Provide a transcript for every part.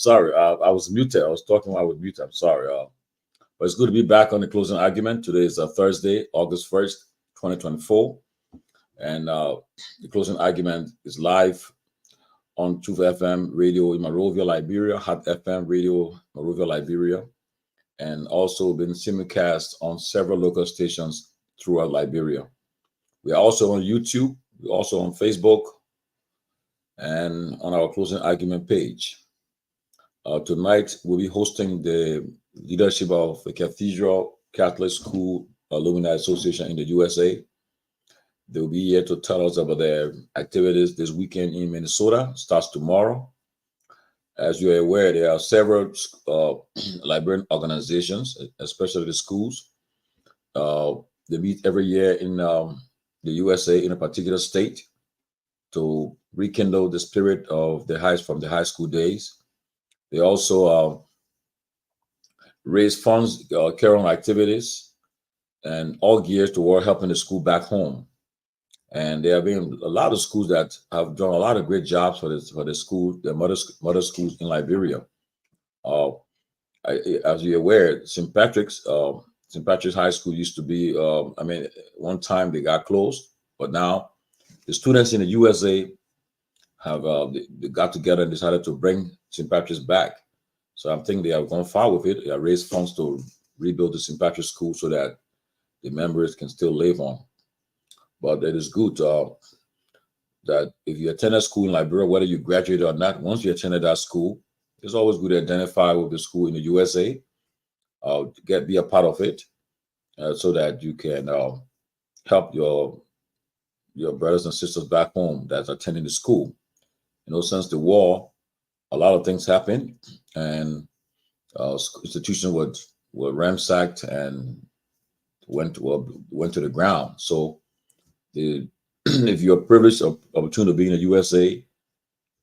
sorry. I was muted. I was talking while I was muted. I'm sorry. But it's good to be back on the closing argument. Today is Thursday, August 1st, 2024. And the closing argument is live on Truth FM radio in Monrovia, Liberia, Hot FM radio, Monrovia, Liberia, and also been simulcast on several local stations throughout Liberia. We are also on YouTube. We're also on Facebook and on our closing argument page. Tonight, we'll be hosting the leadership of the Cathedral Catholic School Alumni Association in the USA. They'll be here to tell us about their activities this weekend in Minnesota. Starts tomorrow. As you're aware, there are several Liberian organizations, especially the schools. They meet every year in the USA in a particular state to rekindle the spirit of the high school days. They also raise funds, carry on activities, and all geared toward helping the school back home. And there have been a lot of schools that have done a lot of great jobs for the school, their mother schools in Liberia. As you're aware, St. Patrick's High School used to be. One time they got closed, but now the students in the USA have they got together and decided to bring St. Patrick's back. So I think they have gone far with it. They have raised funds to rebuild the St. Patrick's School so that the members can still live on. But it is good that if you attend a school in Liberia, whether you graduated or not, once you attended that school, it's always good to identify with the school in the USA, be a part of it, so that you can help your brothers and sisters back home that's attending the school. Since the war, a lot of things happened, and institutions were ransacked and went to the ground. So if you're privileged of opportunity to be in the USA,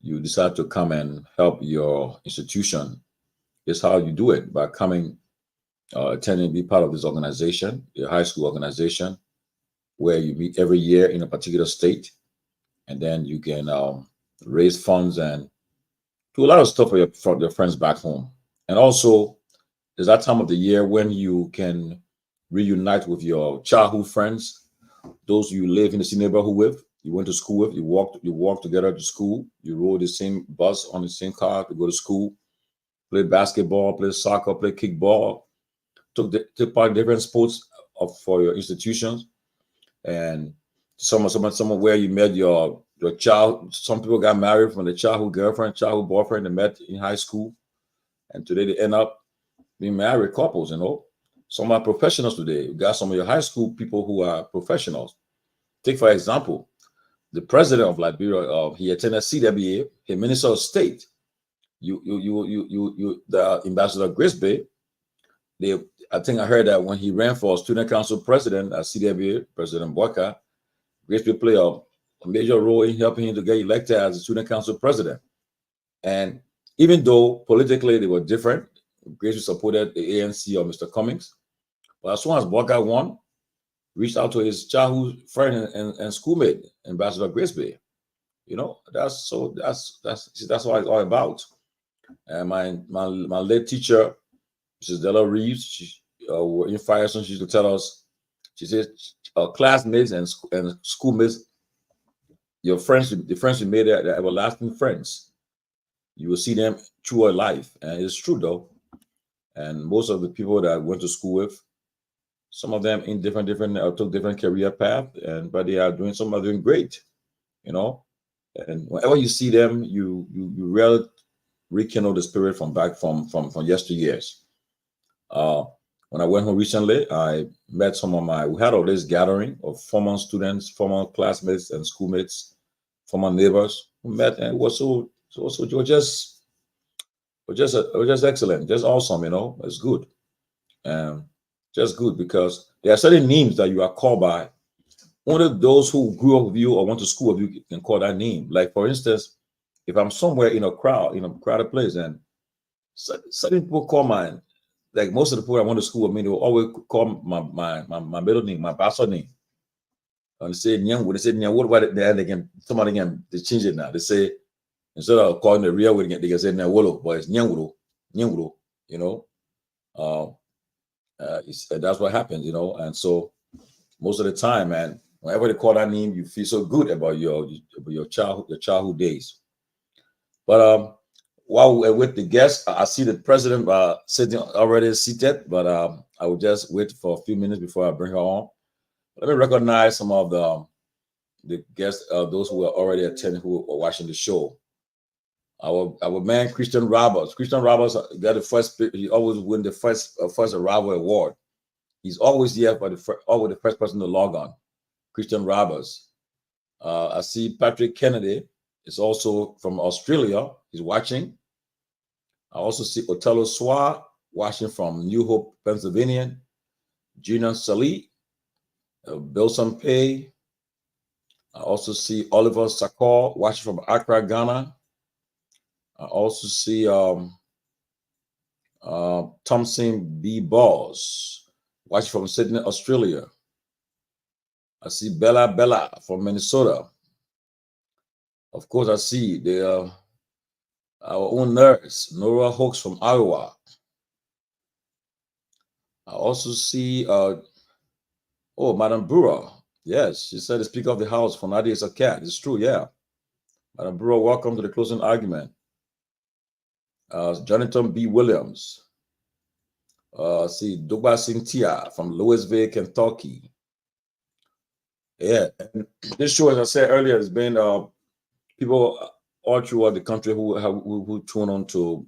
you decide to come and help your institution. It's how you do it, by coming, attending, be part of this organization, your high school organization, where you meet every year in a particular state, and then you can raise funds and do a lot of stuff for your friends back home. And also, there's that time of the year when you can reunite with your childhood friends, those you live in the same neighborhood with, you went to school with, you walk together to school, you rode the same bus on the same car to go to school, play basketball, play soccer, play kickball, took part in different sports for your institutions, and somewhere where you met your child. Some people got married from the childhood girlfriend, childhood boyfriend they met in high school, and today they end up being married couples. Some are professionals today. You got some of your high school people who are professionals. Take, for example, the president of Liberia. He attended CWA in Minnesota State. The Ambassador Grisby. I think I heard that when he ran for student council president at CWA, President Boyka, Grisby played a major role in helping him to get elected as a student council president. And even though politically they were different, Grisby supported the ANC or Mr. Cummings. But as soon as Boyka won, reached out to his childhood friend and schoolmate, Ambassador Grisby. That's what it's all about. And my late teacher, Mrs. Della Reeves, she in Firestone, she used to tell us, she said, classmates and schoolmates, your friends, the friends you made, are everlasting friends. You will see them through your life. And it's true, though. And most of the people that I went to school with, some of them in different took different career path, but they are some are doing great, And whenever you see them, you really rekindle the spirit from yesteryears. When I went home recently, I met we had all this gathering of former students, former classmates and schoolmates, former neighbors who met, and it was just excellent, just awesome, It's good. Just good, because there are certain names that you are called by. Only those who grew up with you or went to school with you can call that name. Like, for instance, if I'm somewhere in a crowded place, and certain people call mine, like most of the people I went to school with me, they will always call my middle name, my bachelor name. And they say Nyenwolo, somebody can change it now. They say Instead of calling the real way, they can say Nyenwolo, but it's Nyenwolo, Nyenwolo, you know. Uh, that's what happens, you know. And so most of the time, man, whenever they call that name, you feel so good about your childhood days. But while we're with the guests, I see the president sitting already seated, but I will just wait for a few minutes before I bring her on. Let me recognize some of the guests, those who are already attending, who are watching the show. Our man Christian Roberts. Christian Roberts got the first. He always win the first arrival award. He's always here for always the first person to log on. Christian Roberts. I see Patrick Kennedy is also from Australia. He's watching. I also see Otello Swa watching from New Hope, Pennsylvania. Gina Salih, Bilson Pay. I also see Oliver Sakor watching from Accra, Ghana. I also see Thompson B. Balls watching from Sydney, Australia. I see Bella from Minnesota. Of course, I see our own nurse, Nora Hawks from Iowa. I also see, Madam Brewer. Yes, she said the Speaker of the House for Nadia is a cat. It's true, yeah. Madam Brewer, welcome to the closing argument. Jonathan B. Williams. See Dugba Cynthia from Louisville, Kentucky. Yeah, and this show, as I said earlier, has been people all throughout the country who tune on to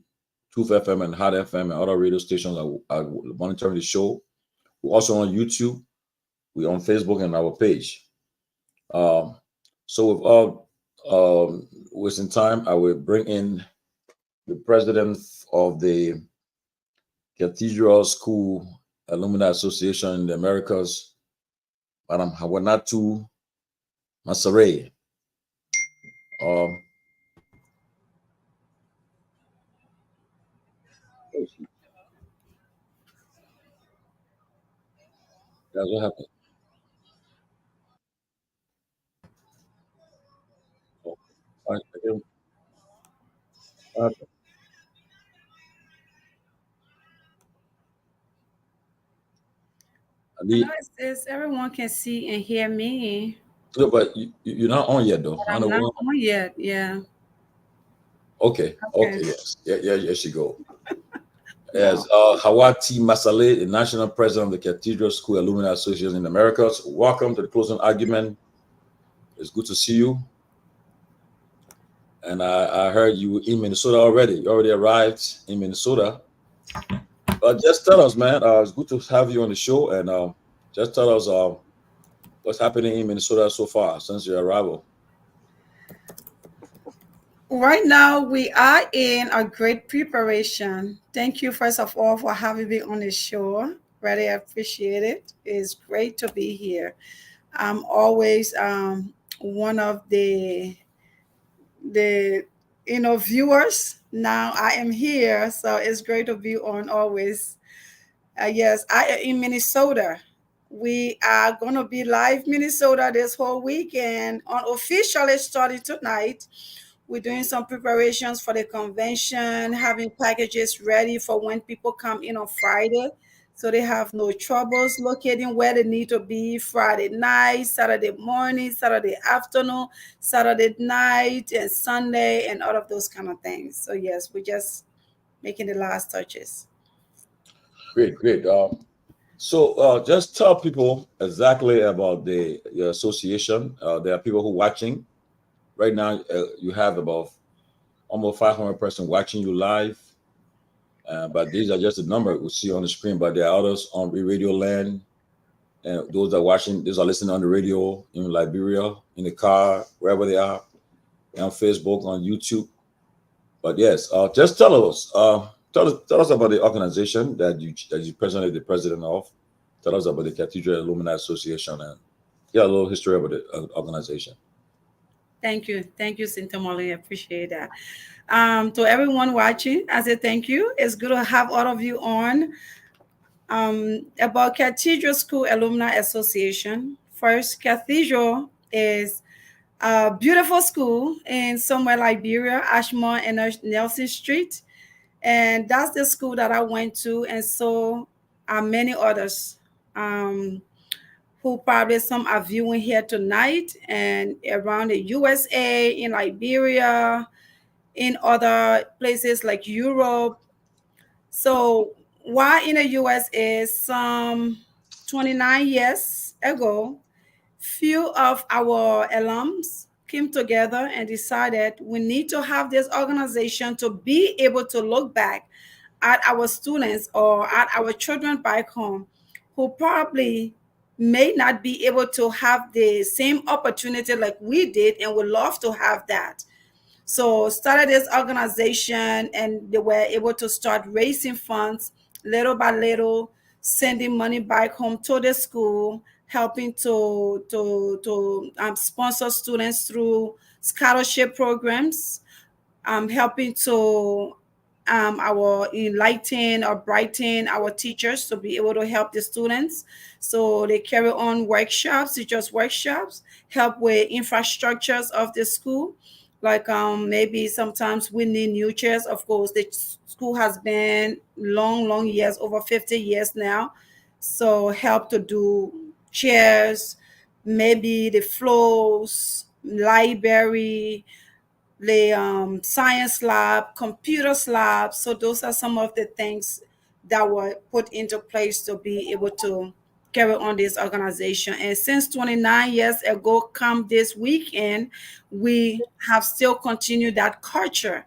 Truth FM and Hot FM and other radio stations are monitoring the show. We're also on YouTube. We're on Facebook and our page. So without wasting time, I will bring in the president of the Cathedral School Alumni Association in the Americas, Madam Hawanatu Masare. That's what happened. Oh, Hello, it says everyone can see and hear me. No, but you're not on yet, though. But I I'm not know. on yet. Yeah. Okay. Okay. Yes. Yeah. Yes, you go. No. Yes. Hawati Masale, the national president of the Cathedral School Alumni Association in the Americas. Welcome to the closing argument. It's good to see you. And I heard you in Minnesota already. You already arrived in Minnesota. Just tell us, man. It's good to have you on the show. And just tell us what's happening in Minnesota so far since your arrival. Right now, we are in a great preparation. Thank you, first of all, for having me on the show. Really appreciate it. It's great to be here. I'm always one of the viewers. Now I am here, so it's great to be on always. Yes, I am in Minnesota. We are going to be live Minnesota this whole weekend. Unofficially starting tonight. We're doing some preparations for the convention, having packages ready for when people come in on Friday. So they have no troubles locating where they need to be Friday night, Saturday morning, Saturday afternoon, Saturday night, and Sunday, and all of those kind of things. So, yes, we're just making the last touches. Great, great. Just tell people exactly about your association. There are people who are watching right now. You have about almost 500 person watching you live. But these are just the number we see on the screen. But there are others on Radio Land, and those that are watching, those are listening on the radio in Liberia, in the car, wherever they are, on Facebook, on YouTube. But yes, just tell us, tell us about the organization that you presently the president of. Tell us about the Cathedral Alumni Association and a little history about the organization. Thank you. Thank you, Tomalin. I appreciate that. To everyone watching, I say thank you. It's good to have all of you on. About Cathedral School Alumni Association. First, Cathedral is a beautiful school in somewhere Liberia, Ashmore and Nelson Street. And that's the school that I went to. And so are many others who probably some are viewing here tonight and around the USA, in Liberia, in other places like Europe. So while in the US is some 29 years ago, few of our alums came together and decided we need to have this organization to be able to look back at our students or at our children back home who probably may not be able to have the same opportunity like we did and would love to have that. So started this organization and they were able to start raising funds little by little, sending money back home to the school, helping to sponsor students through scholarship programs, helping to our enlighten or brighten our teachers to be able to help the students. So they carry on workshops, teachers workshops, help with infrastructures of the school. Like maybe sometimes we need new chairs. Of course, the school has been long years, over 50 years now. So help to do chairs, maybe the floors, library, the science lab, computers lab. So those are some of the things that were put into place to be able to carry on this organization. And since 29 years ago, come this weekend, we have still continued that culture.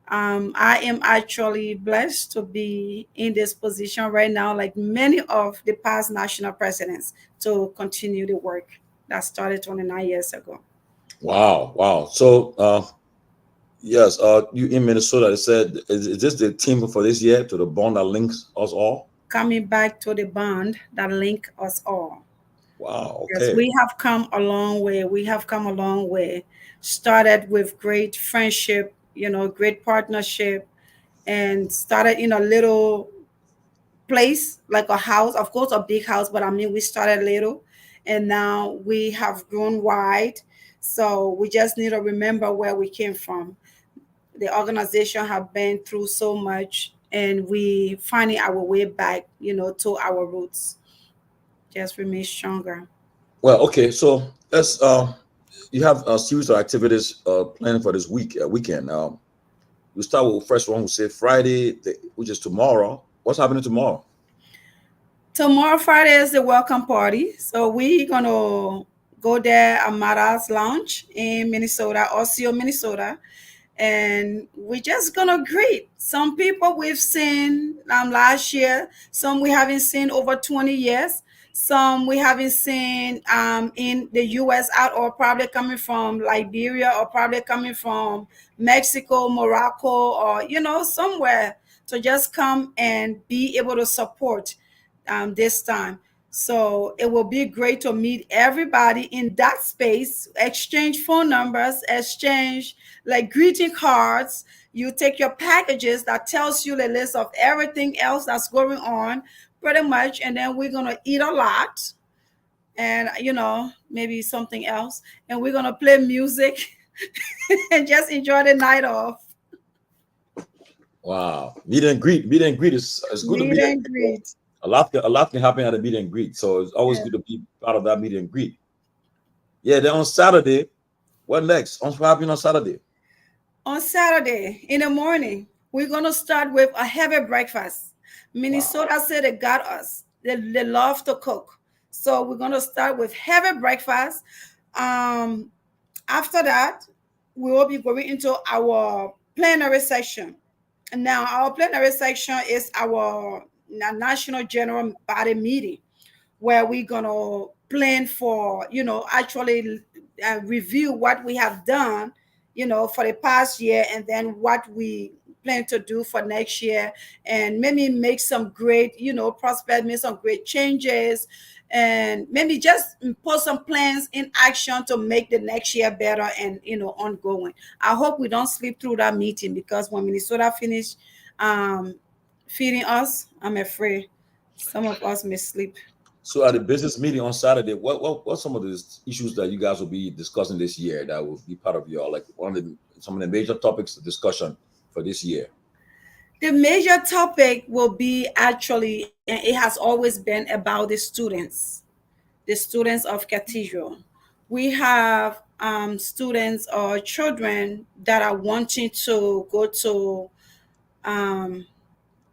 I am actually blessed to be in this position right now, like many of the past national presidents, to continue the work that started 29 years ago. Wow, wow. So, yes, you in Minnesota. They said, is this the team for this year to the bond that links us all? Coming back to the bond that link us all. Wow. Yes, Okay. we have come a long way. We have come a long way. Started with great friendship, great partnership, and started in a little place, like a house, of course, a big house, but I mean, we started little and now we have grown wide. So we just need to remember where we came from. The organization have been through so much and we finding our way back, to our roots. Just remain stronger. Well, okay. So let's. You have a series of activities planned for this weekend. We start with first one. We say Friday, which is tomorrow. What's happening tomorrow? Tomorrow Friday is the welcome party. So we gonna go there at Mara's Lounge in Minnesota, Osceola, Minnesota. And we're just gonna greet some people we've seen last year, some we haven't seen over 20 years, some we haven't seen in the US out or probably coming from Liberia or probably coming from Mexico, Morocco, or somewhere to just come and be able to support this time. So it will be great to meet everybody in that space, exchange phone numbers, exchange like greeting cards. You take your packages that tells you the list of everything else that's going on, pretty much, and then we're gonna eat a lot, and maybe something else, and we're gonna play music and just enjoy the night off. Wow, meet and greet. Meet and greet is good to Meet be there. and greet. A lot can happen at a meet and greet, so it's always Yeah. good to be part of that meet and greet. Yeah. Then on Saturday, what next? What happening on Saturday? On Saturday in the morning, we're gonna start with a heavy breakfast. Wow. Minnesota said they got us. They love to cook. So we're gonna start with heavy breakfast. Um, After that, we will be going into our plenary section. Now, our plenary section is our national general body meeting where we're gonna plan for actually review what we have done for the past year and then what we plan to do for next year and maybe make some great prospect, make some great changes, and maybe just put some plans in action to make the next year better and ongoing. I hope we don't sleep through that meeting because when Minnesota finish um, feeding us, I'm afraid some of us may sleep. So at the business meeting on Saturday, what some of the issues that you guys will be discussing this year that will be part of your, like, one of the some of the major topics of discussion for this year? The major topic will be actually, and it has always been about the students of Cathedral. We have students or children that are wanting to go to um,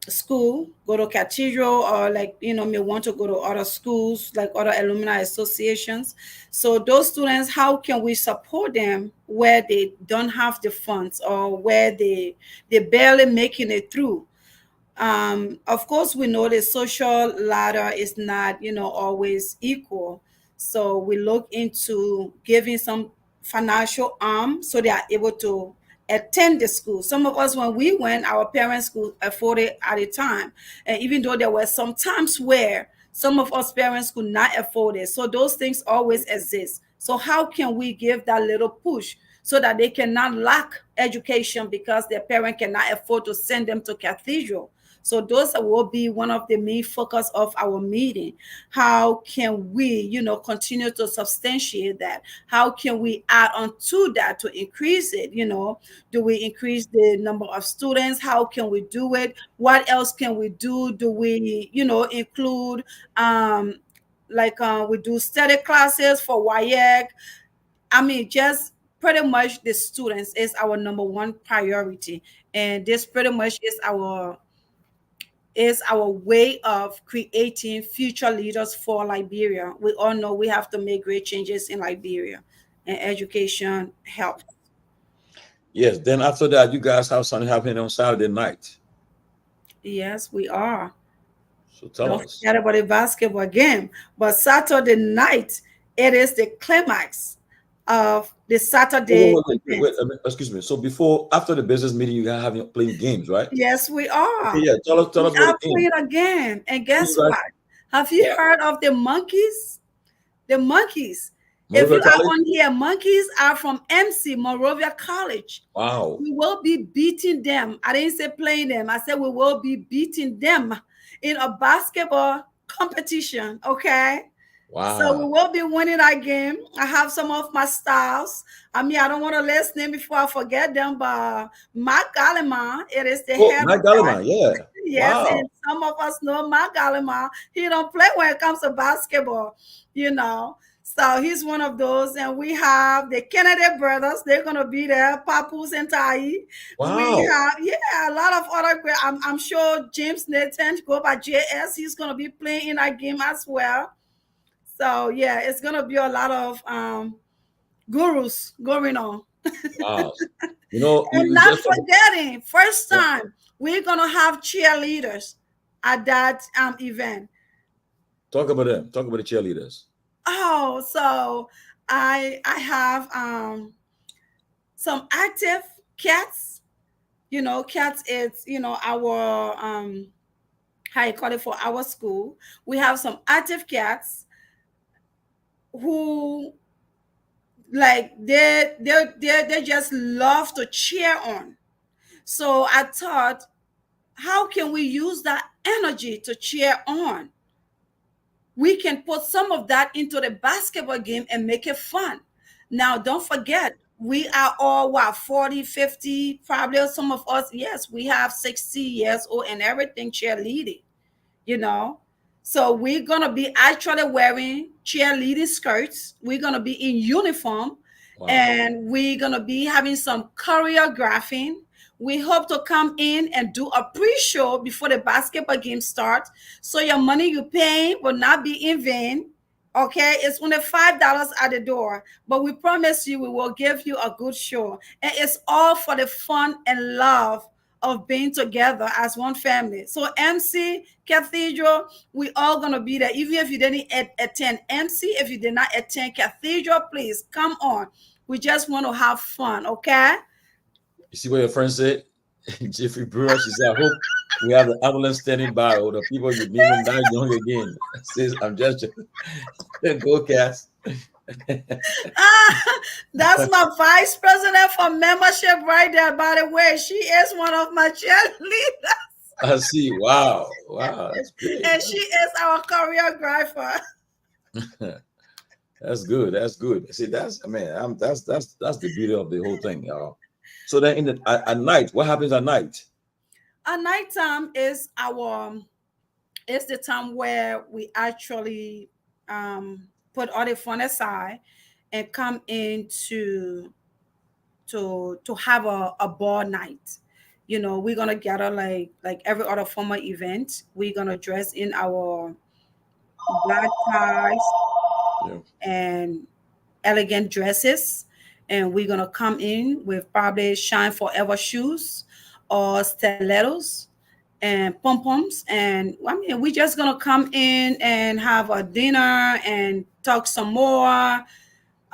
school, go to Cathedral, or like, may want to go to other schools, like other alumni associations. So those students, how can we support them where they don't have the funds, or where they barely making it through? Of course, we know the social ladder is not, always equal. So we look into giving some financial arm so they are able to attend the school. Some of us, when we went, our parents could afford it at a time. And even though there were some times where some of us parents could not afford it. So those things always exist. So how can we give that little push so that they cannot lack education because their parent cannot afford to send them to Cathedral? So those will be one of the main focus of our meeting. How can we, continue to substantiate that? How can we add on to that to increase it? Do we increase the number of students? How can we do it? What else can we do? Do we, include we do study classes for WIAC? I mean, just pretty much the students is our number one priority, and this pretty much is our way of creating future leaders for Liberia. We all know we have to make great changes in Liberia, and education helps. Yes. Then after that, you guys have something happening on Saturday night. Yes, we are. So tell Don't us. forget about the basketball game. But Saturday night, it is the climax of the Saturday event. Excuse me. So before, after the business meeting, you guys having playing games, right? Yes, we Okay, are. yeah. Tell We us about are the game. playing a game. And Who you guess guys? what? Have you Yeah. heard of the monkeys? The monkeys. If Montgomery you are College. on here, monkeys are from MC, Monrovia College. Wow. We will be beating them. I didn't say playing them. I said we will be beating them in a basketball competition. Okay. So we Wow. will be winning that game. I have some of my styles. I mean, I don't want to list them before I forget them, but Mark Galliman, it is the Oh, head Mike coach. Galliman. Yeah. Yes, Wow. and some of us know Mark Galliman. He don't play when it comes to basketball, you know. So he's one of those. And we have the Kennedy brothers. They're gonna be there, Papus and Tai. We Wow. have, yeah, a lot of other great. I'm sure James Nathan, go by JS, he's gonna be playing in that game as well. So yeah, it's gonna be a lot of gurus going on. Wow. You know, And we not just forgetting, first yeah. time we're gonna have cheerleaders at that event. Talk about them. Talk about the cheerleaders. Oh, so I have some active cats. Cats is our how you call it for our school. We have some active cats who like they just love to cheer on. So I thought, how can we use that energy to cheer on? We can put some of that into the basketball game and make it fun. Now, don't forget, we are all what, 40, 50, probably some of us, yes, we have 60 years old and everything cheerleading, you know. So we're gonna be actually wearing cheerleading skirts. We're gonna be in uniform, Wow. and we're gonna be having some choreographing. We hope to come in and do a pre-show before the basketball game starts, so your money you pay will not be in vain. Okay, it's only $5 at the door, but we promise you we will give you a good show, and it's all for the fun and love of being together as one family. So MC Cathedral, we all gonna be there. Even if you didn't attend MC, if you did not attend Cathedral, please come on. We just want to have fun, okay? You see what your friend said? Jeffrey Brewer, she said, I hope we have the ambulance standing by or the people you need them die young again. Says, I'm just go cats. That's my vice president for membership right there. By the way, she is one of my cheerleaders. I see. Wow. Wow. That's great. and she is our choreographer. That's good. That's good. See, that's I mean, that's the beauty of the whole thing. So then at night, what happens at night? At nighttime is the time where we actually put all the fun aside and come in to have a ball night. We're gonna gather like every other formal event. We're gonna dress in our black ties Yeah. and elegant dresses, and we're gonna come in with probably shine forever shoes or stilettos and pom poms, and I mean we're just gonna come in and have a dinner and talk some more.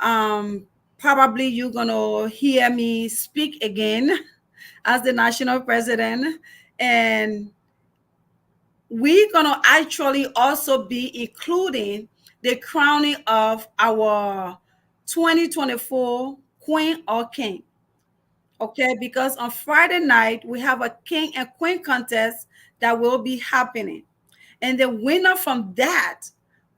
um Probably you're gonna hear me speak again as the national president, and we're gonna actually also be including the crowning of our 2024 queen or king. Okay, because on Friday night we have a king and queen contest that will be happening, and the winner from that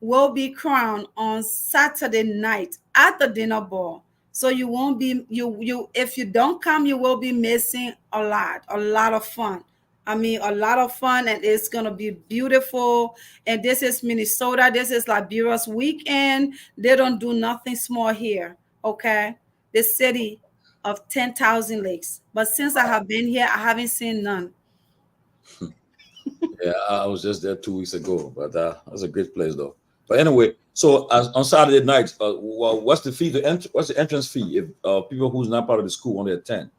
will be crowned on Saturday night at the dinner ball. So you won't be you if you don't come, you will be missing a lot of fun. I mean, a lot of fun, and it's gonna be beautiful. And this is Minnesota. This is Liberia's weekend. They don't do nothing small here. Okay, the city of 10,000 lakes. But since I have been here, I haven't seen none. Yeah, I was just there 2 weeks ago, but that's a great place though. But anyway, so on Saturday night, well, what's the fee to enter? What's the entrance fee if people who's not part of the school want to attend?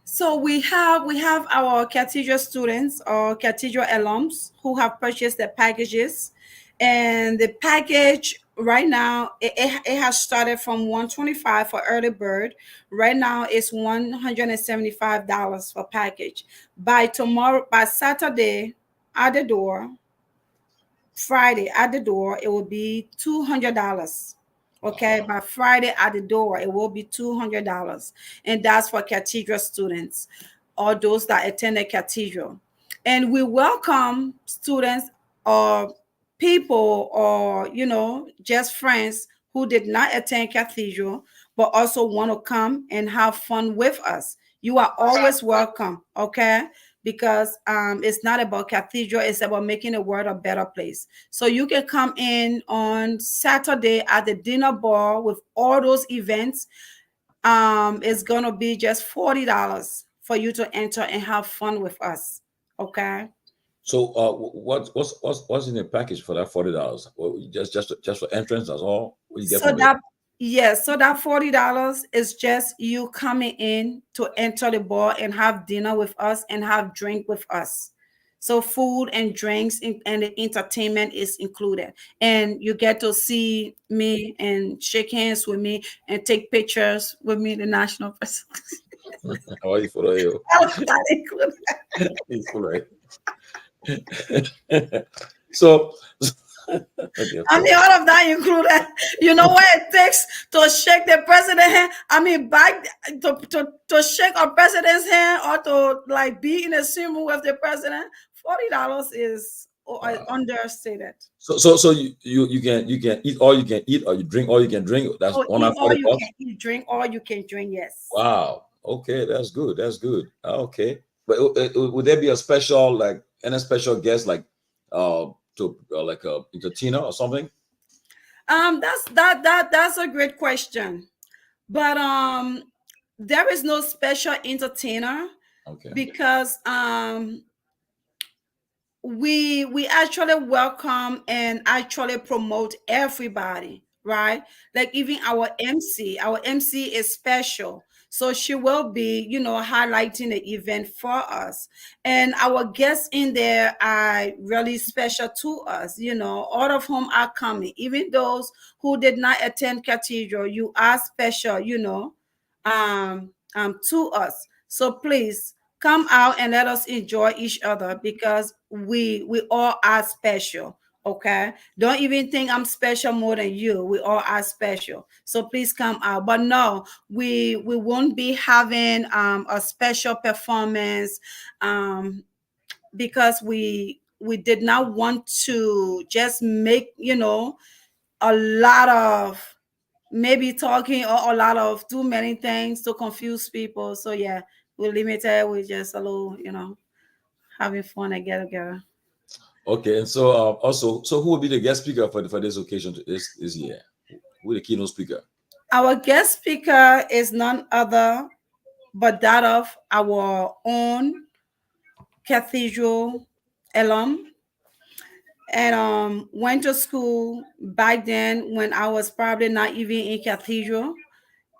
So we have our cathedral students or cathedral alums who have purchased their packages, and the package right now it has started from 125 for early bird. Right now it's $175 for package. By Saturday at the door, Friday at the door, it will be $200. Okay, Wow. by Friday at the door, it will be $200, and that's for cathedral students or those that attend the cathedral. And we welcome students or people or just friends who did not attend cathedral but also want to come and have fun with us. You are always welcome. Okay, because it's not about cathedral, it's about making the world a better place. So you can come in on Saturday at the dinner bar with all those events. It's gonna be just $40 for you to enter and have fun with us. Okay. So what's in the package for that $40? Well, just for entrance, that's all. What do you get So from it? that Yes, so that $40 is just you coming in to enter the bar and have dinner with us and have drink with us. So food and drinks and the entertainment is included. And you get to see me and shake hands with me and take pictures with me, the national president. How are you for you? All of that included. It's all right. So, okay, I mean, all of that included. You know what it takes to shake the president hand? I mean, back to shake a president's hand or to like be in a sumo with the president. $40 is wow. understated. So you can eat all you can eat or you drink all you can drink. That's So one eat hundred all forty you can bucks. eat, drink all you can drink. Yes. Wow. Okay, that's good. That's good. Okay, but would there be a special like any special guest like to like a entertainer or something? That's a great question. But there is no special entertainer Okay. because we actually welcome and actually promote everybody, right? Like even our MC is special, so she will be highlighting the event for us, and our guests in there are really special to us, all of whom are coming, even those who did not attend cathedral. You are special, to us. So please come out and let us enjoy each other because we all are special. Okay, don't even think I'm special more than you. We all are special, so please come out. But no, we won't be having a special performance. um because we did not want to just make, a lot of maybe talking or a lot of too many things to confuse people. So yeah, we limited with just a little, having fun and get together. Okay, and so also, so who will be the guest speaker for this occasion this year? Who the keynote speaker? Our guest speaker is none other but that of our own cathedral alum, and went to school back then when I was probably not even in cathedral,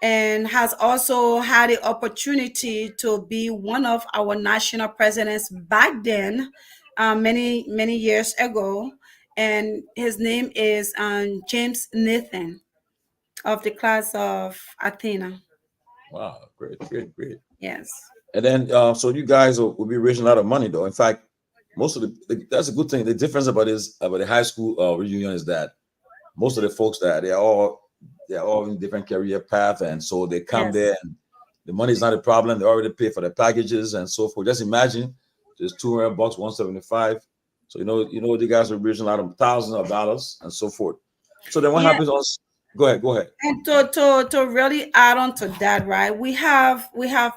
and has also had the opportunity to be one of our national presidents back then, many years ago. And his name is James Nathan of the class of Athena. Wow, great, great, great. Yes. And then, so you guys will be raising a lot of money, though. In fact, most of that's a good thing. The difference about the high school reunion is that most of the folks that they're all in different career path, and so they come Yes. there, and the money is not a problem. They already pay for the packages and so forth. Just imagine, just $200, 175. So you guys are raising a lot of thousands of dollars and so forth. So then what Yeah. happens on? Go ahead. And to really add on to that, right? We have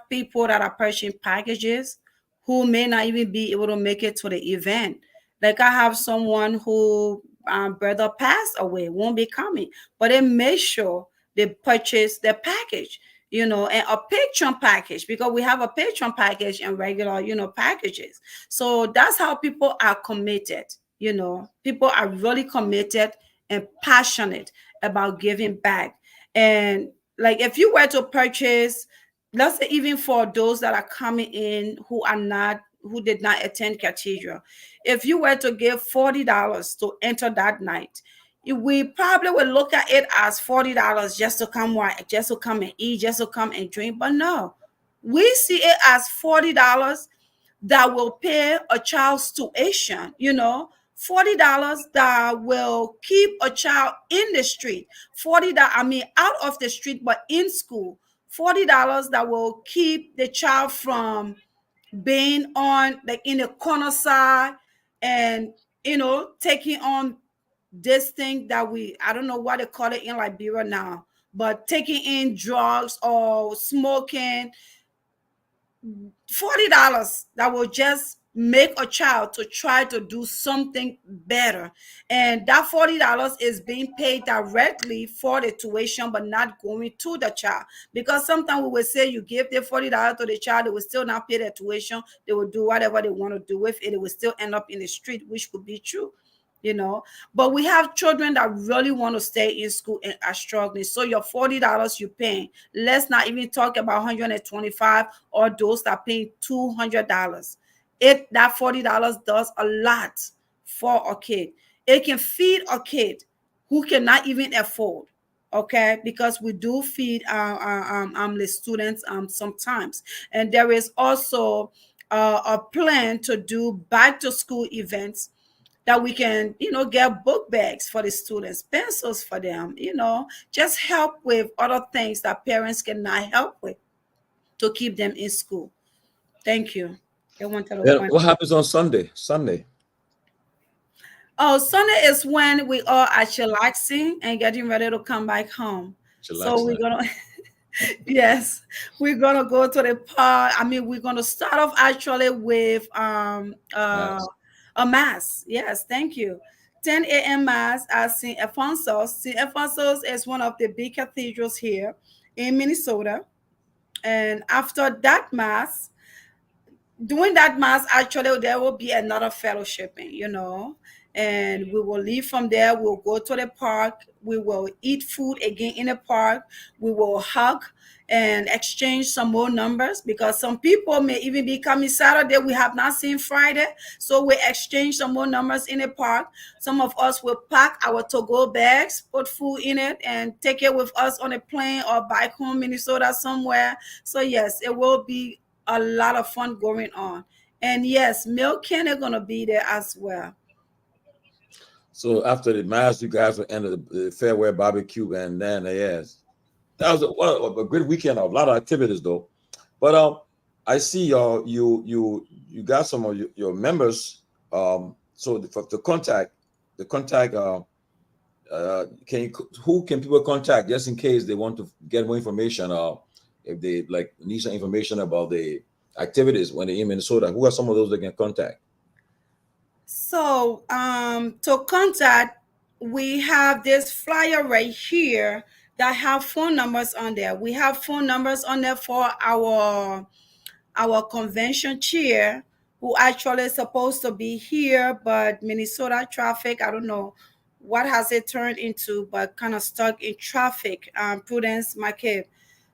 people that are purchasing packages who may not even be able to make it to the event. Like I have someone who brother passed away, won't be coming, but they make sure they purchase their package, and a patron package, because we have a patron package and regular, packages. So that's how people are committed. People are really committed and passionate about giving back. And like if you were to purchase, let's say even for those that are coming in who did not attend cathedral, if you were to give $40 to enter that night, we probably would look at it as $40 just to come, just to come and eat, just to come and drink. But no, we see it as $40 that will pay a child's tuition, $40 that will keep a child in the street, $40, I mean, out of the street, but in school, $40 that will keep the child from being on, like, in the corner side, and, taking on this thing that I don't know what they call it in Liberia now, but taking in drugs or smoking. $40 that will just make a child to try to do something better, and that $40 is being paid directly for the tuition but not going to the child, because sometimes we will say you give the $40 to the child, they will still not pay their tuition, they will do whatever they want to do with it, it will still end up in the street, which could be true. But we have children that really want to stay in school and are struggling. So your $40 you're paying, let's not even talk about 125 or those that pay $200. That $40 does a lot for a kid. It can feed a kid who cannot even afford. Okay, because we do feed the students sometimes, and there is also a plan to do back to school events that we can, get book bags for the students, pencils for them, just help with other things that parents cannot help with to keep them in school. Thank you. I wanted to Then point. what happens on Sunday? Sunday, Oh, Sunday is when we are at chillaxing and getting ready to come back home. So chillaxing. we're gonna yes, we're gonna go to the park. I mean, we're gonna start off actually with Mass. a mass. Yes, thank you. 10 a.m. mass at St. Alphonsus. St. Alphonsus is one of the big cathedrals here in Minnesota. And after that mass, doing that mass, actually there will be another fellowshipping, and we will leave from there, we'll go to the park, we will eat food again in the park, we will hug and exchange some more numbers, because some people may even be coming Saturday we have not seen Friday, so we exchange some more numbers in the park. Some of us will pack our to-go bags, put food in it, and take it with us on a plane or back home Minnesota somewhere. So yes, it will be a lot of fun going on. And yes, Milk Can are gonna be there as well. So after the mass, you guys will enter the farewell barbecue, and then yes, that was a great weekend of a lot of activities though. But I see you got some of your members. So the contact, the contact. Can you, who can people contact just in case they want to get more information? If they like need some information about the activities when they're in Minnesota, who are some of those they can contact? So, to contact, we have this flyer right here that have phone numbers on there. We have phone numbers on there for our convention chair, who actually is supposed to be here, but Minnesota traffic, I don't know what has it turned into, but kind of stuck in traffic. Prudence Market.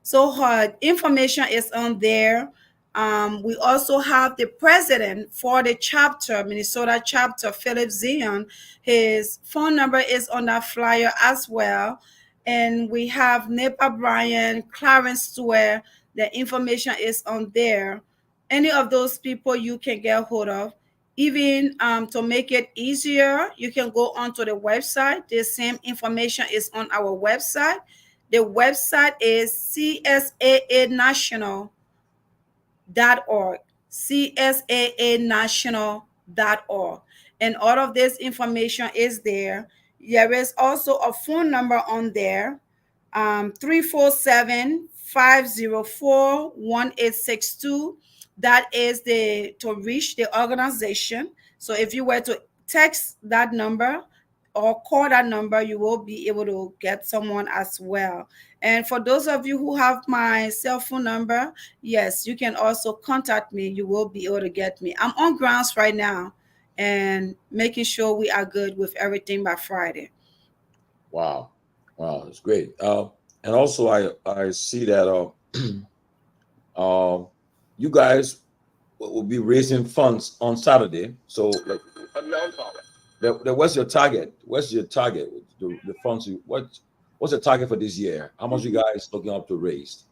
So her information is on there. We also have the president for the chapter, Minnesota chapter, Philip Zion. His phone number is on that flyer as well. And we have Nepa Bryan, Clarence Stewart. The information is on there. Any of those people you can get hold of. Even to make it easier, you can go onto the website. The same information is on our website. The website is csaanational.org, csaanational.org. And all of this information is there. There is also a phone number on there, 347 That is the to reach the organization. So if you were to text that number or call that number, you will be able to get someone as well. And for those of you who have my cell phone number, yes, you can also contact me. You will be able to get me. I'm on grounds right now and making sure we are good with everything by Friday. Wow, wow, that's great. And also I see that uh, you guys will be raising funds on Saturday. So like, what's your target? What's your target? The funds you what's the target for this year? How much you guys looking up to raise?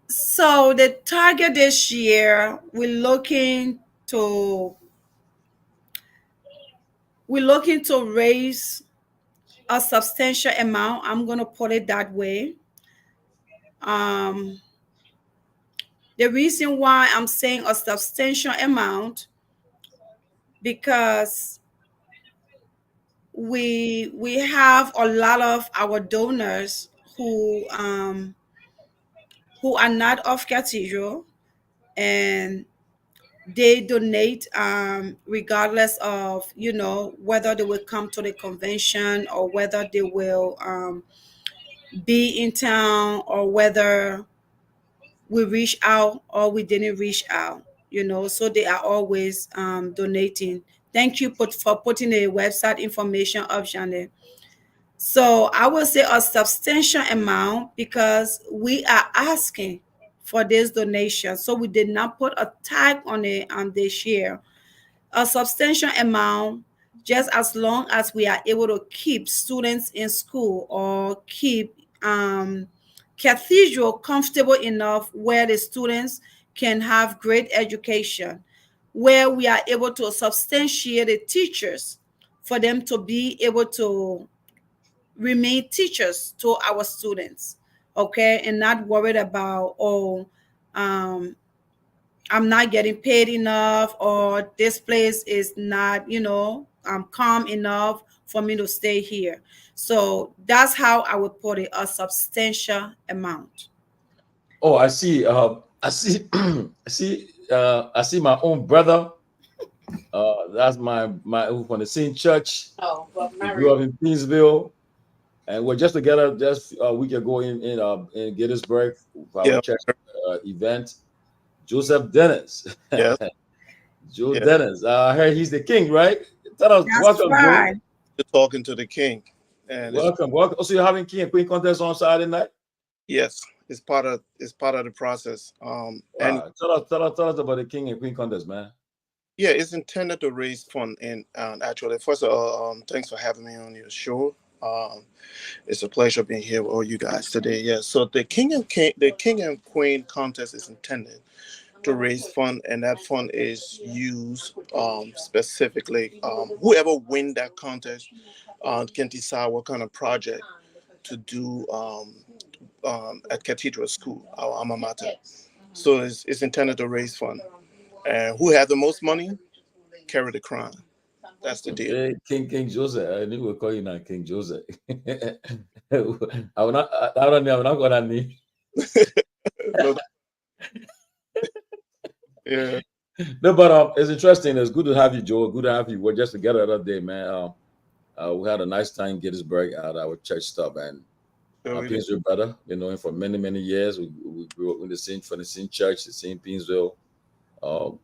So the target this year, to we're looking to raise a substantial amount. I'm gonna put it that way. Um, the reason why I'm saying a substantial amount, because we have a lot of our donors who are not of cathedral, and they donate regardless of whether they will come to the convention or whether they will be in town, or whether we reach out or we didn't reach out. So they are always donating. Thank you for putting the website information up, Janet. So I will say a substantial amount, because we are asking for this donation. So we did not put a tag on it this year. A substantial amount, just as long as we are able to keep students in school, or keep cathedral comfortable enough where the students can have great education, where we are able to substantiate the teachers for them to be able to remain teachers to our students, okay, and not worried about, um, I'm not getting paid enough, or this place is not, calm enough for me to stay here. So that's how I would put it, a substantial amount. Oh, I see. I see. I see my own brother. That's my who from the same church. We grew up in Peaceville, and we're just together just a week ago in Gettysburg for our Yeah, church event. Joseph Dennis, yes, Joe yeah. Dennis. I heard he's the king, right? Tell us, That's welcome, Joe. right. You're talking to the king, and it's Welcome, welcome. Oh, so you're having king and queen contest on Saturday night? yes, it's part of the process. And Wow. Tell us about the king and queen contest, man. yeah, it's intended to raise fund. And actually, first of all, thanks for having me on your show. Um, it's a pleasure being here with all you guys today. Yeah, so the king and queen contest is intended to raise fund, and that fund is used specifically. Whoever win that contest can decide what kind of project to do at Cathedral School, our alma mater. So it's intended to raise fund. And who had the most money carry the crown. That's the deal. Okay, King Joseph. I knew we'll call you now King Joseph. I will not. I don't know. I'm not gonna need. No, yeah. No, but it's interesting. It's good to have you, Joe. Good to have you. We're just together the other day, man. We had a nice time in Gettysburg at our church stuff, and So we did. Painesville brother. You know him for many years. We grew up in the same church, the same Painesville. Um,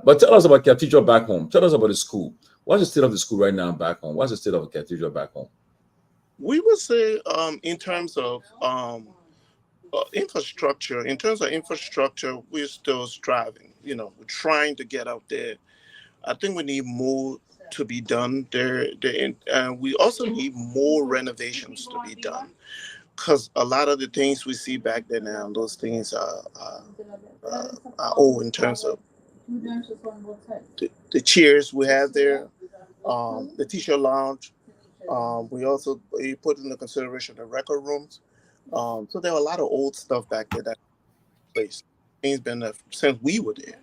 but tell us about Cathedral back home. Tell us about the school. What's the state of the school right now back home? What's the state of the Cathedral back home? We would say in terms of infrastructure, we're still striving. We're trying to get out there. I think we need more to be done there. And we also need more renovations to be done, because a lot of the things we see back there now, those things are old in terms of the chairs we have there, the teacher lounge. We put into consideration the record rooms. So there are a lot of old stuff back there that place. Things been there since we were there.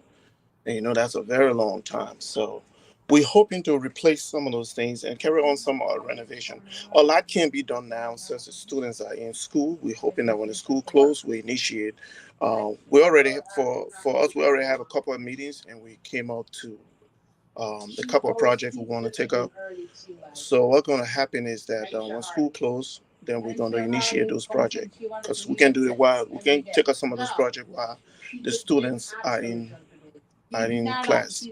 And that's a very long time. So we're hoping to replace some of those things and carry on some renovation. A lot can be done now since the students are in school. We're hoping that when the school closes, we initiate. We already, for us, we already have a couple of meetings, and we came out to the couple of projects we want to take up. So what's going to happen is that when school closes, then we're going to initiate those projects, because we can do it while we can take up some of those projects while the students are in class.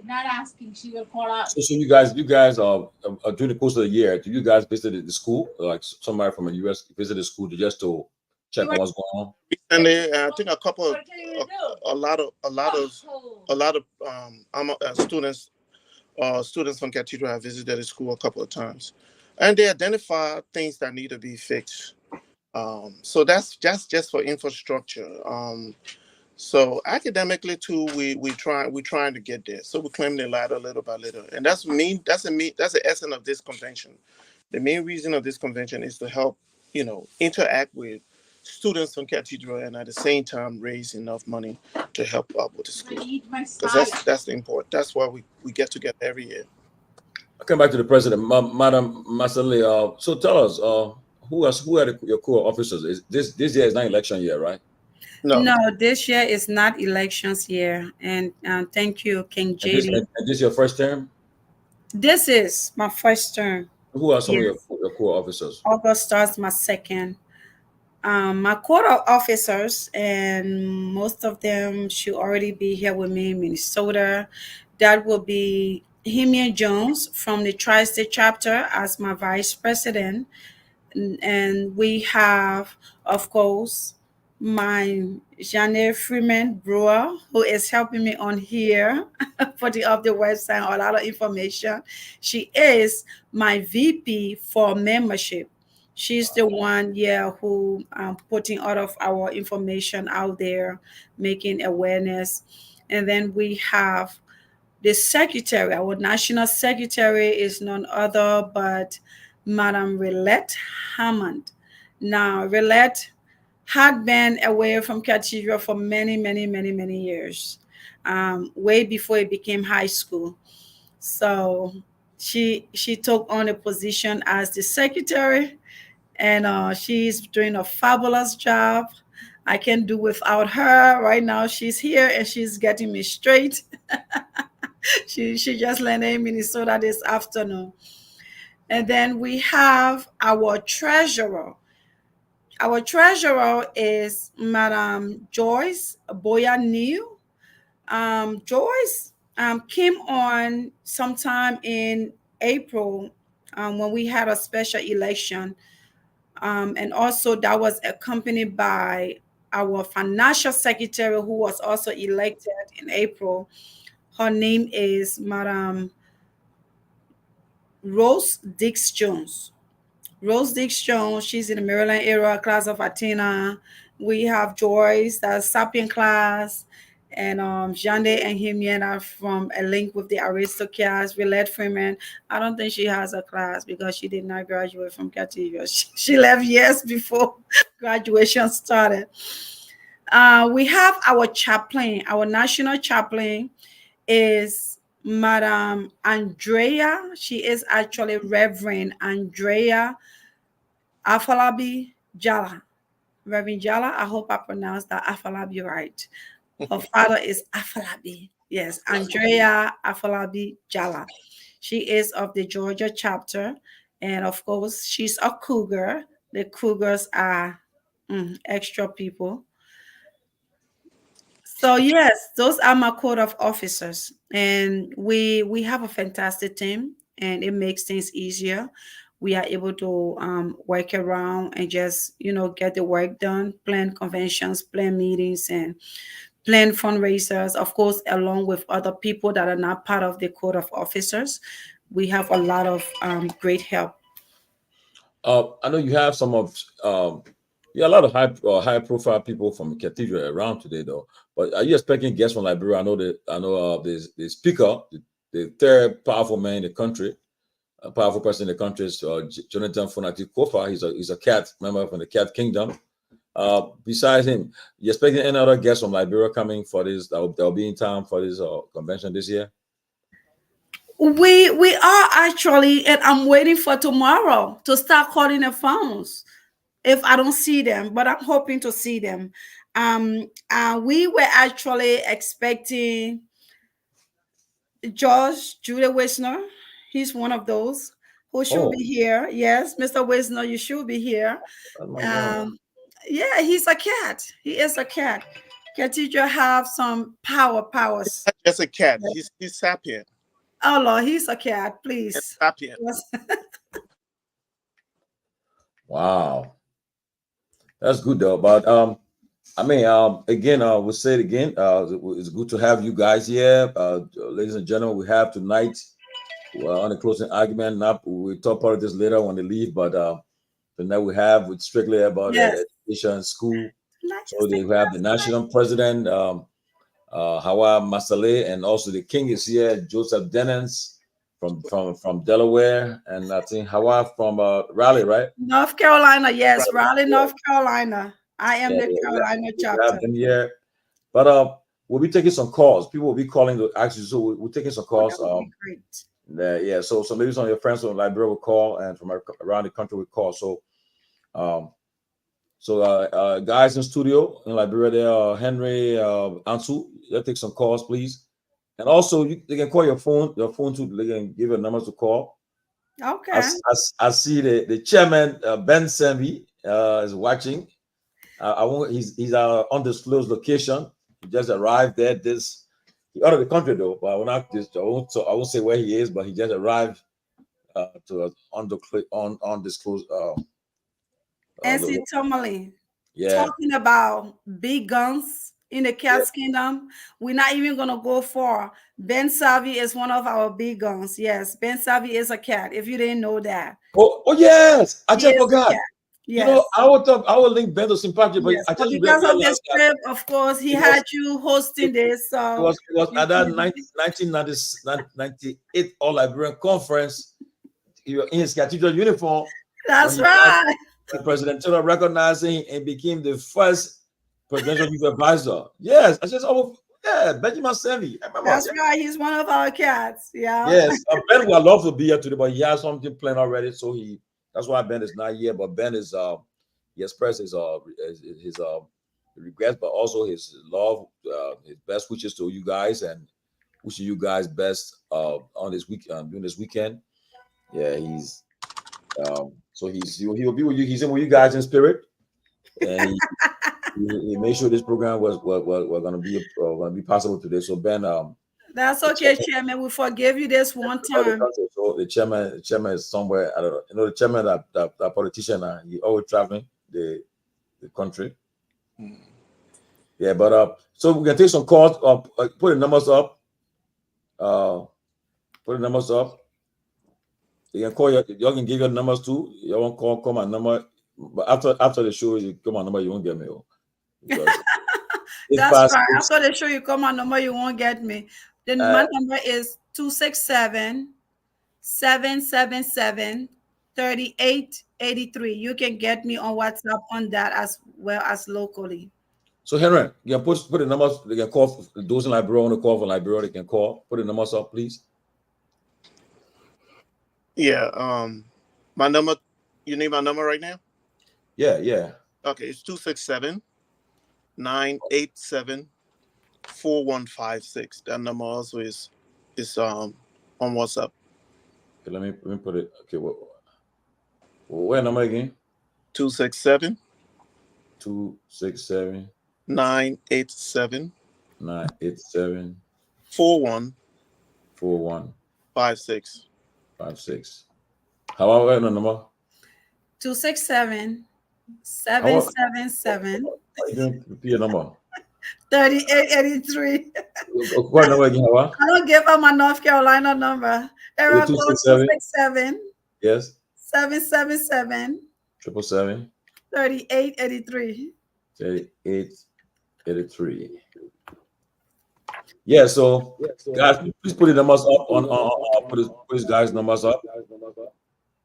So you guys are during the course of the year. Do you guys visit the school, like somebody from the U.S. visit the school just to check on what's going on? And I think a lot of students from Cathedral have visited the school a couple of times, and they identify things that need to be fixed. So that's just for infrastructure. So academically too, we're trying to get there. So we climb the ladder little by little, and that's the essence of this convention. The main reason of this convention is to help interact with students from Cathedral, and at the same time raise enough money to help out with the school. Because that's the important. That's why we get together every year. I'll come back to the president, Madam Masale. So tell us, who are your core officers? Is this year is not election year, right? No, this year is not elections year. And thank you, King And this, JD. and this your first term? This is my first term. Who are some of Yes. your core officers? August starts my second. My core officers, and most of them should already be here with me in Minnesota. That will be Himia Jones from the Tri-State chapter as my vice president. And we have, of course, my Janet Freeman Brewer, who is helping me on here putting up the website, a lot of information. She is my VP for membership. She's the one, who putting all of our information out there, making awareness. And then we have the secretary. Our national secretary is none other but Madam Relette Hammond. Now, Relette had been away from Cathedral for many years, way before it became high school. So she took on a position as the secretary, and she's doing a fabulous job. I can't do without her. Right now, she's here and she's getting me straight. She just landed in Minnesota this afternoon. And then we have our treasurer. Our treasurer is Madam Joyce Boya Neal. Joyce came on sometime in April when we had a special election. And also that was accompanied by our financial secretary, who was also elected in April. Her name is Madam Rose Dix Jones. Rose Dix Jones, she's in the Maryland area, class of Athena. We have Joyce, that's Sapien class, and Jande and Himien are from A Link with the Aristocrats. Willette Freeman, I don't think she has a class because she did not graduate from Cathedral. She left years before graduation started. We have our chaplain. Our national chaplain is Madam Andrea. She is actually Reverend Andrea Afalabi Jala. Reverend Jala, I hope I pronounced that Afalabi right. Her father is Afalabi. Yes, Andrea Afalabi Jala. She is of the Georgia chapter. And of course, she's a cougar. The cougars are extra people. So yes, those are my code of officers, and we have a fantastic team, and it makes things easier. We are able to work around and just get the work done, plan conventions, plan meetings, and plan fundraisers. Of course, along with other people that are not part of the code of officers, we have a lot of great help. I know you have some of yeah, a lot of high profile people from the cathedral around today though. But are you expecting guests from Liberia? I know the speaker, the third powerful man in the country, a powerful person in the country is Jonathan Fonati Kofa. He's a cat member from the Cat Kingdom. Besides him, you expecting any other guests from Liberia coming for this? That'll be in town for this convention this year. We are actually, and I'm waiting for tomorrow to start calling the phones if I don't see them, but I'm hoping to see them. We were actually expecting George Julia Wisner. He's one of those who should Oh, be here. Yes, Mr. Wisner, you should be here. oh my God! Um, yeah, he's a cat. He is a cat. Cathedral have some powers. Not just a cat. He's sapient. Oh Lord, he's a cat. It's Please. sapient. Yes. Wow, that's good though. But I mean, again, we'll say it again. It's good to have you guys here, ladies and gentlemen. We have tonight on the closing argument. Not we'll talk about this later when they leave, but tonight we have with strictly about Yes. education and school. So Nice. they have the national president, Hawa Masale, and also the king is here, Joseph Dennis from Delaware, and I think Hawa from Raleigh, right? North Carolina, Right. yes, Raleigh, North Carolina. I am Yeah, the yeah, Carolina we have chapter. them here. But we'll be taking some calls. People will be calling to actually, so we're taking some Oh, calls. that would be great. Yeah, so maybe some of your friends from Liberia will call, and from around the country will call. Um, guys in studio in Liberia, there are Henry, Ansu. Let's take some calls, please. And also, they can call your phone too. They can give your numbers to call. Okay. I see the chairman, Ben Sanvee, is watching. I won't. He's undisclosed location. He just arrived there. He out of the country though, but I will not. I won't say where he is, but he just arrived to undisclosed. And see Tomalin Yeah, talking about big guns in the yeah. Cat's Kingdom. We're not even gonna go far. Ben Sanvee is one of our big guns. Yes, Ben Sanvee is a cat. If you didn't know that, Oh yes, I he just is a forgot. cat. You know, Yes. I would link Ben to sympathy, but Yes, I but just because of his realized that trip, of course, he it was had you it, hosting this. So it was you, at that you 1998 All Liberian Conference. He was in his cathedral uniform when that's he got right. the presidential recognizing and became the first presidential youth advisor. Yes, I said, oh yeah, Benjamin Sanvee. I remember. That's right. He's one of our cats. Yeah. Yes, Ben would love to be here today, but he has something planned already. So that's why Ben is not here. But Ben is he expressed his regrets, but also his love, his best wishes to you guys, and wishing you guys best on this week during this weekend. Yeah, he's so he'll be with you. He's in with you guys in spirit, and he made sure this program was going to be possible today. So Ben, That's the okay, Chairman. We forgive you this one out of the time. country. So the chairman is somewhere. I don't know. You know, the chairman that politician. He always traveling the country. Mm. Yeah, but so we can take some calls. Put the numbers up. Uh, put the numbers up. You can call y'all can give your numbers too. You want call my number. But after the show, you call my number. You won't get me because it's That's past right. six. After the show, you call my number, you won't get me. Then Uh, my number is 267-777-3883. You can get me on WhatsApp on that as well as locally. So Henry, you can put the numbers. They can call those in Liberia on the call for Liberia. They can call. Put the numbers up, please. Yeah. My number. You need my number right now? Yeah, yeah. Okay, it's 267-987-4156. That number also is on WhatsApp. Okay, let me put it. Okay, what number again? 267 267 987 987 4156. 4156. How about that number? 267 How 777 are you going to repeat your number? 3883. What number again? How? I don't give up my North Carolina number. Area code 267 Yes. 777 777 3883. 3883. Yeah. So, guys, please put the numbers up put these guys' numbers up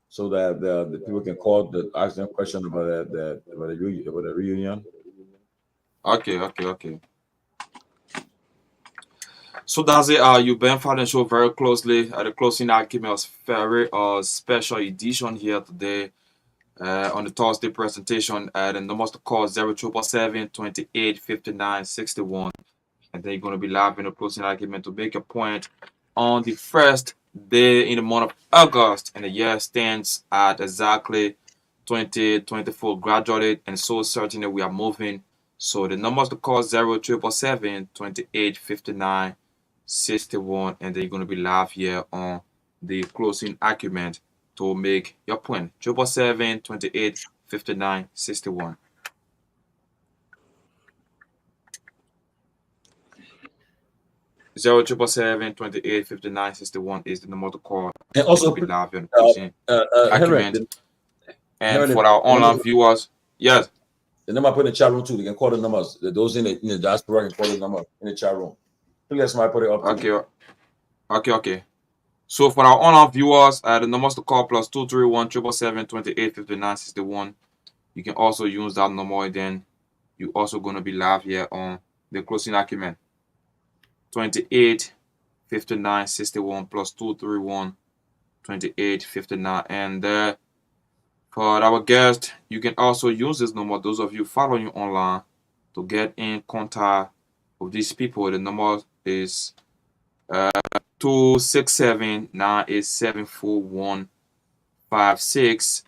so that the people can call to ask them questions about the reunion. Okay. So that's it. You've been following the show very closely. The closing argument was very special edition here today on the Thursday presentation. The numbers to call 0777 28 59 61. And then you're going to be live in the closing argument to make a point on the first day in the month of August. And the year stands at exactly 2024 gradually. And so certainly we are moving. So the numbers to call 0777 28 59 61, and then you're going to be live here on the closing argument to make your point. 777 28 59 61. 0777 28 59 61 is the number to call. And also, be live on the closing argument. And for our online viewers, yes. The number I put in the chat room too. They can call the numbers. Those in the diaspora can call the number in the chat room. Please, somebody put it up. Okay. So for our online viewers, the numbers to call plus 231 777 28 59 61. You can also use that number, and then you're also going to be live here on the closing argument. 28 59 61 plus 231 28 59. And for our guest, you can also use this number. Those of you following online to get in contact with these people, the number is 267 987 4156.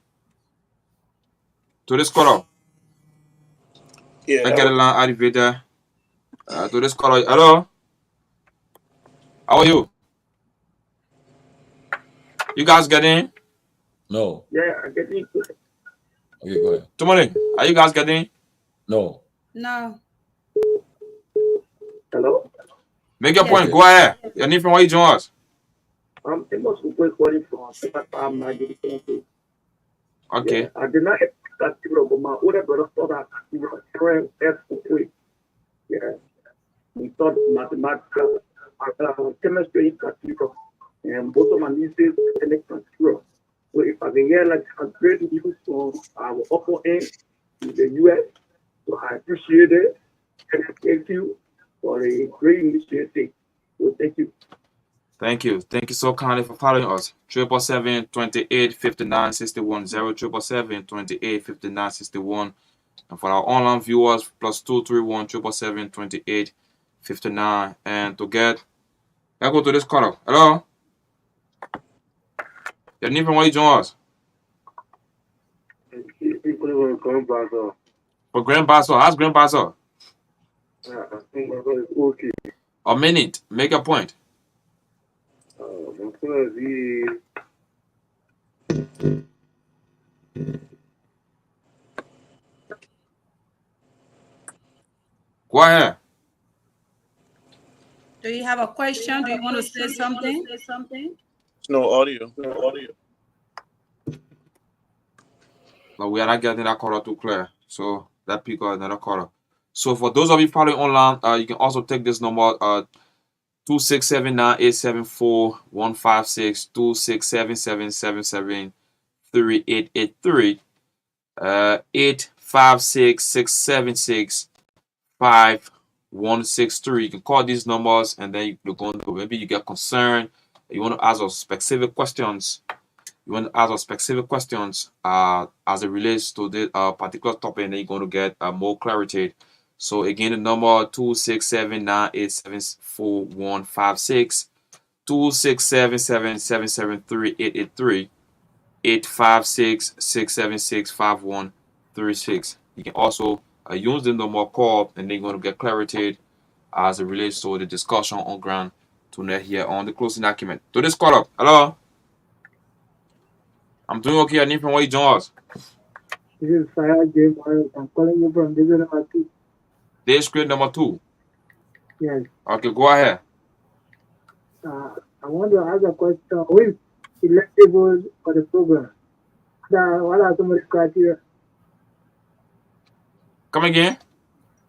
To this caller. Yeah. I get a line activated. To this caller. Hello. How are you? You guys get in? No. Yeah, I get in. Okay, go ahead. Tomalin, are you guys getting in? No. Hello? Make your point. Go ahead. Your name from where you join us? I'm able to go for it from Okay. Yeah, I did not have that zero, but my older brother thought that he was current F3. Yeah. We thought mathematical, chemistry, zero. And both of my nieces electron zero. So if I can get like a great news from our upper end in the US, so I appreciate it. And thank you for a great initiative. So thank you. Thank you so kindly for following us. 777 28 59 61 0777 28 59 61. And for our online viewers, plus 231 777 28 59. And to get, let's go to this caller. Hello? Your name from where you join us? For Grand Basel. How's Grand Basel? Okay. A minute. Make a point. Go ahead. Do you have a question? Do you want to say something? No audio. But we are not getting that caller too clear. So that pick up another caller. So for those of you following online, you can also take this number 267 987 4156 267 777 3883 856 676 5163. You can call these numbers, and then you're going to, maybe you get concerned, you want to ask us specific questions. As it relates to this particular topic, and then you're going to get more clarity. So again, the number 267-987-4156, 267-773-883, 856-676-5136. You can also use the number call, and then you're going to get clarity as it relates to the discussion on ground tonight here on the closing document. To this call up. Hello. I'm doing okay. I need from where you join us. This is Fayad J. Morris. I'm calling you from division number 2. Day script number 2. Yes. Okay, go ahead. I want to ask a question. Who is electable for the program? What are some of the criteria? Come again?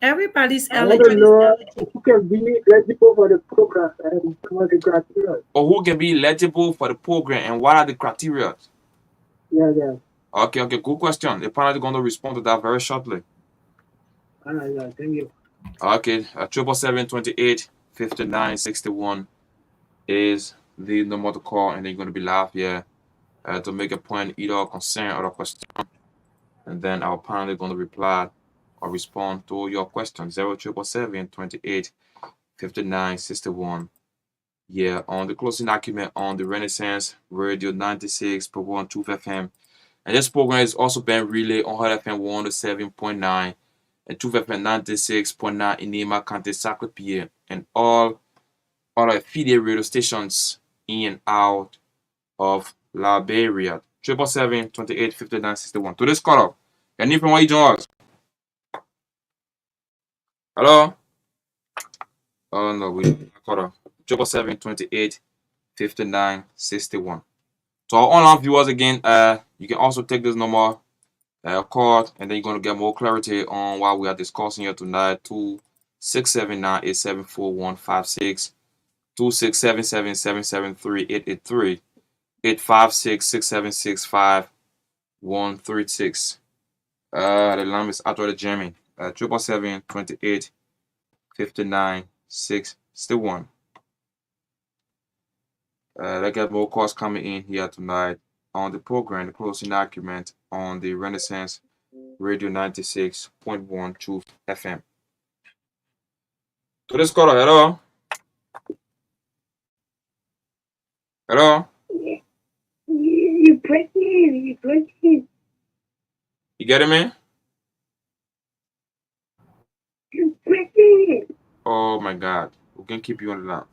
Everybody's I want to know who can be eligible for the program and some of the criteria. Or who can be eligible for the program and what are the criteria? Yeah. Okay, good question. The panel is going to respond to that very shortly. Yeah, thank you. Okay, 777-28-59-61 is the number to call, and then you're going to be live here to make a point, either concern or a question, and then our panel is going to reply or respond to your question. 0777-28-59-61. Yeah, on the closing document on the Renaissance Radio 96.1 Truth FM. And this program is also being relayed on Hot FM 107.9 and Truth FM 96.9 in Nema County, Sacramento, and all other affiliate radio stations in and out of Liberia. 777-28-59-61. To this call up. Your name from where you join us? Hello? Oh no, we call up. 777-28-59-61. So our online viewers again, you can also take this number, call, and then you're going to get more clarity on what we are discussing here tonight. 267-987-4156, 267-773-883, 856-676-5136. The line is actually jamming. 777-28-59-61. Let's get more calls coming in here tonight on the program, the closing argument on the Renaissance Radio 96.1 Truth FM. To this caller, hello? Hello? You breaking. You getting me? You breaking. Oh my God. We can keep you on the line.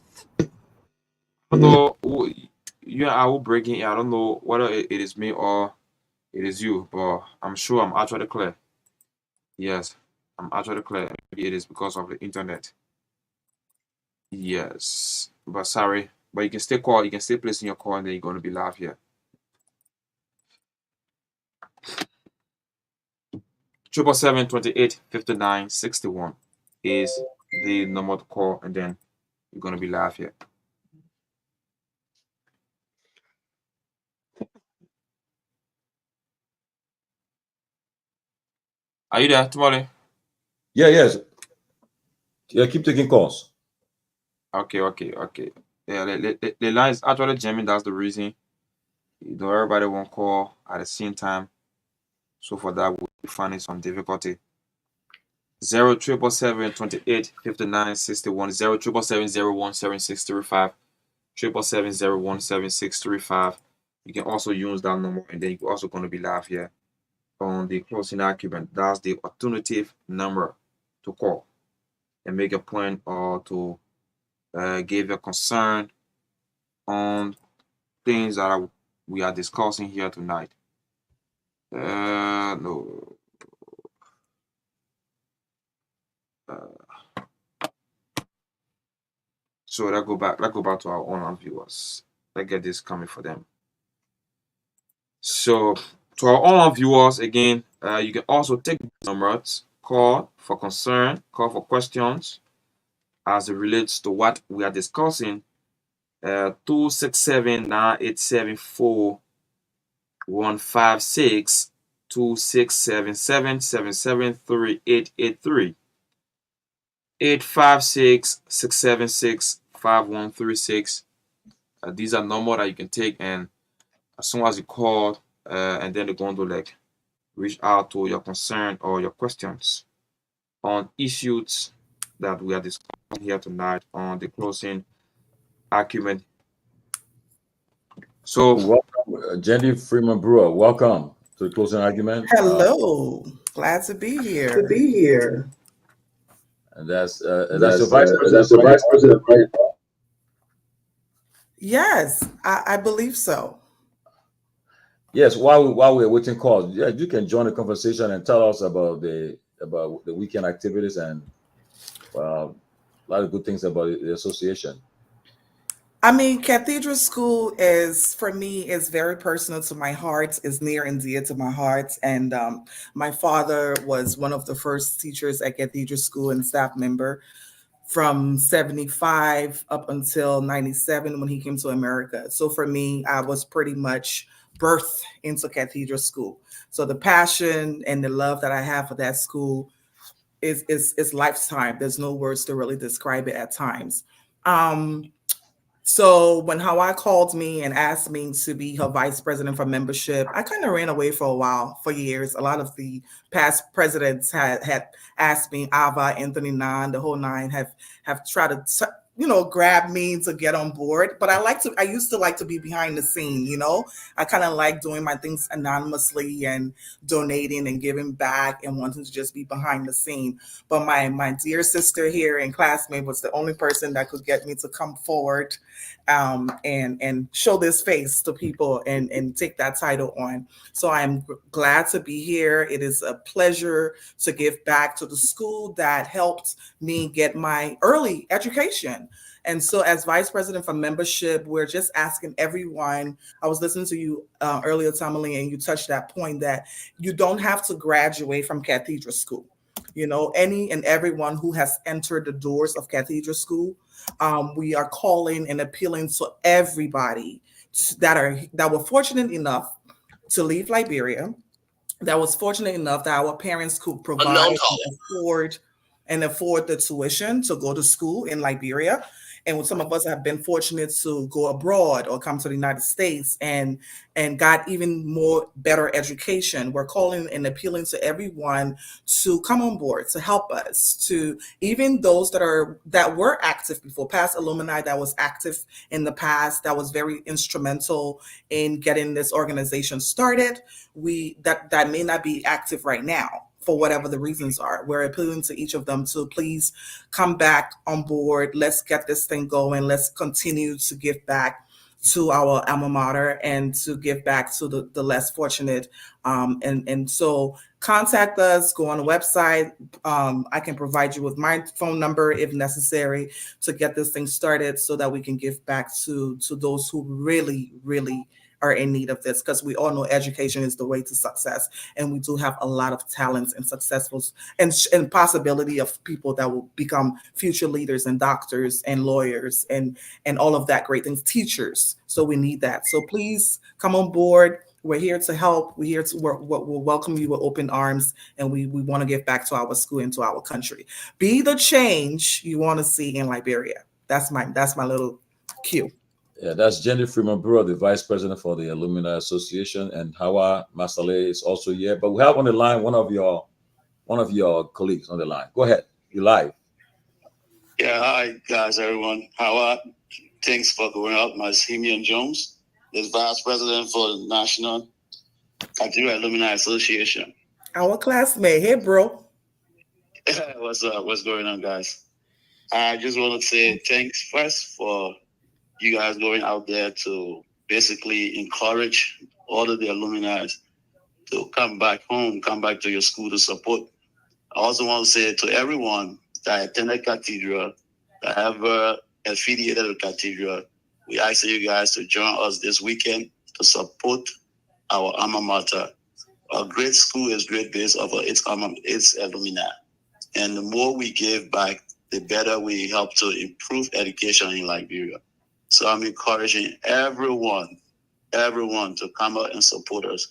I don't know who, you and I will break in. I don't know whether it is me or it is you, but I'm sure I'm actually clear. Yes, I'm actually clear. Maybe it is because of the internet. Yes, but sorry. But you can still call. You can still place in your call, and then you're going to be live here. 777-28-59-61 is the number to call, and then you're going to be live here. Are you there, Tomalin? Yes. Yeah, keep taking calls. Okay. Yeah, the line is actually jamming. That's the reason. Everybody won't call at the same time. So for that, we'll be finding some difficulty. 0777-28-59-61, 0777-01-7635, 777-01-7635. You can also use that number, and then you're also going to be live here on the closing argument. That's the alternative number to call and make a point or to give a concern on things that we are discussing here tonight. No. So let's go back to our online viewers. Let's get this coming for them. So to our online viewers again, you can also take numbers, call for concern, call for questions as it relates to what we are discussing. 267-987-4156, 267-773-883. 856-676-5136. These are numbers that you can take, and as soon as you call, and then they're going to like reach out to your concern or your questions on issues that we are discussing here tonight on the closing argument. So, Welcome, Jenny Freeman Brewer. Welcome to the closing argument. Hello, glad to be here. And that's your vice president, That's the right? vice president, right? Yes, I believe so. Yes. While we're waiting calls, yeah, you can join the conversation and tell us about the weekend activities and a lot of good things about the association. I mean, Cathedral School is, for me, is very personal to my heart, is near and dear to my heart. And my father was one of the first teachers at Cathedral School and staff member from 75 up until 97 when he came to America. So for me, I was pretty much birthed into Cathedral School. So the passion and the love that I have for that school is lifetime. There's no words to really describe it at times. So when Hawa called me and asked me to be her vice president for membership, I kind of ran away for a while, for years. A lot of the past presidents had asked me, Ava, Anthony Nine, the whole nine have tried to grab me to get on board. But I used to like to be behind the scene, I kind of like doing my things anonymously and donating and giving back and wanting to just be behind the scene. But my dear sister here and classmate was the only person that could get me to come forward and show this face to people and take that title on. So I'm glad to be here. It is a pleasure to give back to the school that helped me get my early education. And so as vice president for membership, we're just asking everyone. I was listening to you earlier, Tomalin, and you touched that point that you don't have to graduate from Cathedral School. Any and everyone who has entered the doors of Cathedral School, we are calling and appealing to everybody that were fortunate enough to leave Liberia, that was fortunate enough that our parents could provide and afford the tuition to go to school in Liberia. And some of us have been fortunate to go abroad or come to the United States and got even more better education. We're calling and appealing to everyone to come on board, to help us, to even those that were active before, past alumni that was active in the past, that was very instrumental in getting this organization started. That may not be active right now for whatever the reasons are. We're appealing to each of them to please come back on board. Let's get this thing going. Let's continue to give back to our alma mater and to give back to the less fortunate. And so contact us, go on the website. I can provide you with my phone number if necessary to get this thing started so that we can give back to those who really, really are in need of this, because we all know education is the way to success, and we do have a lot of talents and successfuls and possibility of people that will become future leaders and doctors and lawyers and all of that great things, teachers. So we need that. So please come on board. We're here to help. We're here to work. We'll welcome you with open arms, and we want to give back to our school and to our country. Be the change you want to see in Liberia. That's my little cue. Yeah, that's Jenny Freeman Brewer, the vice president for the Alumni Association, and Hawa Masale is also here. But we have on the line one of your colleagues on the line. Go ahead, you're live. Yeah, hi guys, everyone. Hawa, thanks for going out. My Simeon Jones, the vice president for the National Cathedral Alumni Association. Our classmate. Hey, bro. What's up? What's going on, guys? I just want to say thanks first for you guys going out there to basically encourage all of the alumni to come back home, come back to your school to support. I also want to say to everyone that attended Cathedral, that have affiliated with Cathedral, we ask you guys to join us this weekend to support our alma mater. A great school is great based off of its alumni. And the more we give back, the better we help to improve education in Liberia. So I'm encouraging everyone to come out and support us.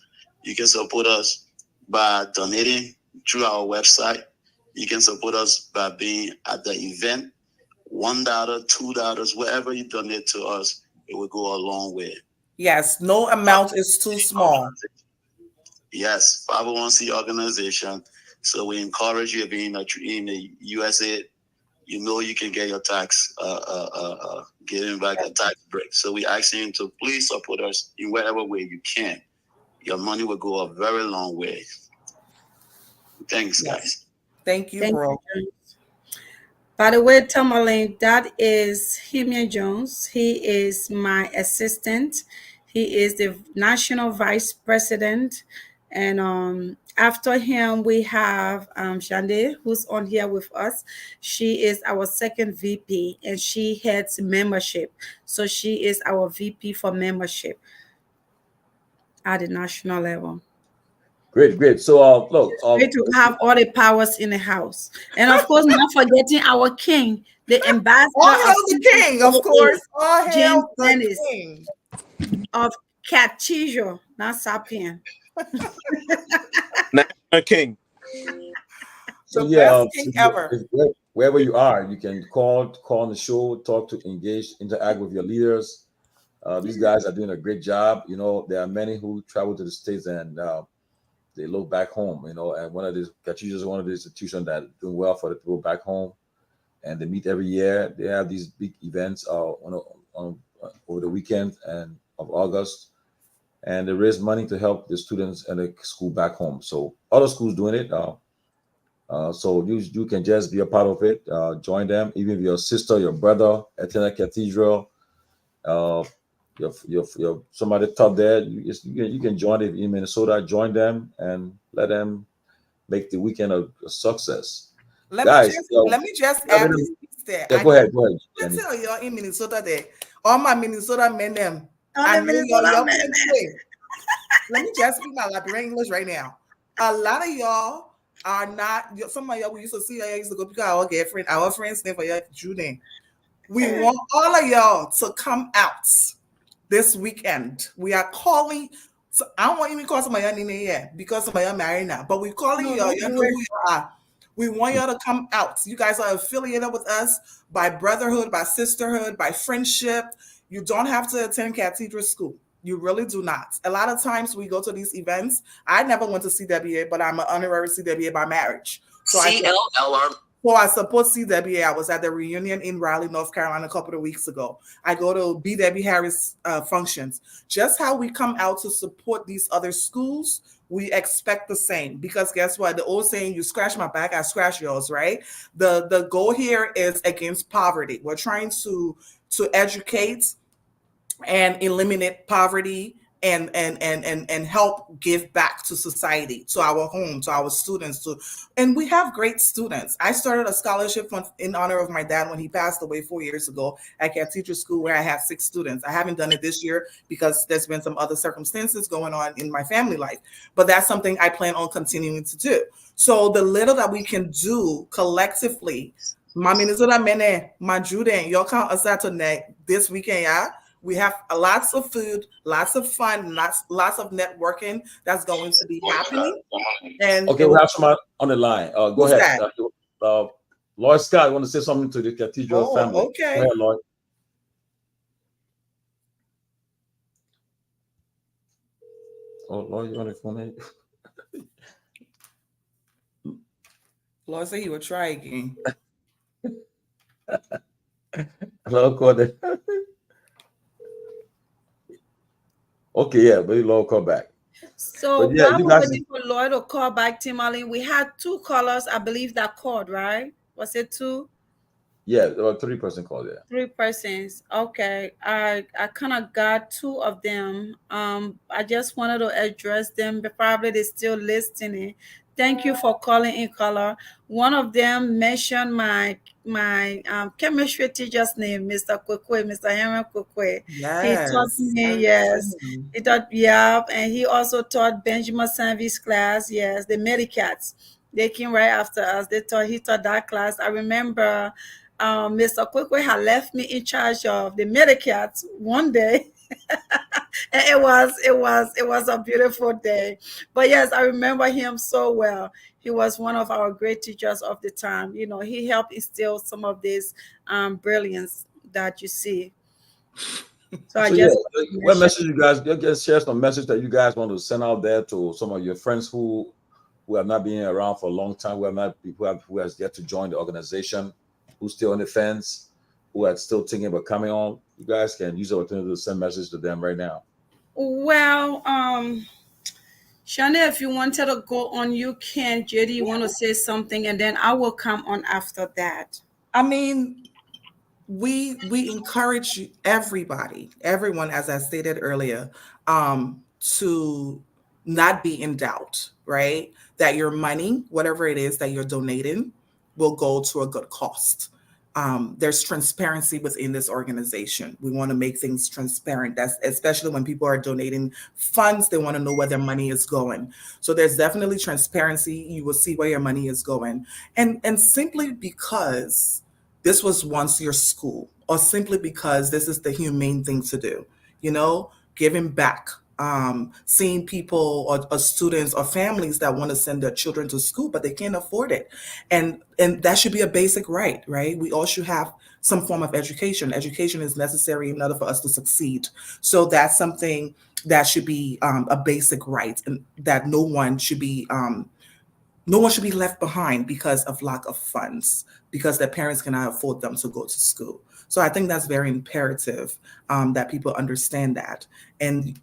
You can support us by donating through our website. You can support us by being at the event. $1, $2, wherever you donate to us, it will go a long way. Yes, no amount is too small. Yes, 501c organization. So we encourage you being in the USA. You know you can get your tax, getting back a tax break. So we asking you to please support us in whatever way you can. Your money will go a very long way. Thanks, guys. Thank you, bro. You. By the way, Tomalin, that is Himian Jones. He is my assistant. He is the national vice president. And after him, we have Shande, who's on here with us. She is our second VP, and she heads membership. So she is our VP for membership at the national level. Great. So, look, great to have all the powers in the house, and of course, not forgetting our king, the ambassador. All hail the king, of course. All hail the king of Cathedral, not Sapien. National king. The best king ever. Wherever you are, you can call on the show, talk to, engage, interact with your leaders. These guys are doing a great job. You know, there are many who travel to the States and they look back home, you know, and one of these Cathedral is one of the institutions that doing well for the people back home, and they meet every year. They have these big events over the weekend and of August, and they raise money to help the students and the school back home. So other schools doing it. So you can just be a part of it. Join them, even if your sister, your brother attend Cathedral. Your somebody top there, you can join it in Minnesota. Join them and let them make the weekend a success. Let me just add this piece there. Yeah, go ahead. Let me tell y'all in Minnesota there, all my Minnesota men them. I know y'all men. Let me just speak my Liberian English right now. A lot of y'all are not. Some of y'all we used to see. I used to go pick our girlfriend, our friends name for your June. We want all of y'all to come out this weekend. We are calling. So I don't want you to call somebody name yet because somebody are married now. But we're calling y'all. You know who you are. We want y'all to come out. You guys are affiliated with us by brotherhood, by sisterhood, by friendship. You don't have to attend Cathedral School. You really do not. A lot of times we go to these events. I never went to CWA, but I'm an honorary CWA by marriage. So I support CWA. I was at the reunion in Raleigh, North Carolina a couple of weeks ago. I go to B. Debbie Harris functions. Just how we come out to support these other schools, we expect the same. Because guess what? The old saying, you scratch my back, I scratch yours, right? The goal here is against poverty. We're trying to educate and eliminate poverty and help give back to society, to our home, to our students. And we have great students. I started a scholarship fund in honor of my dad when he passed away 4 years ago at Cathedral School, where I have 6 students. I haven't done it this year because there's been some other circumstances going on in my family life. But that's something I plan on continuing to do. So the little that we can do collectively, my Minnesota Mene, my Juden, y'all count us out tonight this weekend, yeah? We have lots of food, lots of fun, lots of networking that's going to be happening. And okay, we have someone on the line. Go ahead. Lloyd Scott, I want to say something to the Cathedral family. Okay. Go ahead, Lloyd. Oh, Lloyd, you on the phone? Lloyd said he would try again. Hello, Courtney. Okay, yeah, but Lloyd call back. So while we're waiting for Lloyd to call back, Tomalin, we had 2 callers, I believe, that called, right? Was it 2? Yeah, there were 3 persons called, yeah. 3 persons. Okay. I kind of got 2 of them. I just wanted to address them, but probably they're still listening. Thank you for calling in, caller. One of them mentioned my chemistry teacher's name, Mr. Kwekwe, Mr. Henry Kwekwe. Yes. He taught me, yes. He taught, yeah, and he also taught Benjamin Sanvee's class, yes, the Medicats. They came right after us. He taught that class. I remember Mr. Kwekwe had left me in charge of the Medicats one day. It was a beautiful day. But yes, I remember him so well. He was one of our great teachers of the time. He helped instill some of this brilliance that you see. So I So yeah, just want to what mention. message you guys share some message that you guys want to send out there to some of your friends who have not been around for a long time, who has yet to join the organization, who's still on the fence, who are still thinking about coming on. You guys can use the opportunity to send message to them right now. Well, Shana, if you wanted to go on, you can. JD, you want to say something, and then I will come on after that. I mean, we encourage everybody, everyone, as I stated earlier, to not be in doubt, right? That your money, whatever it is that you're donating, will go to a good cost. There's transparency within this organization. We want to make things transparent. That's especially when people are donating funds, they want to know where their money is going. So there's definitely transparency. You will see where your money is going. And simply because this was once your school, or simply because this is the humane thing to do, giving back, seeing people or students or families that want to send their children to school, but they can't afford it. And that should be a basic right, right? We all should have some form of education. Education is necessary in order for us to succeed. So that's something that should be a basic right, and that no one should be left behind because of lack of funds, because their parents cannot afford them to go to school. So I think that's very imperative, that people understand that. And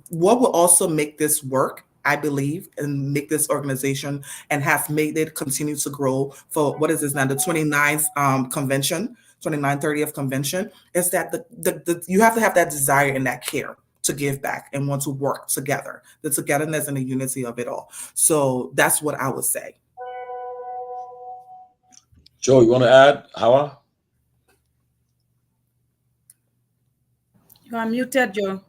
what will also make this work, I believe, and make this organization and have made it continue to grow for what is this now, the 29th convention, 29th, 30th convention, is that you have to have that desire and that care to give back and want to work together, the togetherness and the unity of it all. So that's what I would say. Joe, you want to add, Hawa? You are muted, Joe.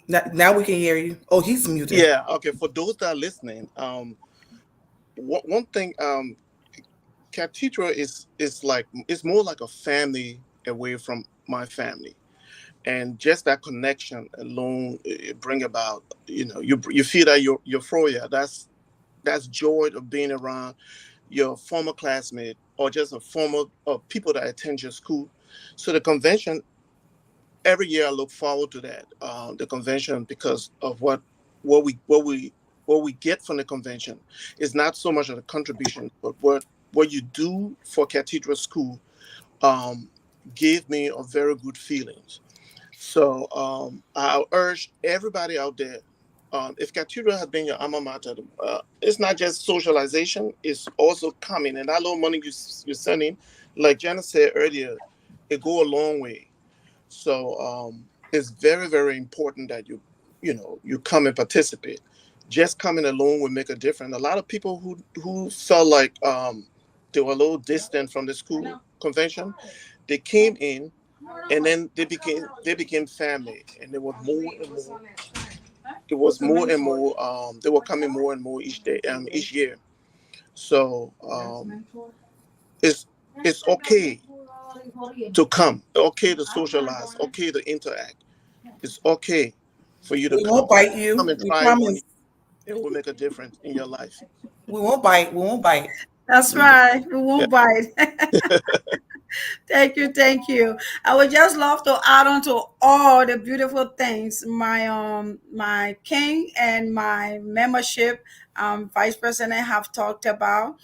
Now we can hear you. Oh, he's muted. Yeah. Okay. For those that are listening, one thing, Cathedral is like, it's more like a family away from my family, and just that connection alone, bring about, you feel that you're euphoria. That's joy of being around your former classmate, or just a former people that attend your school. So the convention, every year I look forward to that, the convention, because of what we get from the convention is not so much of the contribution, but what you do for Cathedral School, gave me a very good feelings. So I urge everybody out there, if Cathedral has been your alma mater, it's not just socialization, it's also coming. And that little money you're sending, like Janice said earlier, it go a long way. So it's very, very important that you come and participate. Just coming alone will make a difference. A lot of people who felt like they were a little distant from the school convention, they came in, and then they became family, and there was more and more. It was more and more. They were coming more and more each day, each year. So it's it's okay to come, okay to socialize, okay to interact. It's okay for you to We won't bite you. come and We try one. promise. It will make a difference in your life. We won't bite. We won't bite. That's right. We Yeah. won't bite. Thank you, thank you. I would just love to add on to all the beautiful things my king and my membership vice president have talked about,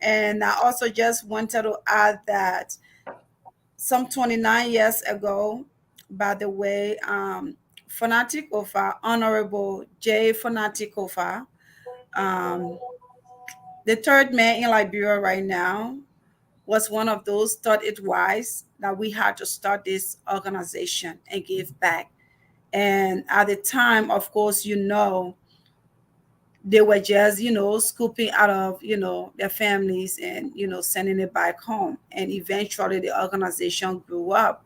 and I also just wanted to add that some 29 years ago, by the way, Fanatic Ofa, Honorable J. Fanatic Ofa, um, the third man in Liberia right now, was one of those thought it wise that we had to start this organization and give back. And at the time, of course, they were just, scooping out of, their families and, sending it back home. And eventually the organization grew up.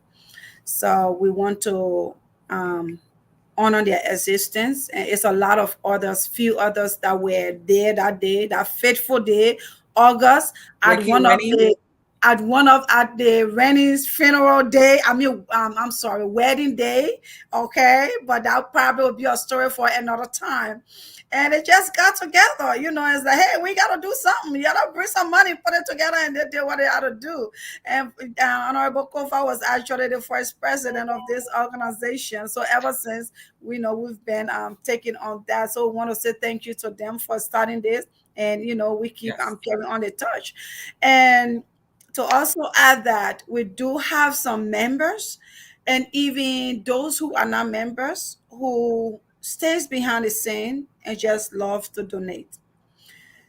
So we want to honor their existence. And it's a lot of others, few others that were there that day, that fateful day, August, at Like you, one of Rennie. the at the Rennie's funeral day. I'm sorry, wedding day. Okay, but that probably will be a story for another time. And they just got together, it's like, hey, we got to do something. You got to bring some money, put it together, and they did what they had to do. And Honorable Kofa was actually the first president of this organization. So ever since, we've been taking on that. So we want to say thank you to them for starting this. And, we keep Yes. carrying on the torch. And to also add that we do have some members, and even those who are not members, who stays behind the scene and just love to donate.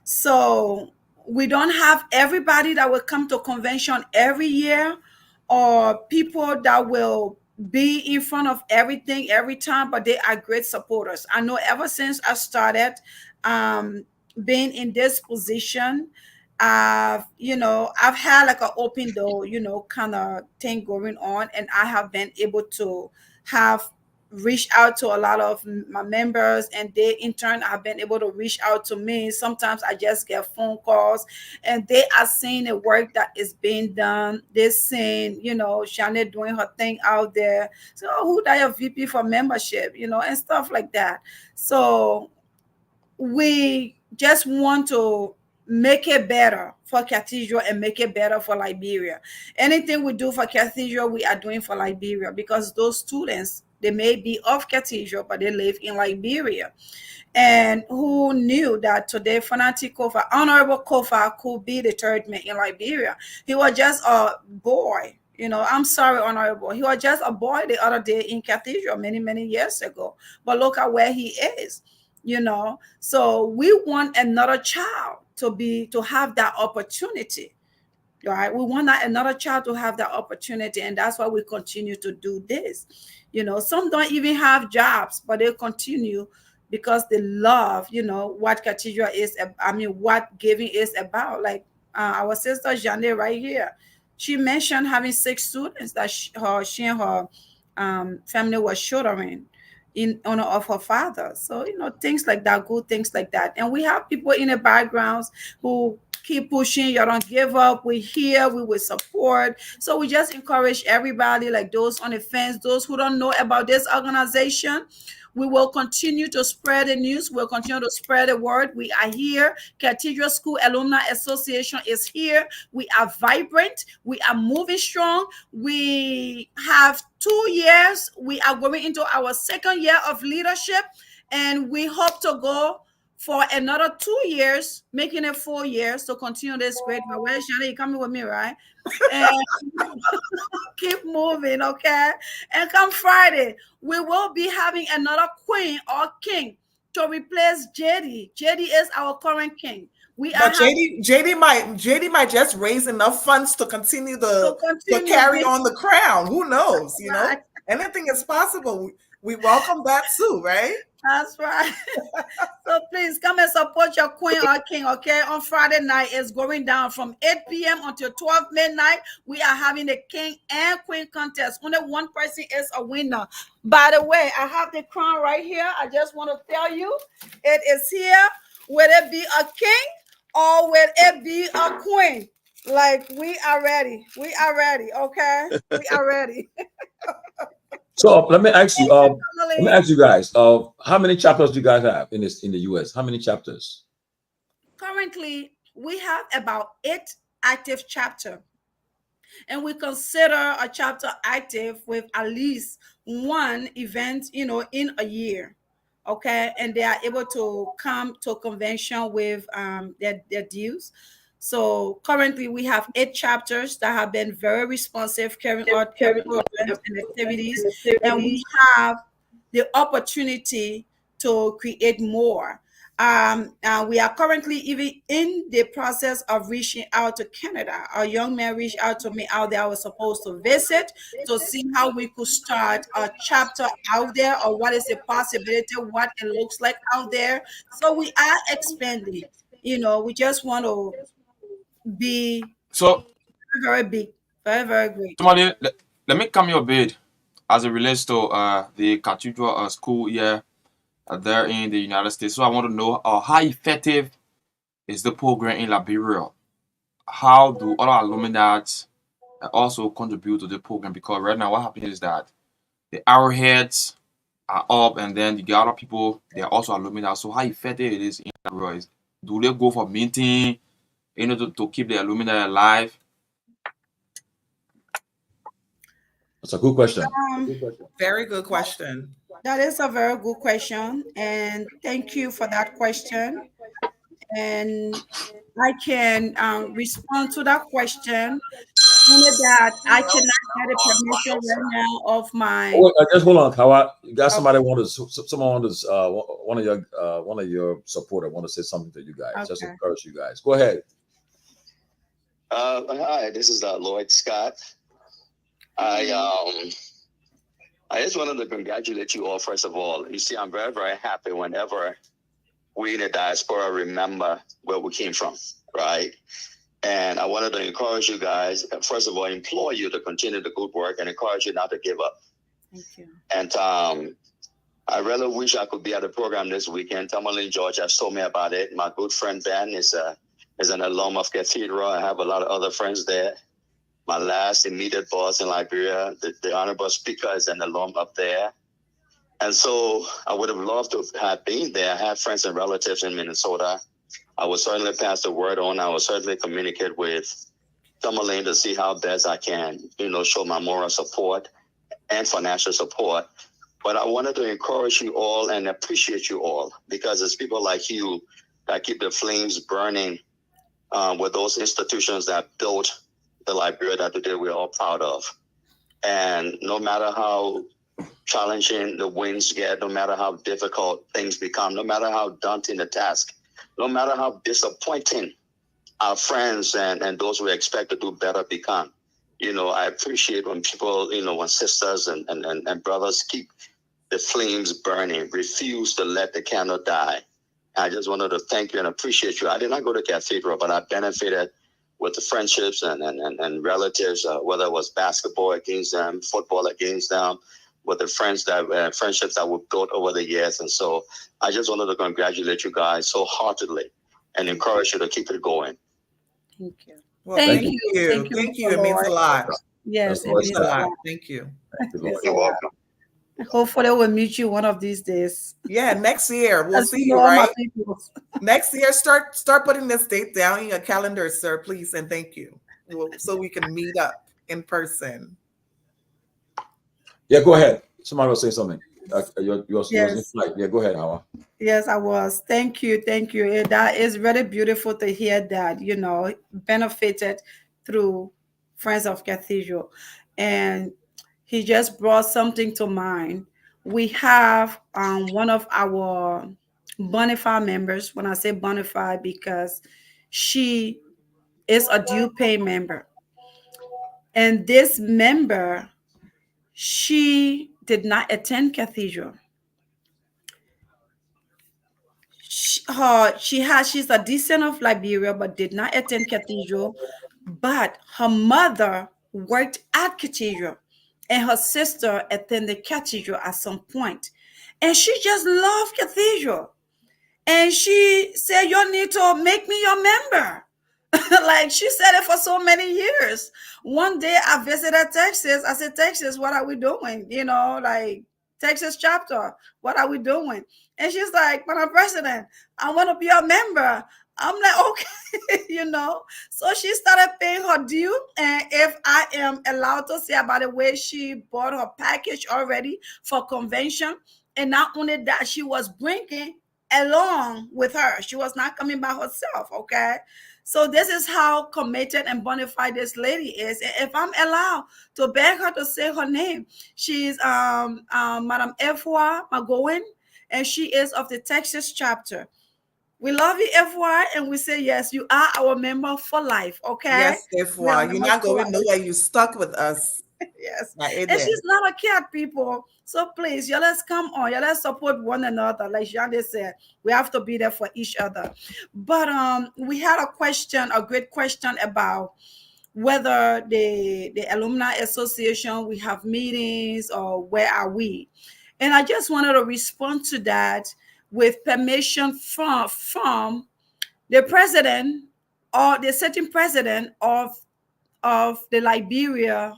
So we don't have everybody that will come to convention every year, or people that will be in front of everything every time, but they are great supporters. I know ever since I started being in this position, I've had like an open door, kind of thing going on, and I have been able to have reach out to a lot of my members, and they in turn have been able to reach out to me. Sometimes I just get phone calls, and they are seeing the work that is being done. They're seeing, Shanae doing her thing out there. So, who that your VP for membership, and stuff like that. So we just want to make it better for Cathedral and make it better for Liberia. Anything we do for Cathedral, we are doing for Liberia, because those students, they may be of Cathedral, but they live in Liberia. And who knew that today Fanatic Kofa, Honorable Kofa, could be the third man in Liberia? He was just a boy. I'm sorry, Honorable. He was just a boy the other day in Cathedral many, many years ago. But look at where he is. So we want another child to have that opportunity, right? We want another child to have that opportunity, and that's why we continue to do this. Some don't even have jobs, but they continue because they love, what Cathedral is. What giving is about. Like our sister Jane right here, she mentioned having 6 students that she and her family was tutoring in honor of her father. So, things like that, good things like that. And we have people in the backgrounds who keep pushing. You don't give up. We're here. We will support. So we just encourage everybody, like those on the fence, those who don't know about this organization. We will continue to spread the news. We'll continue to spread the word. We are here. Cathedral School Alumni Association is here. We are vibrant. We are moving strong. We have 2 years. We are going into our 2nd year of leadership, and we hope to go for another 2 years, making it 4 years to continue this great work. Well, Shana, you coming with me, right? And keep moving, okay? And come Friday, we will be having another queen or king to replace JD. JD is our current king. But JD might just raise enough funds to continue to carry on the crown. Who knows? Anything is possible. We welcome that too, right? That's right. So please come and support your queen or king, okay? On Friday night, it's going down from 8 p.m. until 12 midnight. We are having the king and queen contest. Only one person is a winner. By the way, I have the crown right here. I just want to tell you, it is here. Will it be a king or will it be a queen? Like, we are ready. We are ready, okay? We are ready. So let me ask you guys, how many chapters do you guys have in the US? How many chapters? Currently, we have about 8 active chapters, and we consider a chapter active with at least 1 event, in a year. Okay, and they are able to come to a convention with their dues. So currently, we have 8 chapters that have been very responsive, carrying out programs and activities, and we have the opportunity to create more. We are currently even in the process of reaching out to Canada. A young man reached out to me out there. I was supposed to visit to see how we could start a chapter out there, or what is the possibility, what it looks like out there. So we are expanding. We just want to be So, very big, very, very great. Tomalin, let me come your bid as it relates to the Cathedral School here there in the United States. So I want to know how effective is the program in Liberia? how do other alumni also contribute to the program? Because right now what happens is that the arrowheads are up, and then the other people, they are also alumni. So how effective it is in Liberia? Do they go for meeting, to keep the alumni alive? That's a good question. Very good question. That is a very good question, and thank you for that question. And I can respond to that question. Only that I cannot get a permission right now of Oh, my. wait, just hold on, Kawa. You got Of, somebody someone want to, one of your supporter want to say something to you guys. Just okay. encourage you guys. Go ahead. Hi, this is Lloyd Scott. I just wanted to congratulate you all. First of all, you see, I'm very, very happy whenever we in the diaspora remember where we came from, right? And I wanted to encourage you guys, first of all, implore you to continue the good work and encourage you not to give up. Thank you. And I really wish I could be at the program this weekend. Tomalin, Georgia told me about it. My good friend Ben is an alum of Cathedral. I have a lot of other friends there. My last immediate boss in Liberia, the honorable speaker, is an alum up there. And so I would have loved to have been there. I have friends and relatives in Minnesota. I will certainly pass the word on. I will certainly communicate with Tomalin to see how best I can, show my moral support and financial support. But I wanted to encourage you all and appreciate you all, because it's people like you that keep the flames burning with those institutions that built the Liberia that today we're all proud of. And no matter how challenging the winds get, no matter how difficult things become, no matter how daunting the task, no matter how disappointing our friends and those we expect to do better become, I appreciate when people, when sisters and brothers keep the flames burning, refuse to let the candle die. I just wanted to thank you and appreciate you. I did not go to Cathedral, but I benefited with the friendships and relatives, whether it was basketball against them, football against them, with the friendships that were built over the years. And so I just wanted to congratulate you guys so heartedly and encourage you to keep it going. Thank you. Well, Thank thank you. you. Thank you, Thank Mr. you. It means a Lord. lot. Yes, That's it Lord It means means a a Scott. lot. lot. Thank you. Thank you, It Lord. means a You're lot. welcome. Hopefully, we'll meet you one of these days. Yeah, next year we'll As see you you, know, all my right? people. Next year, start putting this date down in your calendar, sir, please, and thank you. So we can meet up in person. Yeah, go ahead. Somebody was saying something. You was in Yes. flight. Yeah, go ahead, Hawa. Yes, I was. Thank you. Thank you. That is really beautiful to hear that, benefited through Friends of Cathedral. And he just brought something to mind. We have one of our Bonify members. When I say Bonify, because she is a due pay member. And this member, she did not attend Cathedral. She's a descendant of Liberia, but did not attend Cathedral. But her mother worked at Cathedral, and her sister attended Cathedral at some point, and she just loved Cathedral. And she said, "You need to make me your member." Like she said it for so many years. One day I visited Texas. I said, "Texas, what are we doing? Like Texas chapter, what are we doing?" And she's like, "Madam President, I want to be a member." I'm like, "Okay," So she started paying her due. And if I am allowed to say about the way she bought her package already for convention, and not only that, she was bringing along with her. She was not coming by herself, okay? So this is how committed and bona fide this lady is. And if I'm allowed to beg her to say her name, she's Madam Efwa Magowen, and she is of the Texas chapter. We love you, FY, and we say yes, you are our member for life, okay? Yes, if We are you're members not for going life. nowhere, you stuck with us. Yes. Right And there. she's not a cat, people. So please, y'all, let's come on. Y'all, let's support one another. Like Jean said, we have to be there for each other. But we had a great question about whether the alumni association, we have meetings or where are we? And I just wanted to respond to that with permission from the president or the sitting president of the Liberia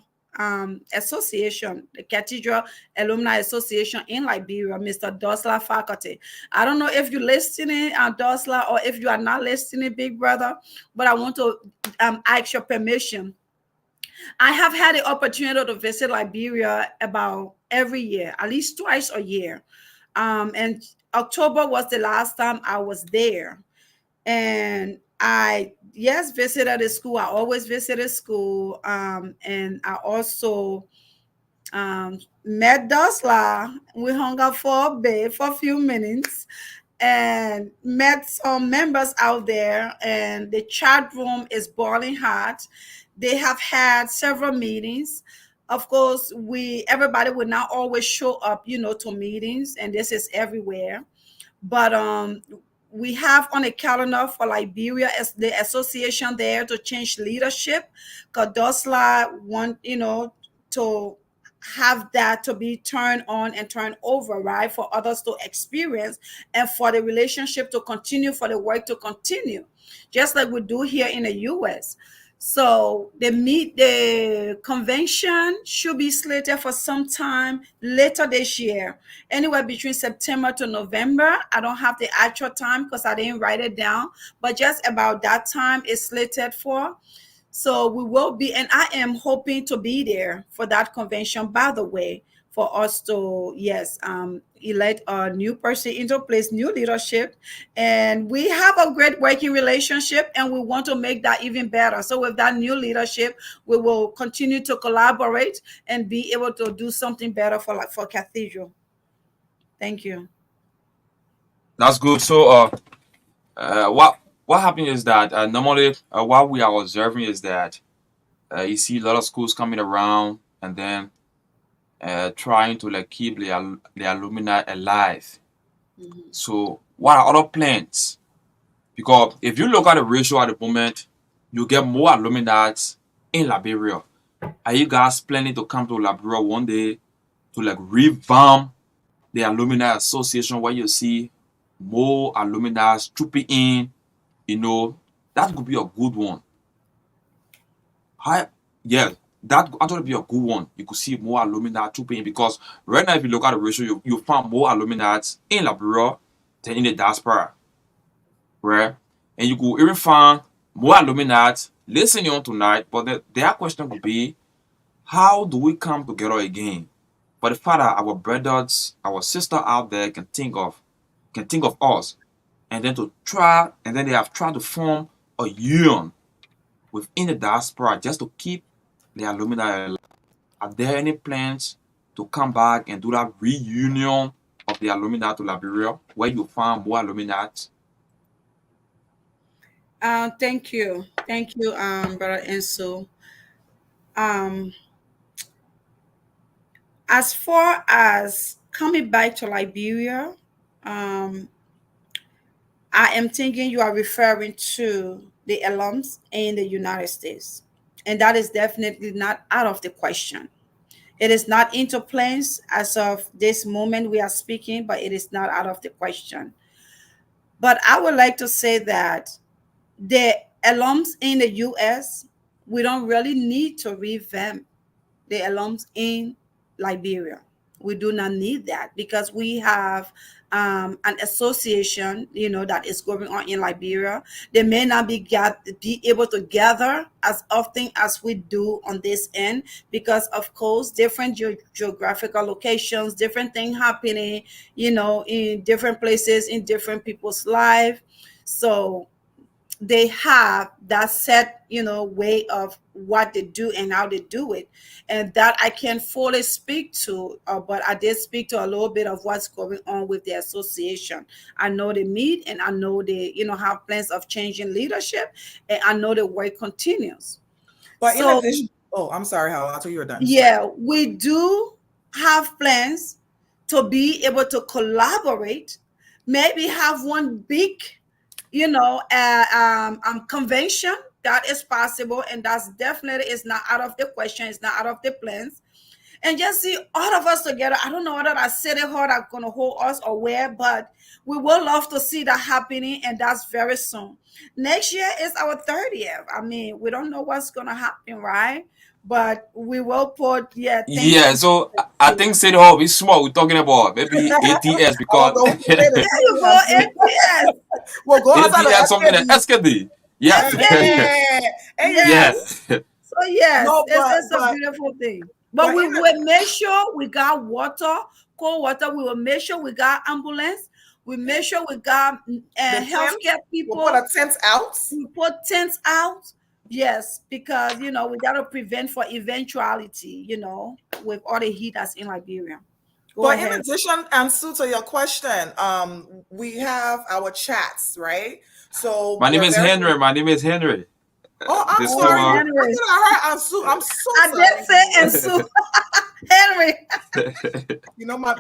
Association, the Cathedral Alumni Association in Liberia, Mr. Dosla Faculty. I don't know if you're listening, Dosla, or if you are not listening, big brother, but I want to ask your permission. I have had the opportunity to visit Liberia about every year, at least twice a year. And October was the last time I was there. And I, yes, visited the school. I always visited school. And I also met Dosla. We hung out for a bit, for a few minutes, and met some members out there. And the chat room is boiling hot. They have had several meetings. Of course, everybody would not always show up, to meetings, and this is everywhere. But we have on a calendar for Liberia as the association there to change leadership. Because Dosla want, to have that to be turned on and turned over, right? For others to experience and for the relationship to continue, for the work to continue, just like we do here in the US. So the convention should be slated for sometime later this year, anywhere between September to November. I don't have the actual time because I didn't write it down, but just about that time is slated for. So we will be, and I am hoping to be there for that convention, by the way, for us to, yes, elect a new person into place, new leadership. And we have a great working relationship, and we want to make that even better. So with that new leadership, we will continue to collaborate and be able to do something better for Cathedral. Thank you. That's good. So, what happened is that normally what we are observing is that you see a lot of schools coming around and then trying to like keep the alumni alive. Mm-hmm. So, what are other plans? Because if you look at the ratio at the moment, you get more alumni in Liberia. Are you guys planning to come to Liberia one day to like revamp the alumni association where you see more alumni trooping in? That could be a good one. Yeah, that could actually be a good one. You could see more alumni trooping in because right now, if you look at the ratio, you find more alumni in Liberia than in the diaspora, right? And you could even find more alumni listening on tonight. But their question would be, how do we come together again? But the father, our brothers, our sister out there can think of us, and then they have tried to form a union within the diaspora just to keep the alumni alive. Are there any plans to come back and do that reunion of the alumni to Liberia where you find more alumni? Thank you, Brother Enso. As far as coming back to Liberia, I am thinking you are referring to the alums in the United States, and that is definitely not out of the question. It is not into plans as of this moment we are speaking, but it is not out of the question. But I would like to say that the alums in the US, we don't really need to revamp the alums in Liberia. We do not need that because we have an association, that is going on in Liberia. They may not be able to gather as often as we do on this end because, of course, different geographical locations, different things happening, in different places, in different people's life. So they have that set way of what they do and how they do it, and that I can't fully speak to, but I did speak to a little bit of what's going on with the association. I know they meet, and I know they have plans of changing leadership, and I know the work continues. But So, in addition, I'm sorry, Howell, until you were done. yeah, we do have plans to be able to collaborate, maybe have one big convention. That is possible, and that's definitely is not out of the question. It's not out of the plans. and just see all of us together. I don't know whether that City Hall are going to hold us or where, but we would love to see that happening, and that's very soon. Next year is our 30th. I mean, we don't know what's going to happen, right? But we will put, things Yeah, so I think City Hall is small. We're talking about maybe ATS because there you go, ATS. We'll go outside ATS something the like SKD. Yeah. Yes. Yeah. So yes, No, it's a beautiful thing. But we will make sure we got water, cold water. We will make sure we got ambulance. We make sure we got healthcare people. We'll put a tent out. We put tents out. Yes, because we gotta prevent for eventuality. With all the heat that's in Liberia. Go But ahead. in addition, Sue, to your question, we have our chats, right? So My name is Henry. My name is Henry. Oh, I'm sorry. I heard Ansu. I'm so sorry. I did say Ansu. Henry.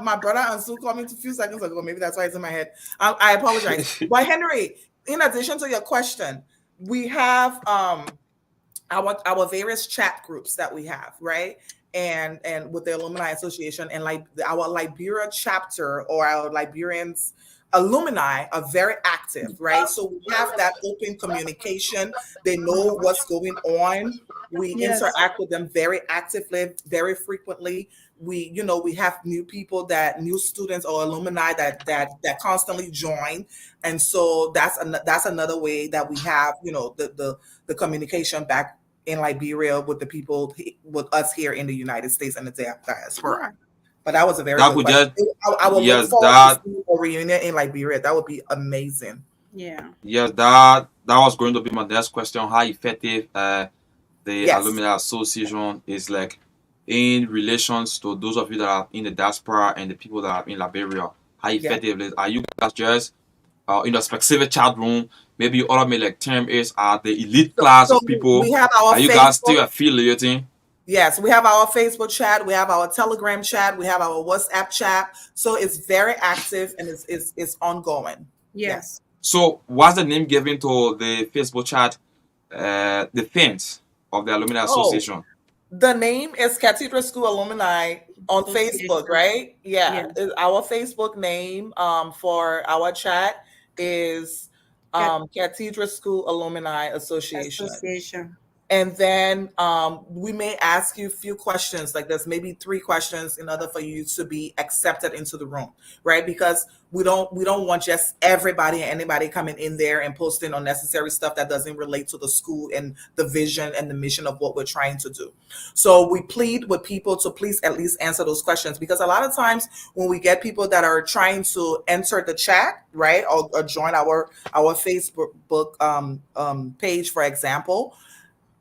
My brother Ansu called me a few seconds ago. Maybe that's why it's in my head. I apologize. But Henry, in addition to your question, we have our various chat groups that we have, right? And with the Alumni Association and like our Liberia chapter or our Liberians alumni are very active, right? So we have that open communication. They know what's going on. We interact with them very actively, very frequently. We have new students or alumni that constantly join, and so that's another way that we have the communication back in Liberia with the people, with us here in the United States and the diaspora. But that was a very good question. I would look forward to a reunion in Liberia. That would be amazing. Yeah. Yes, that was going to be my next question. How effective the Alumni Association is like in relations to those of you that are in the diaspora and the people that are in Liberia. How effective is? Are you guys just in a specific chat room? Maybe you automate like term is the elite class of people. We have our are you guys still affiliating? Yes, we have our Facebook chat, we have our Telegram chat, we have our WhatsApp chat. So it's very active and it's ongoing. Yes. So what's the name given to the Facebook chat, the fans of the Alumni Association? The name is Cathedral School Alumni on Facebook, right? Yeah. Our Facebook name for our chat is Cathedral School Alumni Association. And then we may ask you a few questions, like there's maybe 3 questions in order for you to be accepted into the room, right? Because we don't want just everybody and anybody coming in there and posting unnecessary stuff that doesn't relate to the school and the vision and the mission of what we're trying to do. So we plead with people to please at least answer those questions, because a lot of times when we get people that are trying to enter the chat, right, or join our Facebook page, for example,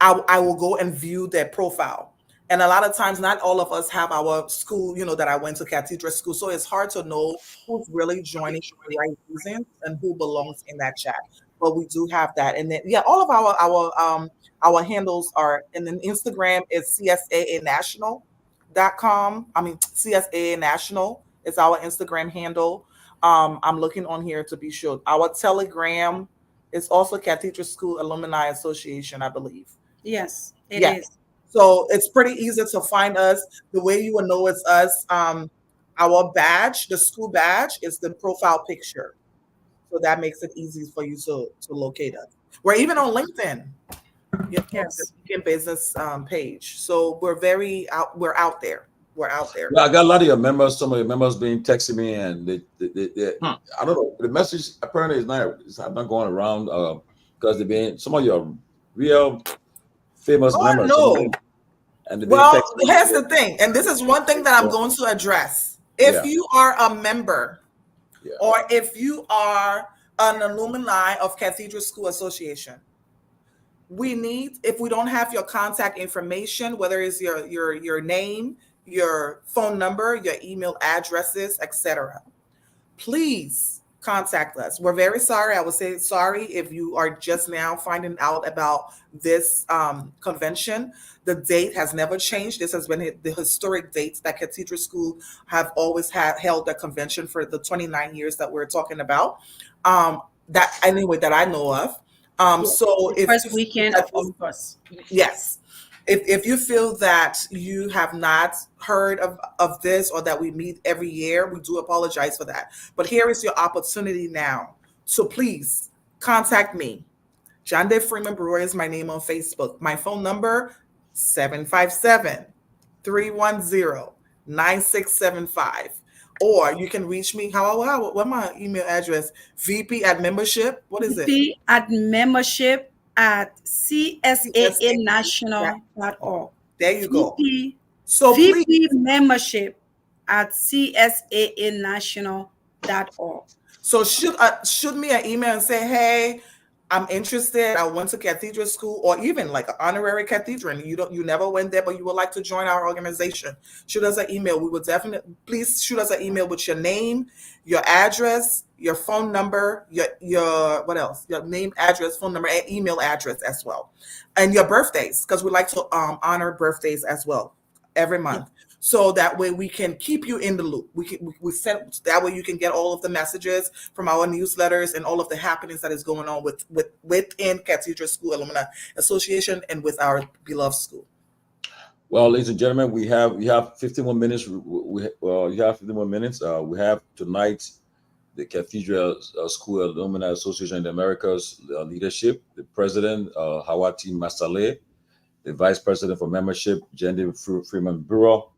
I will go and view their profile. And a lot of times, not all of us have our school, that I went to Cathedral School. So it's hard to know who's really joining for the right reasons and who belongs in that chat. But we do have that. And then, all of our handles are, and then Instagram is CSAAnational.com. I mean, CSAA National is our Instagram handle. I'm looking on here to be sure. Our Telegram is also Cathedral School Alumni Association, I believe. Yes, it is. So it's pretty easy to find us. The way you will know it's us, our badge, the school badge, is the profile picture. So that makes it easy for you to locate us. We're even on LinkedIn. Yes. The business page. So we're out there. We're out there. Yeah, I got a lot of your members. Some of your members been texting me, and they I don't know. The message apparently is not going around because they've been some of your real famous members. No. And here's the thing, and this is one thing that I'm going to address. If you are a member, or if you are an alumni of Cathedral School Association, if we don't have your contact information, whether it's your name, your phone number, your email addresses, etc., please contact us. We're very sorry. I would say sorry if you are just now finding out about this convention. The date has never changed. This has been the historic dates that Cathedral School have always held the convention for the 29 years that we're talking about. That I know of. So the first weekend of August. Yes. If you feel that you have not heard of this or that we meet every year, we do apologize for that. But here is your opportunity now. So please contact me. John Day Freeman Brewer is my name on Facebook. My phone number, 757-310-9675. Or you can reach me. What my email address? VP at membership. What is it? VP at membership at CSA. csanational.org. There you go. VP, So VP please. membership at csanational.org. So shoot me an email and say, hey, I'm interested. I went to cathedral school, or even like an honorary cathedral. You never went there, but you would like to join our organization. Shoot us an email. We will definitely, please shoot us an email with your name, your address, your phone number, your what else? Your name, address, phone number, and email address as well, and your birthdays, because we like to honor birthdays as well every month. So that way we can keep you in the loop. We send that way you can get all of the messages from our newsletters and all of the happenings that is going on within Cathedral School Alumni Association and with our beloved school. Well, ladies and gentlemen, we have 51 minutes. You have 51 minutes. We have tonight the Cathedral School Alumni Association in the Americas leadership, the president Hawati Masale, the vice president for membership Jenny Freeman Bureau.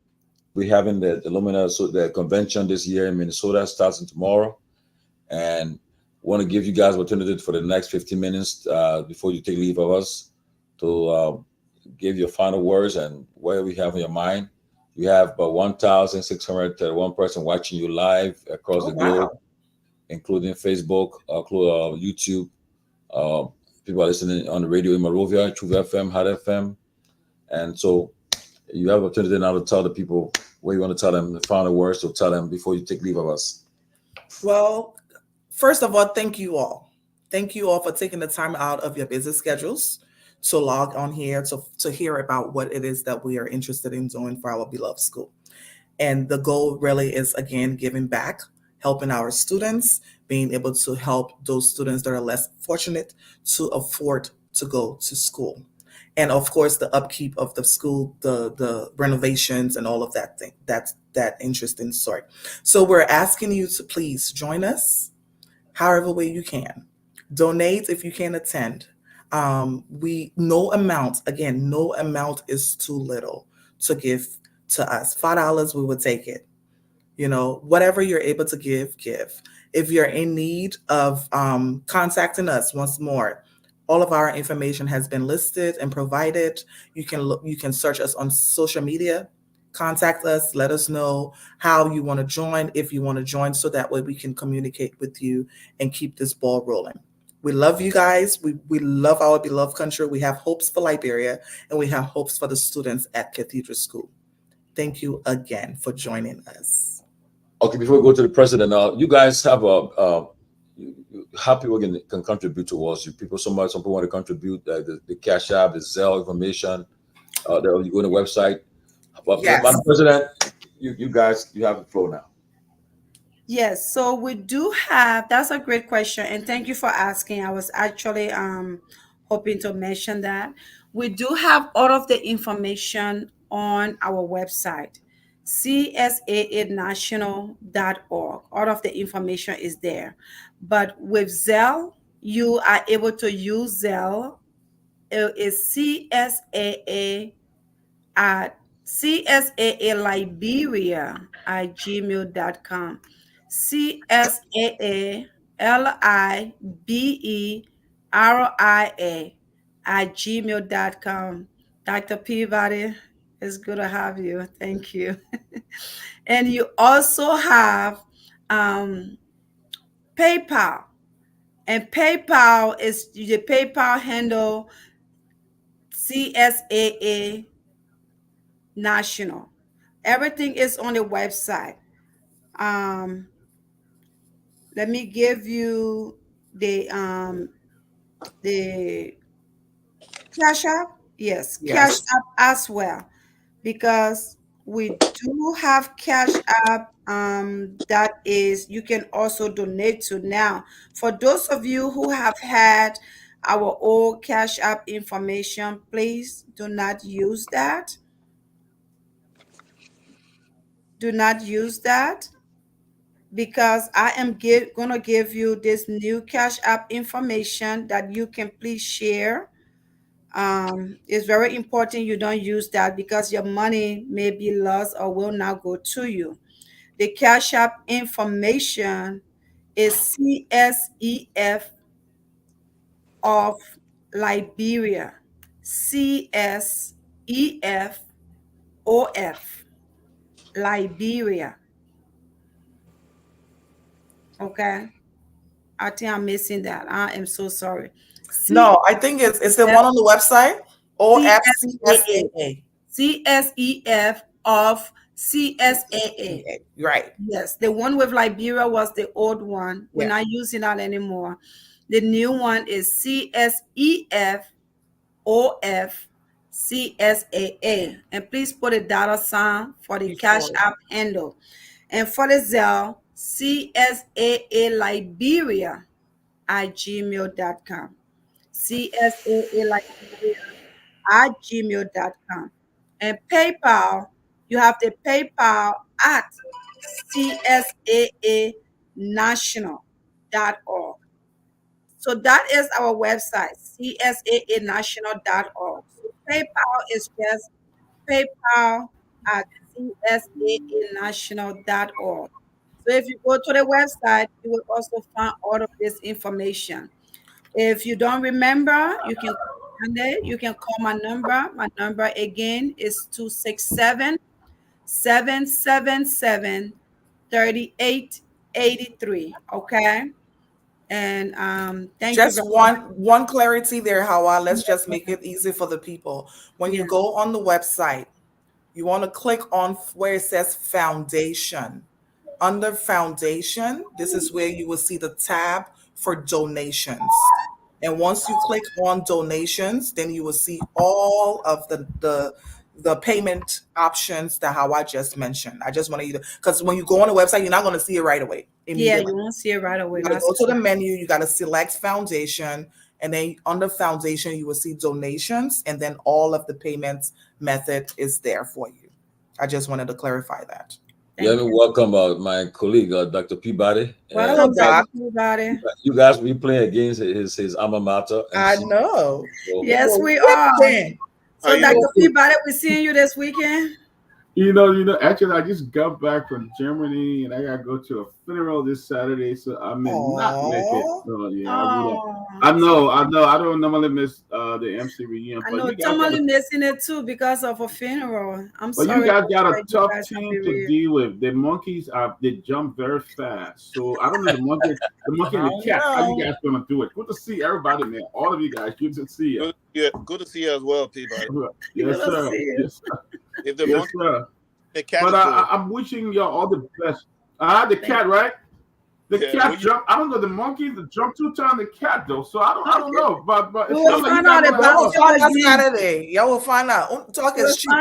We're having the alumni the convention this year in Minnesota, starting tomorrow, and want to give you guys opportunity for the next 15 minutes before you take leave of us to give your final words and what we have in your mind. You have about 1,631 person watching you live across the globe, including Facebook, YouTube. People are listening on the radio in Monrovia, True FM, Hot FM, and so you have opportunity now to tell the people what you want to tell them, the final words to tell them before you take leave of us. Well, first of all, thank you all. Thank you all for taking the time out of your busy schedules to log on here to hear about what it is that we are interested in doing for our beloved school. And the goal really is, again, giving back, helping our students, being able to help those students that are less fortunate to afford to go to school. And of course, the upkeep of the school, the renovations and all of that thing, that's that interesting story. So we're asking you to please join us however way you can. Donate if you can attend. No amount is too little to give to us. $5, we would take it. Whatever you're able to give. If you're in need of contacting us once more, all of our information has been listed and provided. You can search us on social media, contact us, let us know how you want to join, if you want to join, so that way we can communicate with you and keep this ball rolling. We love you guys. We love our beloved country. We have hopes for Liberia, and we have hopes for the students at Cathedral School. Thank you again for joining us. Okay, before we go to the president, you guys have how people can contribute towards you. Some people want to contribute the Cash App, the Zelle information. You go on the website. But Yes. Madam President, you guys, you have the floor now. Yes, so we do have, that's a great question, and thank you for asking. I was actually hoping to mention that. We do have all of the information on our website, csaanational.org. All of the information is there. But with Zelle, you are able to use Zelle. It is CSAA at csaaliberia@gmail.com. csaaliberia@gmail.com. Dr. Peabody, it's good to have you. Thank you. And you also have PayPal. And PayPal is the PayPal handle CSAA National. Everything is on the website. Let me give you the Cash App. Yes, Cash Yes. App as well, because we do have Cash App that is you can also donate to now. For those of you who have had our old Cash App information, please do not use that. Do not use that, because I am going to give you this new Cash App information that you can please share. It's very important you don't use that, because your money may be lost or will not go to you. The Cash App information is CSEF of Liberia. CSEF OF Liberia. Okay. I think I'm missing that. I am so sorry. No, I think it's the one on the website. CSAA. OFCSAA. CSEF of CSAA. Right. Yes, the one with Liberia was the old one. We're not using that anymore. The new one is CSEF OF CSAA. And please put a dollar sign for the Cash App handle. And for the Zelle, CSAA Liberia at gmail.com. CSAA Liberia at gmail.com. And PayPal, you have the PayPal at csaanational.org. So that is our website, csaanational.org. So PayPal is just PayPal at csaanational.org. So if you go to the website, you will also find all of this information. If you don't remember, you can call my number. My number again is 267-777-3883. Okay. And thank you Just very much. one clarity there, Hawa. Let's just make it easy for the people. When you go on the website, you want to click on where it says foundation. Under foundation, this is where you will see the tab for donations. And once you click on donations, then you will see all of the payment options that Hawa just mentioned. I just wanted you to, because when you go on the website, you're not going to see it right away. Yeah, you won't see it right away. You got to go to the menu, you got to select foundation, and then under foundation, you will see donations, and then all of the payments method is there for you. I just wanted to clarify that. Let me welcome my colleague, Dr. Peabody. Welcome, Dr. Peabody. You guys will be playing against his alma mater. I know. So, yes, we are. So, Dr. Peabody, we're seeing you this weekend. You know, actually, I just got back from Germany, and I got to go to a funeral this Saturday, so I may not make it. So, yeah, I know. I don't normally miss the MC reunion. I know Tomalin missing it too because of a funeral. I'm sorry. But you guys got a tough team to deal with. The monkeys they jump very fast, so I don't know the monkey and the cat. How you guys gonna do it? Good to see everybody, man. All of you guys. Good to see you. Yeah, good to see you as well, Peabody. Yes, sir. Yes, sir. If the yes, monkey, sir. the cat, but I'm wishing y'all all the best. The cat, right? The cat jump. I don't know the monkeys. The jump 2 times the cat though. So I don't know. But it sounds like Saturday. Y'all will find out. Talk is cheap.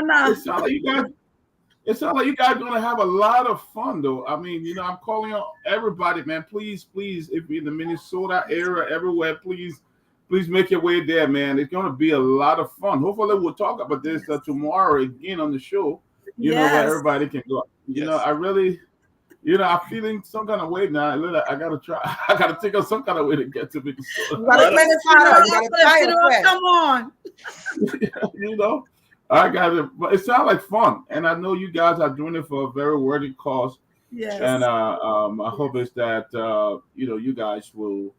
It sounds like you guys gonna have a lot of fun though. I mean, I'm calling on everybody, man. Please, if you're in the Minnesota area, everywhere, please make your way there, man. It's gonna be a lot of fun. Hopefully, we'll talk about this tomorrow again on the show. Where everybody can go. I really, I'm feeling some kind of way now. I gotta try. I gotta think of some kind of way to get to Minnesota. Come on. I got it. But it sounds like fun, and I know you guys are doing it for a very worthy cause. Yes. And I hope is that you guys will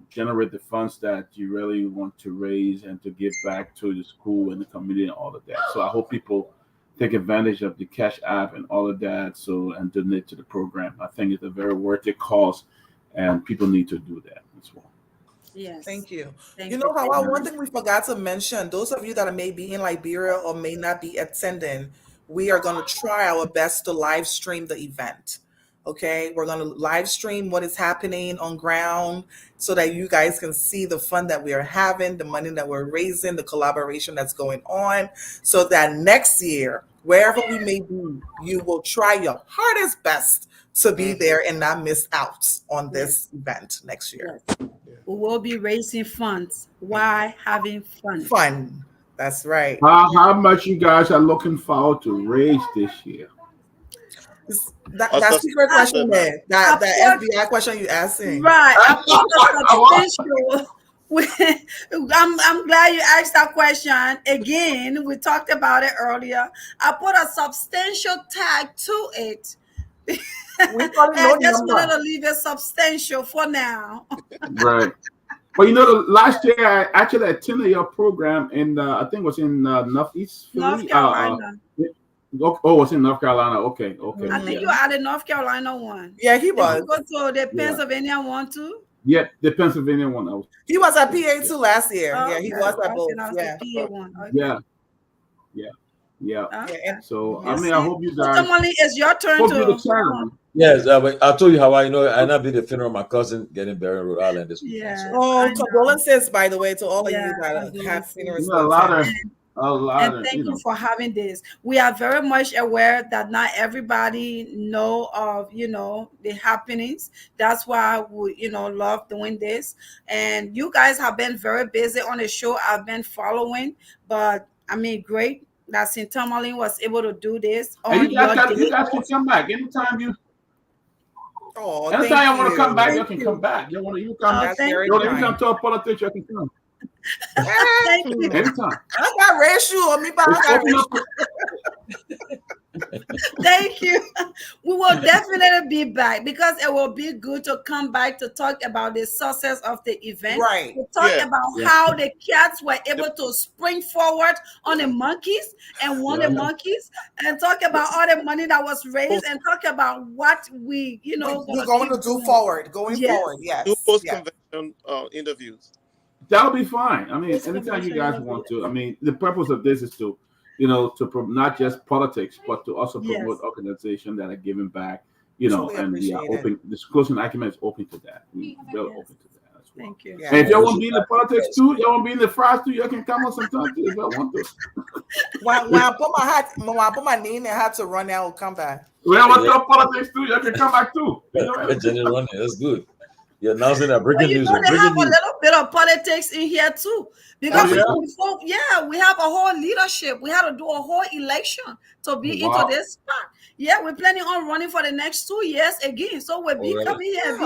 generate the funds that you really want to raise and to give back to the school and the community and all of that. So I hope people take advantage of the Cash App and all of that, and donate to the program. I think it's a very worthy cause, and people need to do that as well. Yes. Thank you. One thing we forgot to mention, those of you that may be in Liberia or may not be attending, we are going to try our best to live stream the event. Okay, we're going to live stream what is happening on ground so that you guys can see the fun that we are having, the money that we're raising, the collaboration that's going on, so that next year, wherever we may be, you will try your hardest best to be there and not miss out on this event next year. we will be raising funds while having fun. Fun. That's right. How much you guys are looking forward to raise this year? That's secret question there. That FBI question you asking. Right. I put a substantial. I'm glad you asked that question. Again, we talked about it earlier. I put a substantial tag to it. I just wanted to leave it substantial for now. Right. But you know, last year I actually attended your program in I think it was in Northeast Philly. North Carolina. Oh, it's in North Carolina. Okay. I think you were at the North Carolina one. Yeah, he was. Did you go to the Pennsylvania one too? Yeah, the Pennsylvania one. He was at PA too last year. Oh, yeah, he was at both. Yeah. The PA one. Okay. Yeah. Okay. So I mean, I hope you guys. Tomalin, it's your turn to. Yes, but I told you how I know. I not be the funeral of my cousin getting buried in Rhode Island this week. Yeah. Oh, condolences, by the way, to all of you that have funerals. And thank you for having this. We are very much aware that not everybody know of, the happenings. That's why we, love doing this. And you guys have been very busy on the show. I've been following, but I mean, great that St. Tomalin was able to do this. You guys can come back anytime you. Oh, anytime you want to come back, you can come back. You want to come back. You come to a politics, you can come. Thank you. Anytime. I got red shoe on me, but I got red Thank you. We will definitely be back because it will be good to come back to talk about the success of the event. Right. To talk about how the cats were able to spring forward on the monkeys and won the monkeys, and talk about all the money that was raised, and talk about what we're going to do forward. Going forward, yes. Do post-convention interviews. That'll be fine. I mean, anytime you guys want to. I mean, the purpose of this is to, to not just politics, but to also promote organizations that are giving back, and we are open. This closing argument is open to that. We're open to that as well. Thank you. And if y'all want to be in the politics too, y'all want to be in the fries too, y'all can come on sometime too if y'all want to. When I put my name in, I had to run out and come back. Well, I want to politics too, y'all can come back too. That's good. You're announcing that breaking news. They have a little bit of politics in here too, because we have a whole leadership. We had to do a whole election to be into this spot. Yeah, we're planning on running for the next 2 years again. So we'll be coming here.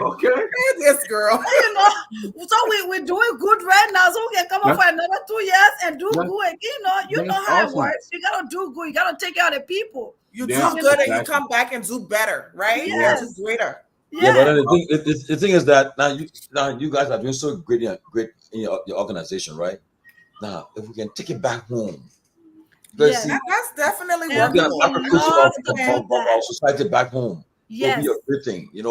Okay. This girl. So we're doing good right now. So we can come up for another 2 years and do good again. You know how it works. You gotta do good. You gotta take care of the people. You do good and you come back and do better, right? Yes. Do greater. Yeah, but then the thing is that now you guys are doing so great in your organization, right? Now, if we can take it back home, that's definitely workable. Of our society back home. Yes, will be a good thing, and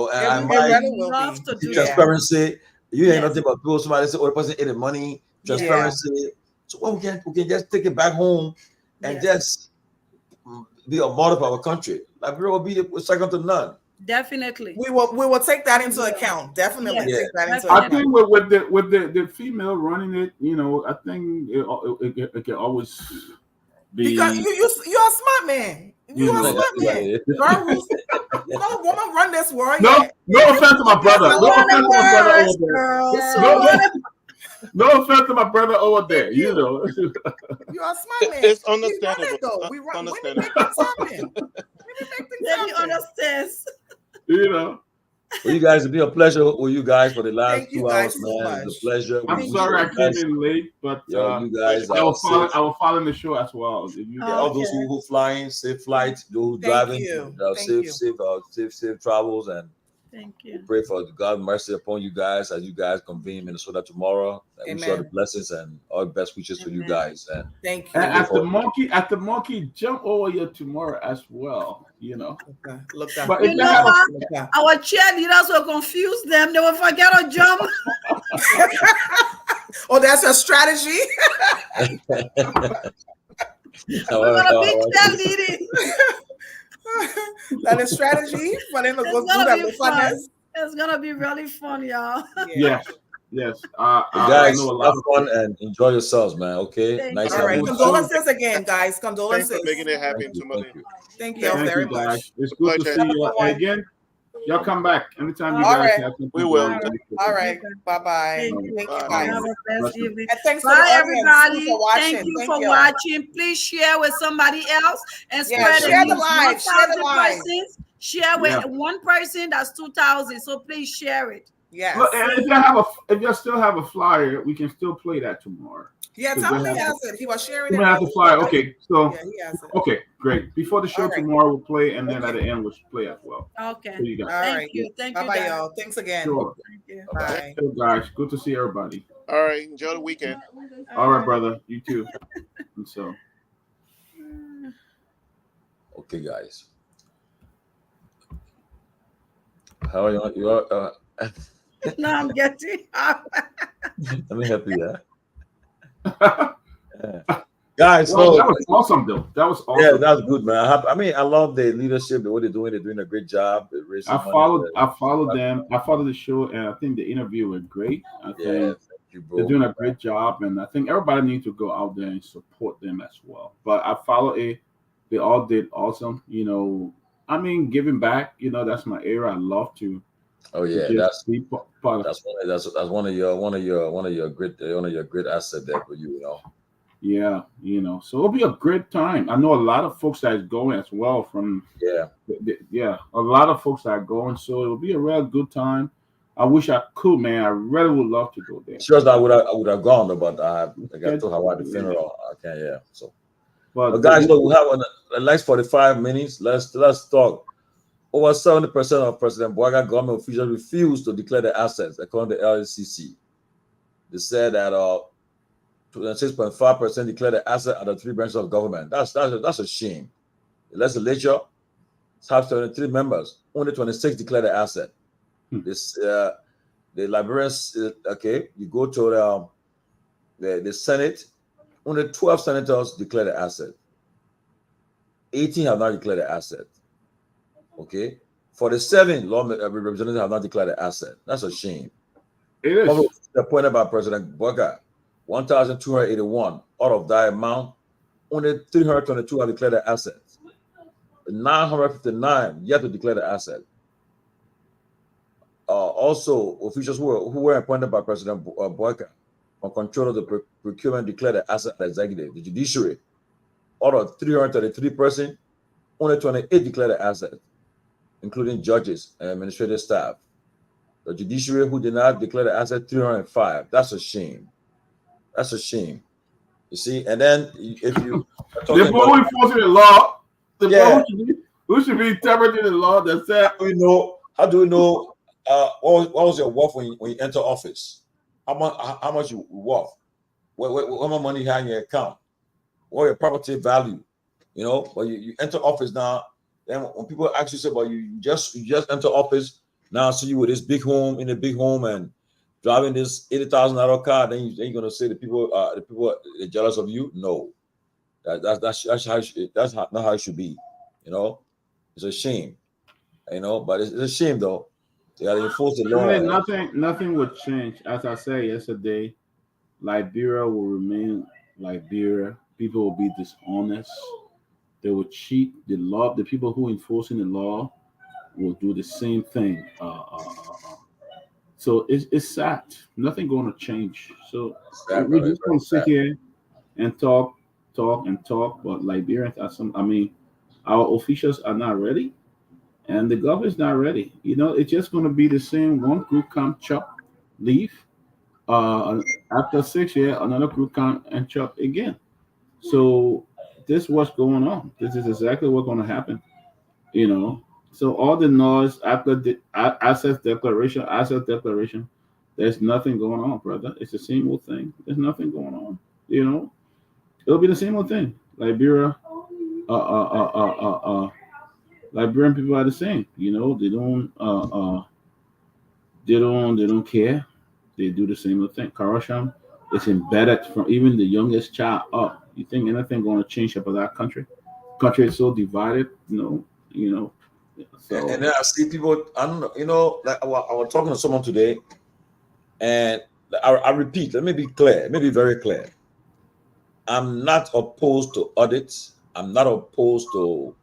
I love to do transparency. You ain't nothing but people. Somebody say, "Oh, the person ate the money." Transparency. So we can just take it back home and just be a model for our country. Like we will be second to none. Definitely, we will take that into account. Definitely take that into account. I think with the female running it, I think it can always be because you're a smart man. You're a smart man. Woman run this world. No offense to my brother. No offense to my brother over there. No offense to my brother over there. You're a smart man. It's understandable. We run understandable. Let me understand. Well, you guys, it'll be a pleasure with you guys for the last 2 hours, so man. It's a pleasure. I'm sorry I came in late, but you guys, I will follow the show as well. All those who flying, safe flights, those who driving, safe travels, and thank you. Pray for God's mercy upon you guys as you guys convene in Minnesota tomorrow. We wish all the blessings and all the best wishes for you guys. And thank you. And at the monkey, jump over here tomorrow as well. Okay. Look that. But our cheerleaders will confuse them. They will forget to jump. Oh, that's a strategy. We're gonna be cheerleading. That is strategy for them to go do that with funness. It's gonna be really fun, y'all. Yes. Guys, have fun and enjoy yourselves, man. Okay. Nice. All right. Condolences again, guys. Condolences. Thanks for making it happen, Tomalin. Thank you very much. It's good to see you again. Y'all come back anytime you All guys right. have something. We will. All right. Bye-bye. Thank you. Thank you, Bye. guys. Have a blessed evening. And thanks to Bye, the audience everybody. for watching. Thank you Thank for y'all. watching. Please share with somebody else and Yeah, spread share it. the live. Share the 1,000 live. persons. Share with one person. That's 2,000. So please share it. Yes. Look, and if you still have a flyer, we can still play that tomorrow. Yeah, So Tomalin just- has it. He was sharing You it. may have the flyer. Okay, so Yeah, he has it. okay, great. Before the show All right. tomorrow, we'll play, and then Okay. at the end we'll play as well. Okay. So you guys. All Thank right. you. Thank you, Bye-bye, guys. y'all. Thanks again. Sure. Thank you. Bye. So guys, good to see everybody. All right. Enjoy the weekend. All right, brother. You too. And so. Okay, guys. How are you? You are, No, I'm getting. let me help you. Yeah. Guys, Well, so that was awesome, though. That was awesome. yeah, that's good, man. I love the leadership, what they're doing. They're doing a great job. They're raising money. I followed them. I followed the show, and I think the interview was great. I think Thank you, bro. they're doing a great job, and I think everybody needs to go out there and support them as well. But I follow it. They all did awesome. You know, I mean, giving back. You know, that's my area. I love to. Oh yeah, to that's be part of. that's one of your great assets there for you. You know. Yeah, you know, so it'll be a great time. I know a lot of folks that is going as well from a lot of folks that are going, so it'll be a real good time. I wish I could, man. I really would love to go there. Sure, I would have gone, but I got to Hawaii the funeral. I can't. Yeah, so. But guys, look, we have the next 45 minutes. Let's talk. Over 70% of President Boaga government officials refused to declare the assets, according to LCC. They said that 6.5% declared the asset at the three branches of government. That's a shame. The legislature has 73 members. Only 26 declared the asset. This the Liberians. Okay, you go to the Senate. Only 12 senators declared the asset. 18 have not declared the asset. Okay, 47 law representatives have not declared the asset. That's a shame. It is. Appointed by President Boaga. 1,281 out of that amount, only 322 have declared the assets. 959 yet to declare the asset. Also, officials who were appointed by President Boaga on control of the procurement declared the asset executive. The judiciary, out of 333 persons, only 28 declared the asset, including judges and administrative staff. The judiciary who did not declare the asset, 305. That's a shame. That's a shame. You see, and then if you the people who enforcing the law, who should be interpreting the law that said, how do we know what was your worth when you enter office? How much you worth? What much money you have in your account? What your property value? You know, but you enter office now. Then when people actually say, "Well, you just enter office now, see you with this big home in a big home and driving this $80,000 car," then you're gonna say the people are jealous of you. No, that's not how it should be. You know, it's a shame. You know, but it's a shame though. They gotta enforce the law. Nothing would change. As I said yesterday, Liberia will remain Liberia. People will be dishonest. They will cheat. The law. The people who enforcing the law will do the same thing. So it's sad. Nothing going to change. So we just going to sit here and talk, but Liberians are our officials are not ready, and the government's not ready. You know, it's just going to be the same. One group come chop, leave. After 6 years, another group come and chop again. So this is what's going on. This is exactly what's going to happen. You know. So all the noise after the asset declaration, there's nothing going on, brother. It's the same old thing. There's nothing going on. You know, it'll be the same old thing. Liberia, Liberian people are the same. You know, they don't care. They do the same old thing. Corruption is embedded from even the youngest child up. You think anything going to change about that country? Country is so divided. You know. So, and then I see people, I don't know, you know, like I was talking to someone today, and I repeat, let me be clear, let me be very clear. I'm not opposed to audits. I'm not opposed to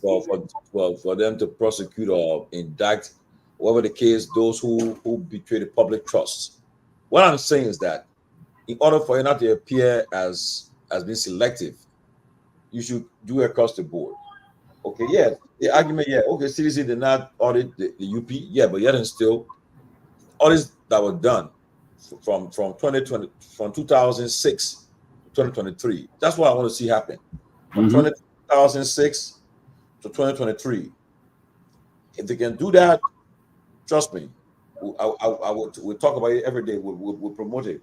for them to prosecute or indict, whatever the case, those who betray the public trust. What I'm saying is that in order for you not to appear as being selective, you should do it across the board. Okay, yeah, the argument, yeah, okay, CDC did not audit the UP, yeah, but yet and still, audits that were done from 2020, from 2006 to 2023. That's what I want to see happen. From 2006 to 2023. If they can do that, trust me, we'll talk about it every day. We'll promote it,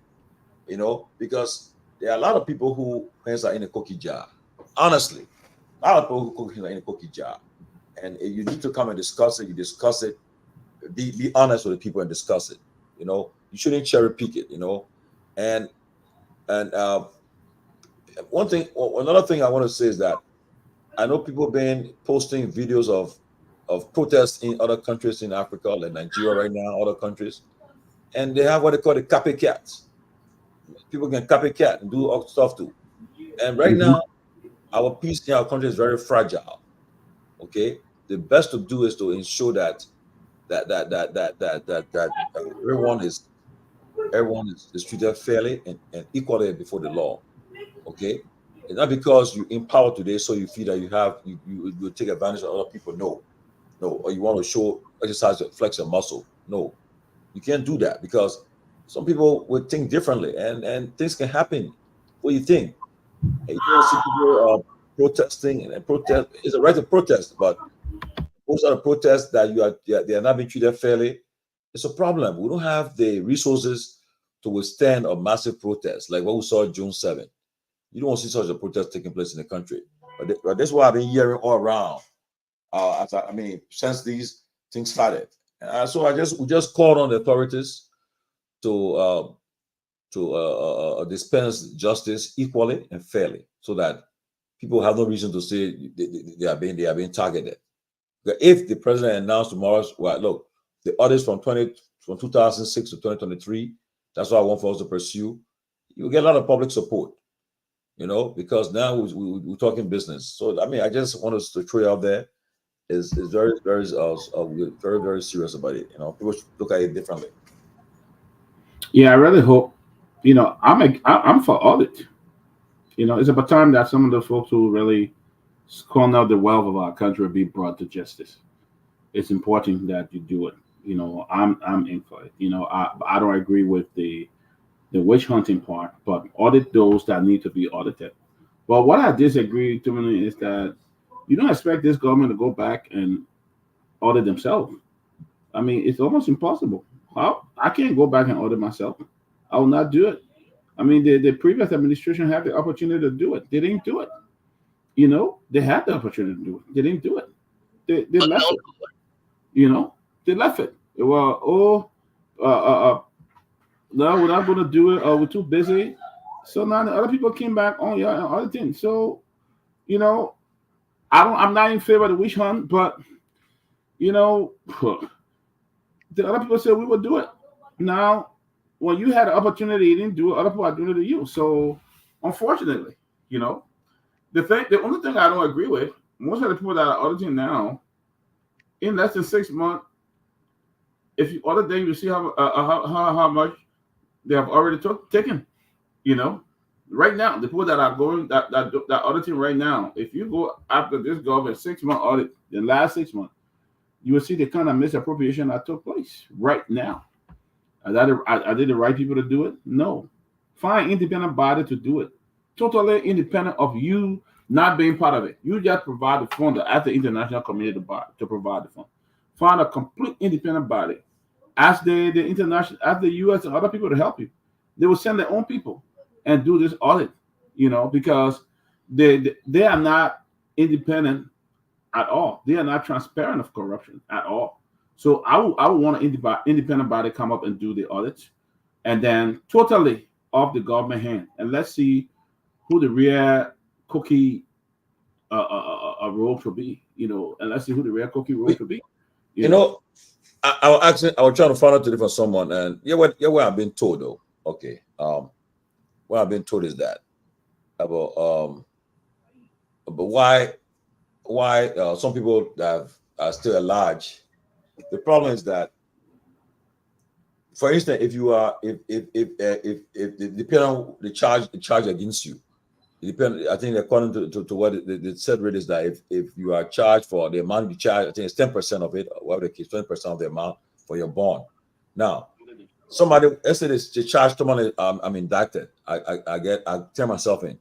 because there are a lot of people who hands are in a cookie jar. Honestly, a lot of people who hands are in a cookie jar. And you need to come and discuss it. You discuss it. Be honest with the people and discuss it. You shouldn't cherry pick it. And another thing I want to say is that I know people have been posting videos of protests in other countries in Africa, like Nigeria right now, other countries, and they have what they call the copycats. People can copycat and do all stuff too. And right now, our peace in our country is very fragile. Okay, the best to do is to ensure that everyone is treated fairly and equally before the law. Okay, it's not because you empower today, so you feel that you take advantage of other people. No, or you want to exercise, flex your muscle. No, you can't do that because some people would think differently, and things can happen. What do you think? And you don't see people protesting, and protest is a right to protest, but most of the protests that they are not being treated fairly. It's a problem. We don't have the resources to withstand a massive protest like what we saw June 7th. You don't see such a protest taking place in the country. But that's what I've been hearing all around. Since these things started. So we just called on the authorities to dispense justice equally and fairly, so that people have no reason to say they are being targeted. If the president announced tomorrow, well, look, the audits from 2006 to 2023, that's what I want for us to pursue. You get a lot of public support, because now we're talking business. So I just want us to throw it out there. Is very, very, we're very, very serious about it. People should look at it differently. Yeah, I really hope. I'm for audit. It's about time that some of the folks who really squander the wealth of our country be brought to justice. It's important that you do it. I'm in for it. I don't agree with the witch hunting part, but audit those that need to be audited. But what I disagree to me is that you don't expect this government to go back and audit themselves. It's almost impossible. How? I can't go back and audit myself. I will not do it. The previous administration had the opportunity to do it. They didn't do it. They had the opportunity to do it. They didn't do it. They left it. They left it. Well, no, we're not going to do it. We're too busy. So now the other people came back on and other things. So, I'm not in favor of the witch hunt, but the other people said we would do it. Now, when you had the opportunity, you didn't do it. Other people are doing it to you. So, unfortunately, the only thing I don't agree with, most of the people that are auditing now, in less than 6 months, if you audit them, you see how much they have already taken. Right now, the people that are going that auditing right now, if you go after this government 6-month audit, the last 6 months, you will see the kind of misappropriation that took place right now. Are they the right people to do it? No. Find independent body to do it. Totally independent of you not being part of it. You just provide the fund as the international community body to provide the fund. Find a complete independent body. Ask the international, ask the U.S. and other people to help you. They will send their own people and do this audit, because they are not independent at all. They are not transparent of corruption at all. So I would want an independent body come up and do the audits, and then totally off the government hand, and let's see who the real cookie role should be, and let's see who the real cookie role should be. I was trying to find out today from someone, and what I've been told though. Okay, what I've been told is that about why why some people that are still at large. The problem is that, for instance, if you are if depending on the charge against you, it depends. I think according to what the said rate is that if you are charged for the amount you charge, I think it's 10% of it, or whatever the case, 20% of the amount for your bond. Now, somebody, let's say they charge someone, I'm indicted. I turn myself in.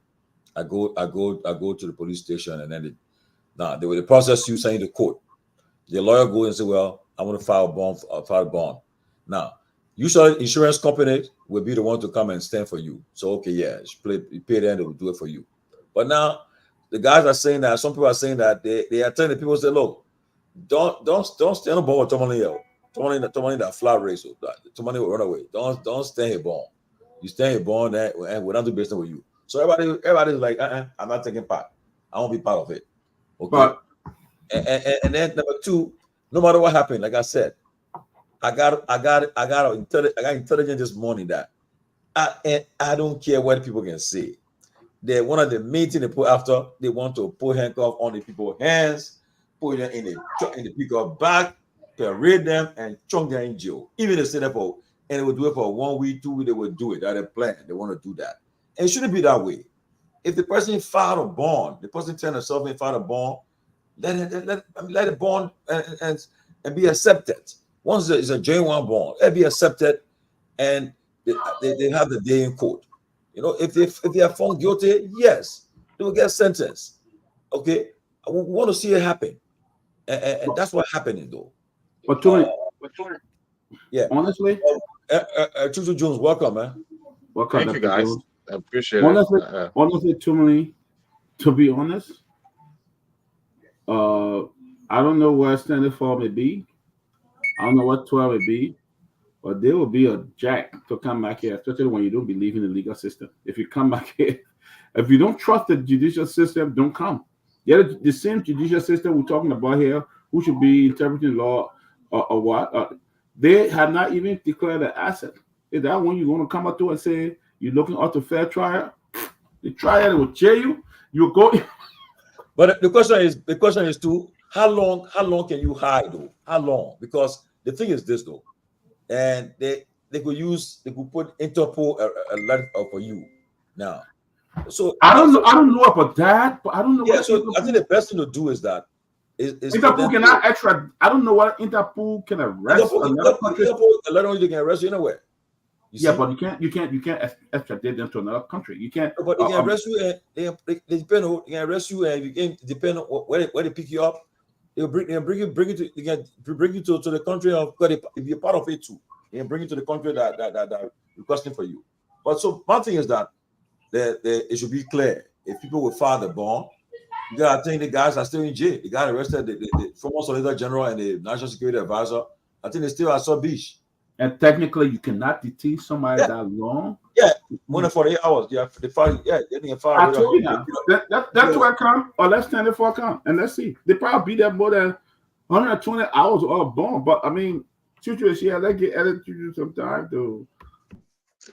I go to the police station, and then they will process you, send you to court. The lawyer goes and say, well, I want to file a bond. Now, usually insurance company will be the one to come and stand for you. So, okay, yeah, you pay them, they will do it for you. But now the guys are saying that, some people are saying that they are telling the people, say, look, don't stand aboard with Tomalin. Tomalin that flat race, Tomalin will run away. Don't stand here born. You stand here born and we're not do business with you. So everybody's like, I'm not taking part. I won't be part of it. Okay. But and then number two, no matter what happened, like I said, I got intelligence this morning that I don't care what people can say. That one of the main things they put after, they want to put handcuff on the people's hands, put them in the pickup bag, parade them, and chunk them in jail. Even they say that and they would do it for 1 week, 2 weeks, they would do it. That's a plan. They want to do that. And it shouldn't be that way. If the person filed a bond, the person turned himself in, filed a bond, let it bond and be accepted. Once it's a genuine bond, it be accepted, and they have the day in court. You know, if they are found guilty, yes, they will get sentenced. Okay, we want to see it happen, and that's what happening though. But too many, yeah, honestly, Chuchu Jones, welcome, man. Welcome, Thank you, Dr. guys. Jones. I appreciate Honestly, it. honestly, too many. To be honest, I don't know where Standard for may be. I don't know what 12 may be, but there will be a jack to come back here, especially when you don't believe in the legal system. If you come back here, if you don't trust the judicial system, don't come. The same judicial system we're talking about here, who should be interpreting law or what, they have not even declared an asset. Is that when you're going to come up to and say you're looking out to fair trial? The trial will jail you. You go. But the question is too, how long can you hide though? How long? Because the thing is this though, and they could put Interpol alert for you now. So I don't know about that, but I don't know. Yeah, so I think the best thing to do is that Interpol cannot extra. I don't know what Interpol can arrest another country. Interpol they can arrest you anywhere. But you can't extradite them to another country. You can't. But they can arrest you, and they depend on. They can arrest you, and you can depend on where they pick you up. They bring you to the country of. If you're part of it too, they can bring you to the country that requesting for you. But so one thing is that it should be clear. If people will file the bond, I think the guys are still in jail. The guy arrested the former Solicitor General and the National Security Advisor. I think they still at Sub Beach. And technically, you cannot detain somebody that long. Yeah, more than 48 hours. Yeah, they file. Yeah, they can file. I told you now. That's where I come, or let's stand it for a come, and let's see. They probably be there more than 120 hours or a bond. But I mean, Chuchu, let's get edited to some time to.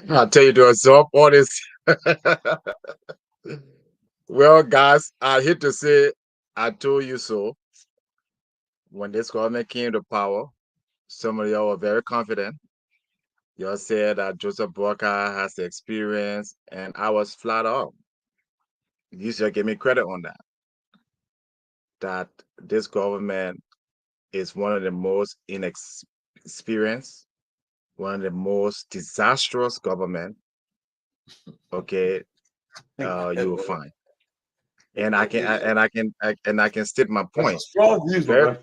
I'll tell you to absorb all this. Well, guys, I hate to say, I told you so. When this government came to power, some of y'all were very confident. Y'all said that Joseph Boakai has the experience, and I was flat out. You should give me credit on that. That this government is one of the most inexperienced, one of the most disastrous government. Okay, you will find. And I can state my point. Strong views, bro.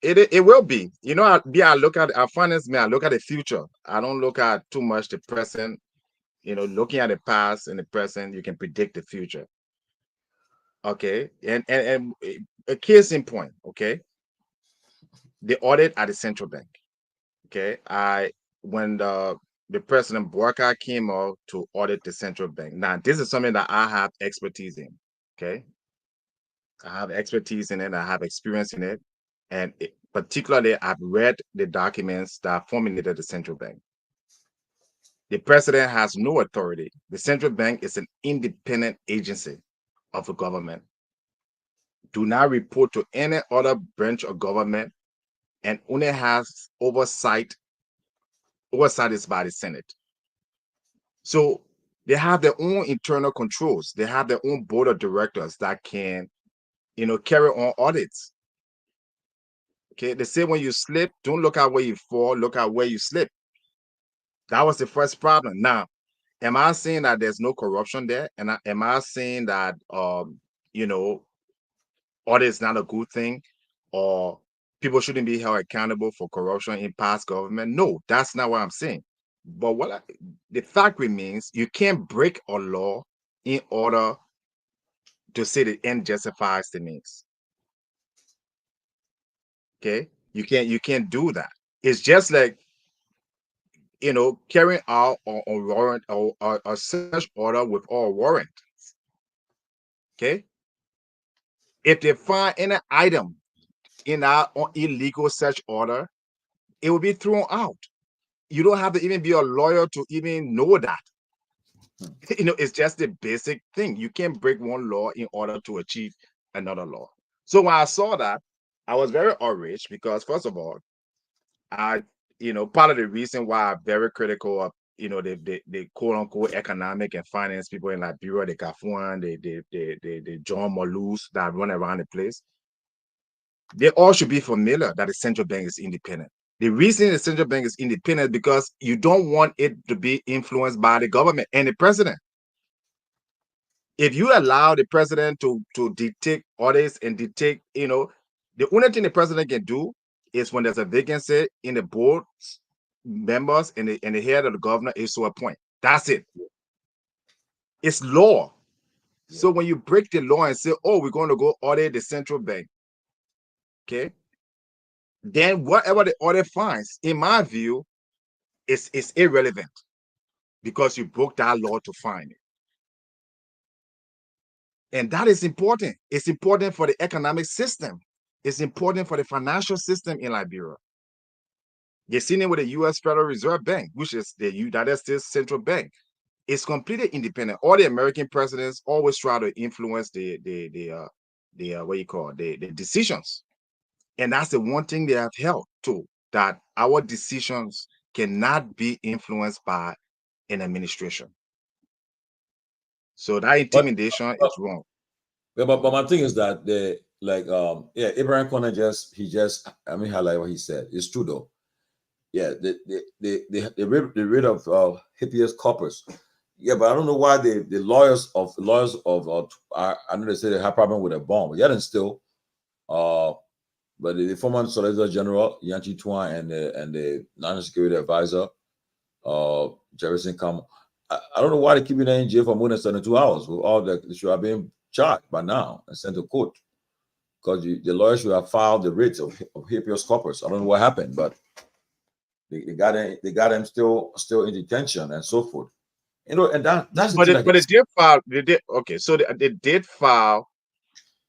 It will be. You know, I look at our finance man. I look at the future. I don't look at too much the present. You know, looking at the past and the present, you can predict the future. Okay, and a case in point. Okay, the audit at the central bank. Okay, when the President Boakai came out to audit the central bank. Now, this is something that I have expertise in. Okay, I have expertise in it. I have experience in it. And particularly, I've read the documents that formulated the central bank. The president has no authority. The central bank is an independent agency of the government. do not report to any other branch of government, and only has oversight is by the Senate. So they have their own internal controls. They have their own board of directors that can, carry on audits. Okay, they say when you slip, don't look at where you fall, look at where you slip. That was the first problem. Now, am I saying that there's no corruption there? And am I saying that audit is not a good thing, or people shouldn't be held accountable for corruption in past government? No, that's not what I'm saying. But the fact remains, you can't break a law in order to say the end justifies the means. Okay, you can't do that. It's just like carrying out a warrant or a search order with all warrant. Okay, if they find any item in our illegal search order, it will be thrown out. You don't have to even be a lawyer to even know that. It's just the basic thing. You can't break one law in order to achieve another law. So when I saw that, I was very outraged because, first of all, part of the reason why I'm very critical of, the quote unquote economic and finance people in Liberia, the Kafuan, the John Malus that run around the place, they all should be familiar that the central bank is independent. The reason the central bank is independent is because you don't want it to be influenced by the government and the president. If you allow the president to dictate orders and dictate, the only thing the president can do is when there's a vacancy in the board members and the head of the governor is to appoint. That's it. It's law. Yeah. So when you break the law and say, oh, we're going to go audit the central bank, okay, then whatever the audit finds, in my view, is irrelevant because you broke that law to find it. And that is important. It's important for the economic system. It's important for the financial system in Liberia. You're seeing it with the U.S. Federal Reserve Bank, which is the United States Central Bank. It's completely independent. All the American presidents always try to influence the decisions. And that's the one thing they have held to, that our decisions cannot be influenced by an administration. So that intimidation is wrong. Yeah, but my thing is that Abraham Conner highlight what he said. It's true though. Yeah, they rid of habeas corpus. Yeah, but I don't know why the lawyers of I know they say they have problem with a bomb, but yet and still, but the former Solicitor General Yanchi Tuan and the National Security Advisor Jefferson Kam, I don't know why they keep them in jail for more than 72 hours. With all that, they should have been charged by now and sent to court because the lawyers should have filed the writ of habeas corpus. I don't know what happened, but they got him still in detention and so forth. And that's but they did file. So they did file,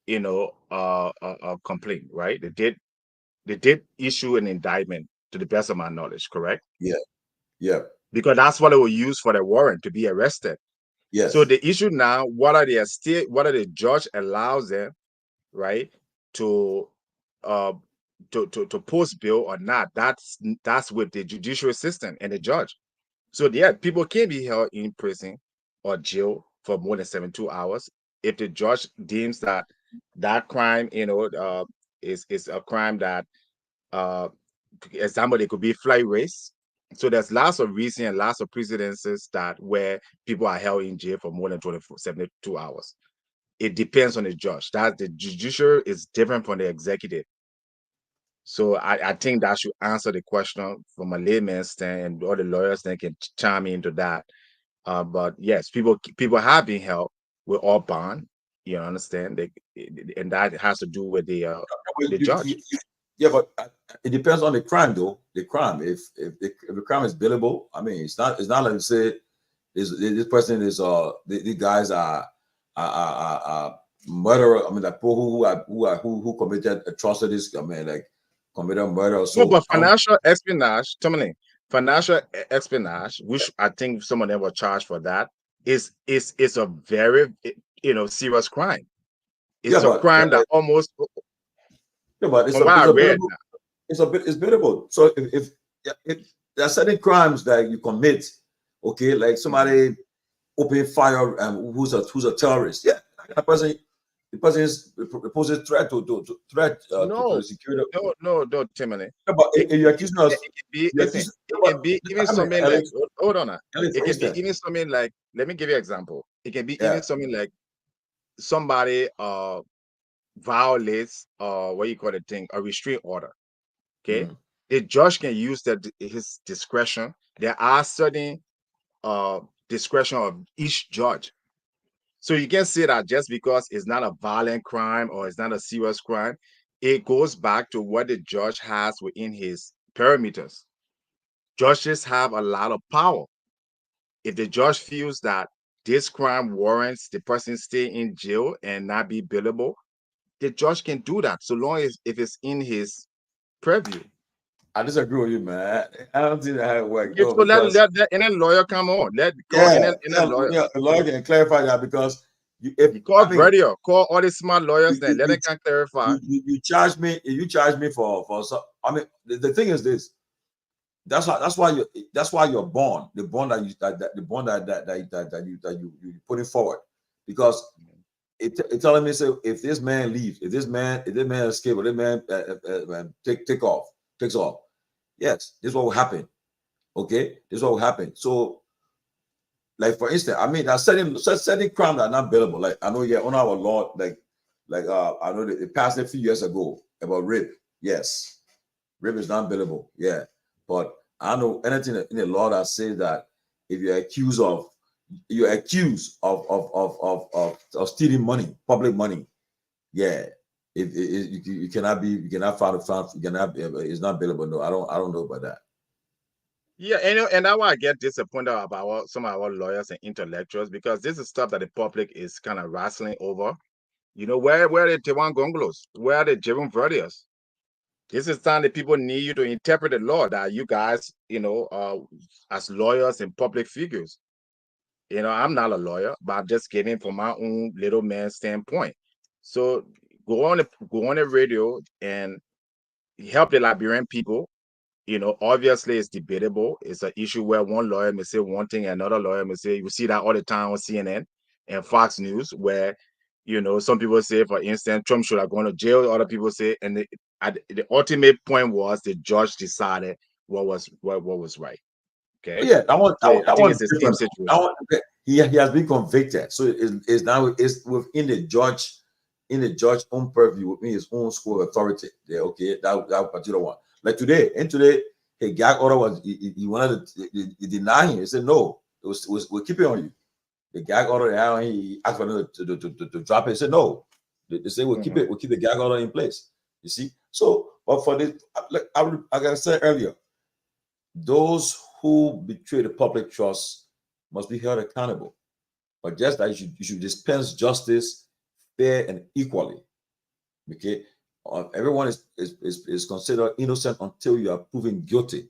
a complaint, right? They did issue an indictment, to the best of my knowledge, correct? Yeah. Because that's what they will use for the warrant to be arrested. Yes. So the issue now, whether the judge allows them, right, to post bail or not, that's with the judicial system and the judge. So yeah, people can be held in prison or jail for more than 72 hours if the judge deems that crime, is a crime that, example, it could be flight race. So there's lots of reasons and lots of precedences that where people are held in jail for more than 72 hours. It depends on the judge. That the judiciary is different from the executive. So I think that should answer the question from a layman's stand, and all the lawyers then can chime into that. But yes, people have been held with all bond. You understand? And that has to do with the judge. Yeah, but it depends on the crime, though. The crime, if the crime is billable, I mean, it's not like you say this person is these guys are murderer. I mean, like people who committed atrocities. I mean, like committed murder. So, no, but financial espionage, Tomalin, financial espionage, which I think some of them were charged for that, is a very serious crime. It's a crime that almost, but it's from what I read, it's biddable. So if there are certain crimes that you commit, okay, like somebody open fire and who's a terrorist, yeah, the person is poses threat to the security. No, Timothy. No, but if you're accusing us, It can be even something like, hold on, it can be even something like, let me give you an example. It can be even something like somebody violates what you call the thing, a restraint order. Okay, the judge can use his discretion. There are certain discretion of each judge. So you can say that just because it's not a violent crime or it's not a serious crime, it goes back to what the judge has within his parameters. Judges have a lot of power. If the judge feels that this crime warrants the person stay in jail and not be billable, the judge can do that so long as if it's in his purview. I disagree with you, man. I don't think that how it works. So let any lawyer come on. Any lawyer. Yeah, a lawyer can clarify that because you call radio, call all the smart lawyers. Then let them clarify. You charge me. You charge me for. I mean, the thing is this. That's why you're born. The bond that you putting forward, because it telling me, say, if this man leaves, if this man escape, or this man takes off, yes, this is what will happen. Okay, this is what will happen. So, like for instance, I mean, there's certain crimes that are not bailable. Like I know, on our law, like I know that it passed a few years ago about rape. Yes, rape is not bailable. Yeah. But I know anything in the law that says that if you're accused of stealing money, public money, yeah, you cannot file it's not bailable. No, I don't know about that. Yeah, and that's why I get disappointed about some of our lawyers and intellectuals, because this is stuff that the public is kind of wrestling over. You know, where are the Tawan Gongolos? Where are the Jerome Verdiers? This is time that people need you to interpret the law, that you guys, as lawyers and public figures. I'm not a lawyer, but I'm just getting from my own little man standpoint. So go on the radio and help the Liberian people. Obviously it's debatable. It's an issue where one lawyer may say one thing, and another lawyer may say, you see that all the time on CNN and Fox News, where some people say, for instance, Trump should have gone to jail. Other people say, and the ultimate point was the judge decided what was right. Okay. Yeah, I think it's the same situation. He has been convicted, so it's now within the judge's own purview, within his own school of authority. Yeah, okay, that particular one. Like today, a gag order was he wanted to deny him. He said no, we'll keep it on you. The gag order, he asked for them to drop it. He said no. They say we'll keep the gag order in place. You see, so but for this, like I said earlier, those who betray the public trust must be held accountable. But just that you should dispense justice fair and equally. Okay, everyone is considered innocent until you are proven guilty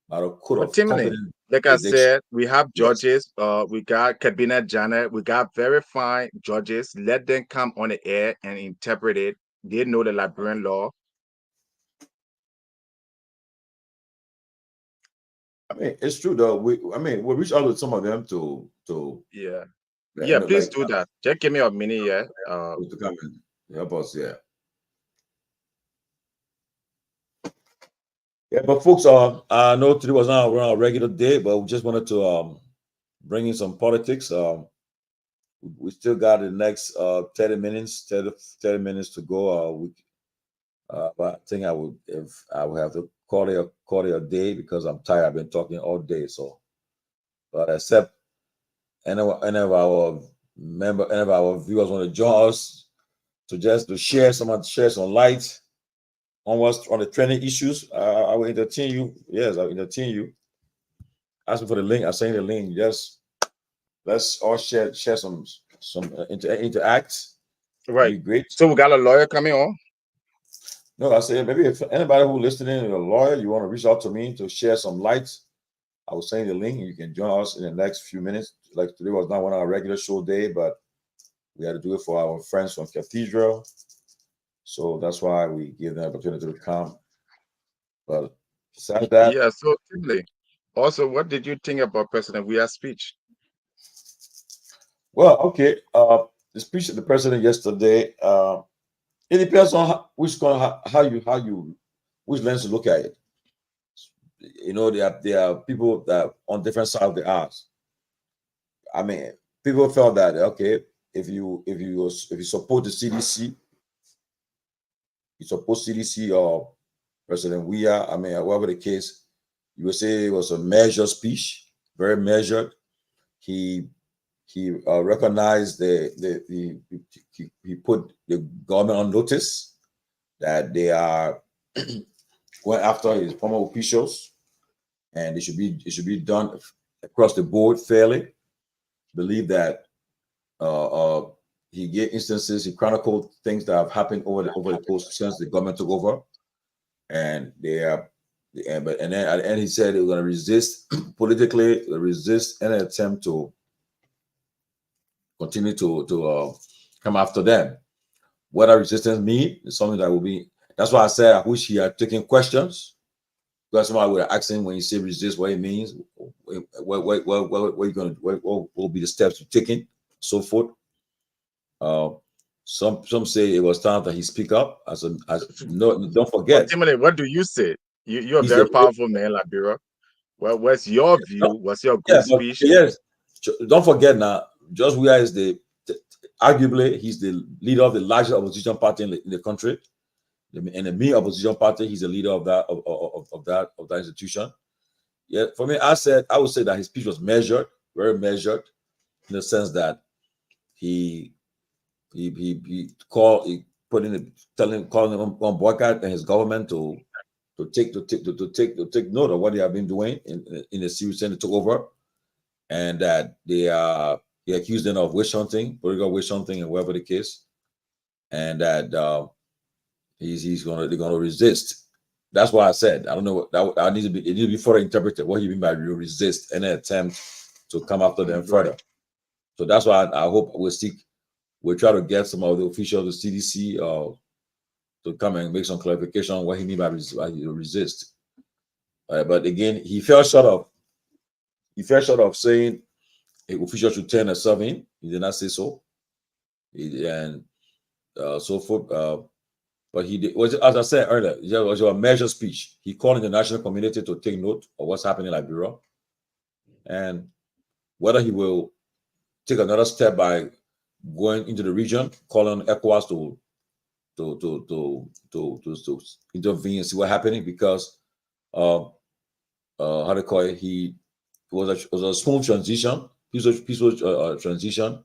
by the court of competent. Like I said, we have judges. We got cabinet Janet. We got very fine judges. Let them come on the air and interpret it. They know the Liberian law. I mean, it's true though. We'll reach out to some of them to please do that. Just give me a minute here. To come and help us, yeah. Yeah, but folks, I know today was not a regular day, but we just wanted to bring in some politics. We still got the next 30 minutes to go. But I think I would have to call it a day, because I'm tired. I've been talking all day. So, but except any of our viewers want to join us to share some light on the trending issues, I will entertain you. Yes, I'll entertain you. Ask me for the link. I'll send you the link. Yes, let's all share some interact. Right. Great. So we got a lawyer coming on. No, I said maybe if anybody who listening is a lawyer, you want to reach out to me to share some light, I will send you the link and you can join us in the next few minutes. Like today was not one of our regular show day, but We had to do it for our friends from Cathedral. So that's why we give them the opportunity to come. But besides that, Yeah. So, Timley, also, what did you think about President Weah's speech? well, okay. The speech of the president yesterday. It depends on which lens you look at it. You know, there are people that on different sides of the aisle. I mean, people felt that okay, if you support the CDC, you support CDC or President Weah, I mean, whatever the case, you would say it was a measured speech, very measured. He recognized he put the government on notice that they are going after his former officials, and it should be done across the board fairly. Believe that he gave instances, he chronicled things that have happened over the course since the government took over, and they are. And then at the end, he said they were going to resist politically, resist any attempt to continue to come after them. What that resistance mean is something that will be. That's why I said I wish he had taken questions. Because somebody would ask him when you say resist, what it means, what you gonna, what will be the steps you're taking, so forth. Some say it was time that he speak up. No, don't But forget. Timley, what do you say? You're a He's very the powerful man, Liberia. Well, what's your view? What's your yeah, good but speech? yes, don't forget now. Just Weah is arguably he's the leader of the largest opposition party in the country. In the main opposition party, he's the leader of that institution. Yeah, for me, I would say that his speech was measured, very measured, in the sense that he calling him on boycott and his government to take note of what they have been doing in the series they took over, and that he accused them of witch hunting, political witch hunting, and whatever the case, and that they're gonna resist. That's why I said I don't know that it needs to be further interpreted what he mean by resist any attempt to come after them further. So that's why I hope we'll try to get some of the officials, the CDC, to come and make some clarification on what he mean by resist. But again, he fell short of saying a official should turn herself in. He did not say so, and so forth. But he did, as I said earlier, it was a measured speech. He called on the national community to take note of what's happening in Liberia, and whether he will take another step by going into the region, calling ECOWAS to intervene and see what's happening, because how to call it, it was a smooth transition, peaceful transition,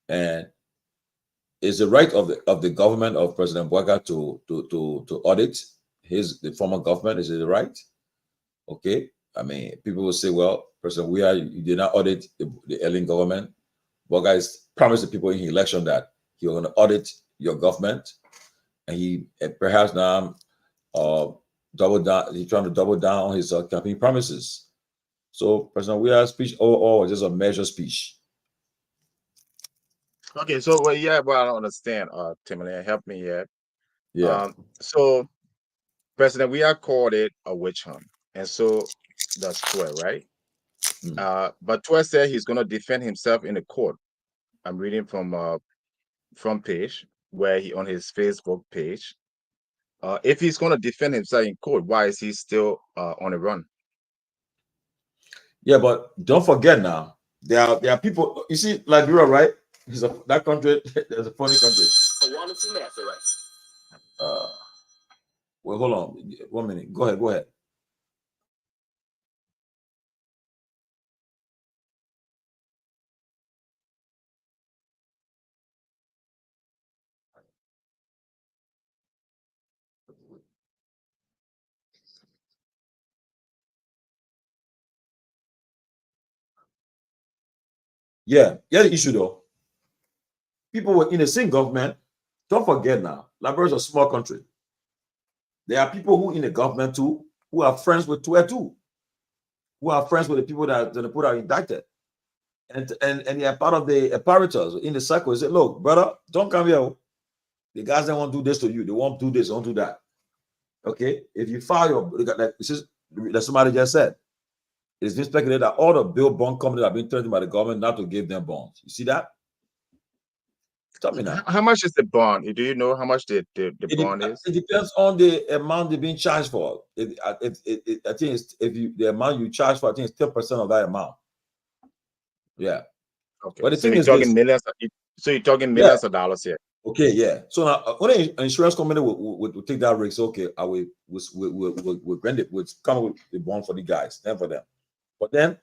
and it's the right of the government of President Boaga to audit the former government. Is it the right? Okay. I mean, people will say, well, President Weah, you did not audit the alien government. Boaga has promised the people in the election that he was going to audit your government, and he perhaps now double down. He's trying to double down on his campaign promises. So President Weah's speech was just a measured speech. Okay, so well, yeah, but I don't understand. Timothy, help me here. Yeah. So President Weah called it a witch hunt, and so that's Twe, right? But Twe said he's going to defend himself in the court. I'm reading from front page where he on his Facebook page. If he's going to defend himself in court, why is he still on the run? Yeah, but don't forget now, there are people. You see, Liberia, right? That country. There's a funny country. Well, hold on, 1 minute. Go ahead. Yeah, the issue though. People were in the same government. Don't forget now, Liberia is a small country. There are people who in the government too, who are friends with Twe too, who are friends with the people that the people are indicted. and you're part of the apparatus in the circle. He said, look, brother, don't come here. The guys don't want to do this to you. They won't do this, they won't do that. Okay, if you file your, like this is that somebody just said, it's been speculated that all the bill bond companies have been threatened by the government not to give them bonds. You see that? Tell me now. How much is the bond? Do you know how much the bond is? It depends on the amount they're being charged for. I think it's, the amount you charge for, I think it's 10% of that amount. Yeah. Okay. But the So thing you're is talking this. millions. So you're talking millions of dollars here. Okay, yeah. So now, when an insurance company will take that risk, okay, I will we'll grant it, we'll come up with the bond for the guys, then for them. But then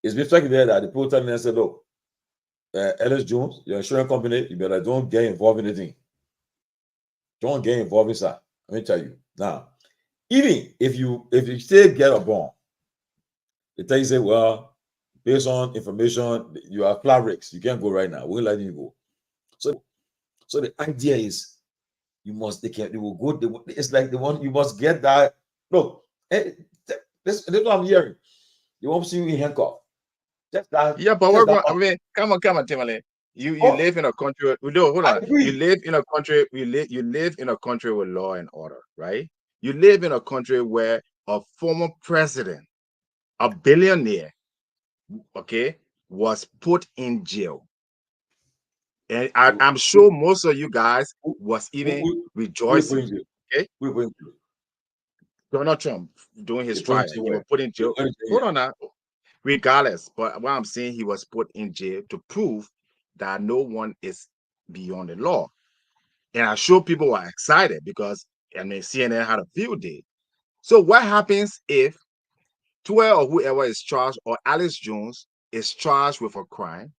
it's been speculated that the people telling them, said, look, Ellis Jones, your insurance company, you better don't get involved in anything. Don't get involved in that. Let me tell you. Now, even if you still get a bond, they tell you, say, well, based on information, you are flat risks. You can't go right now. We'll let you go. So the idea is they will go. It's like the one you must get that. Look, this is what I'm hearing. They won't see you in handcuff. Just that. Yeah, but I mean, come on, Tomalin. You live in a country. Hold on. You live in a country. You live in a country with law and order, right? You live in a country where a former president, a billionaire, okay, was put in jail. And I'm sure most of you guys was even rejoicing. Okay, Donald Trump doing his trial, he was put in jail. Hold on now. Regardless, but what I'm saying, he was put in jail to prove that no one is beyond the law. And I'm sure people were excited because I mean CNN had a field day. So what happens if 12 or whoever is charged, or Alex Jones is charged with a crime,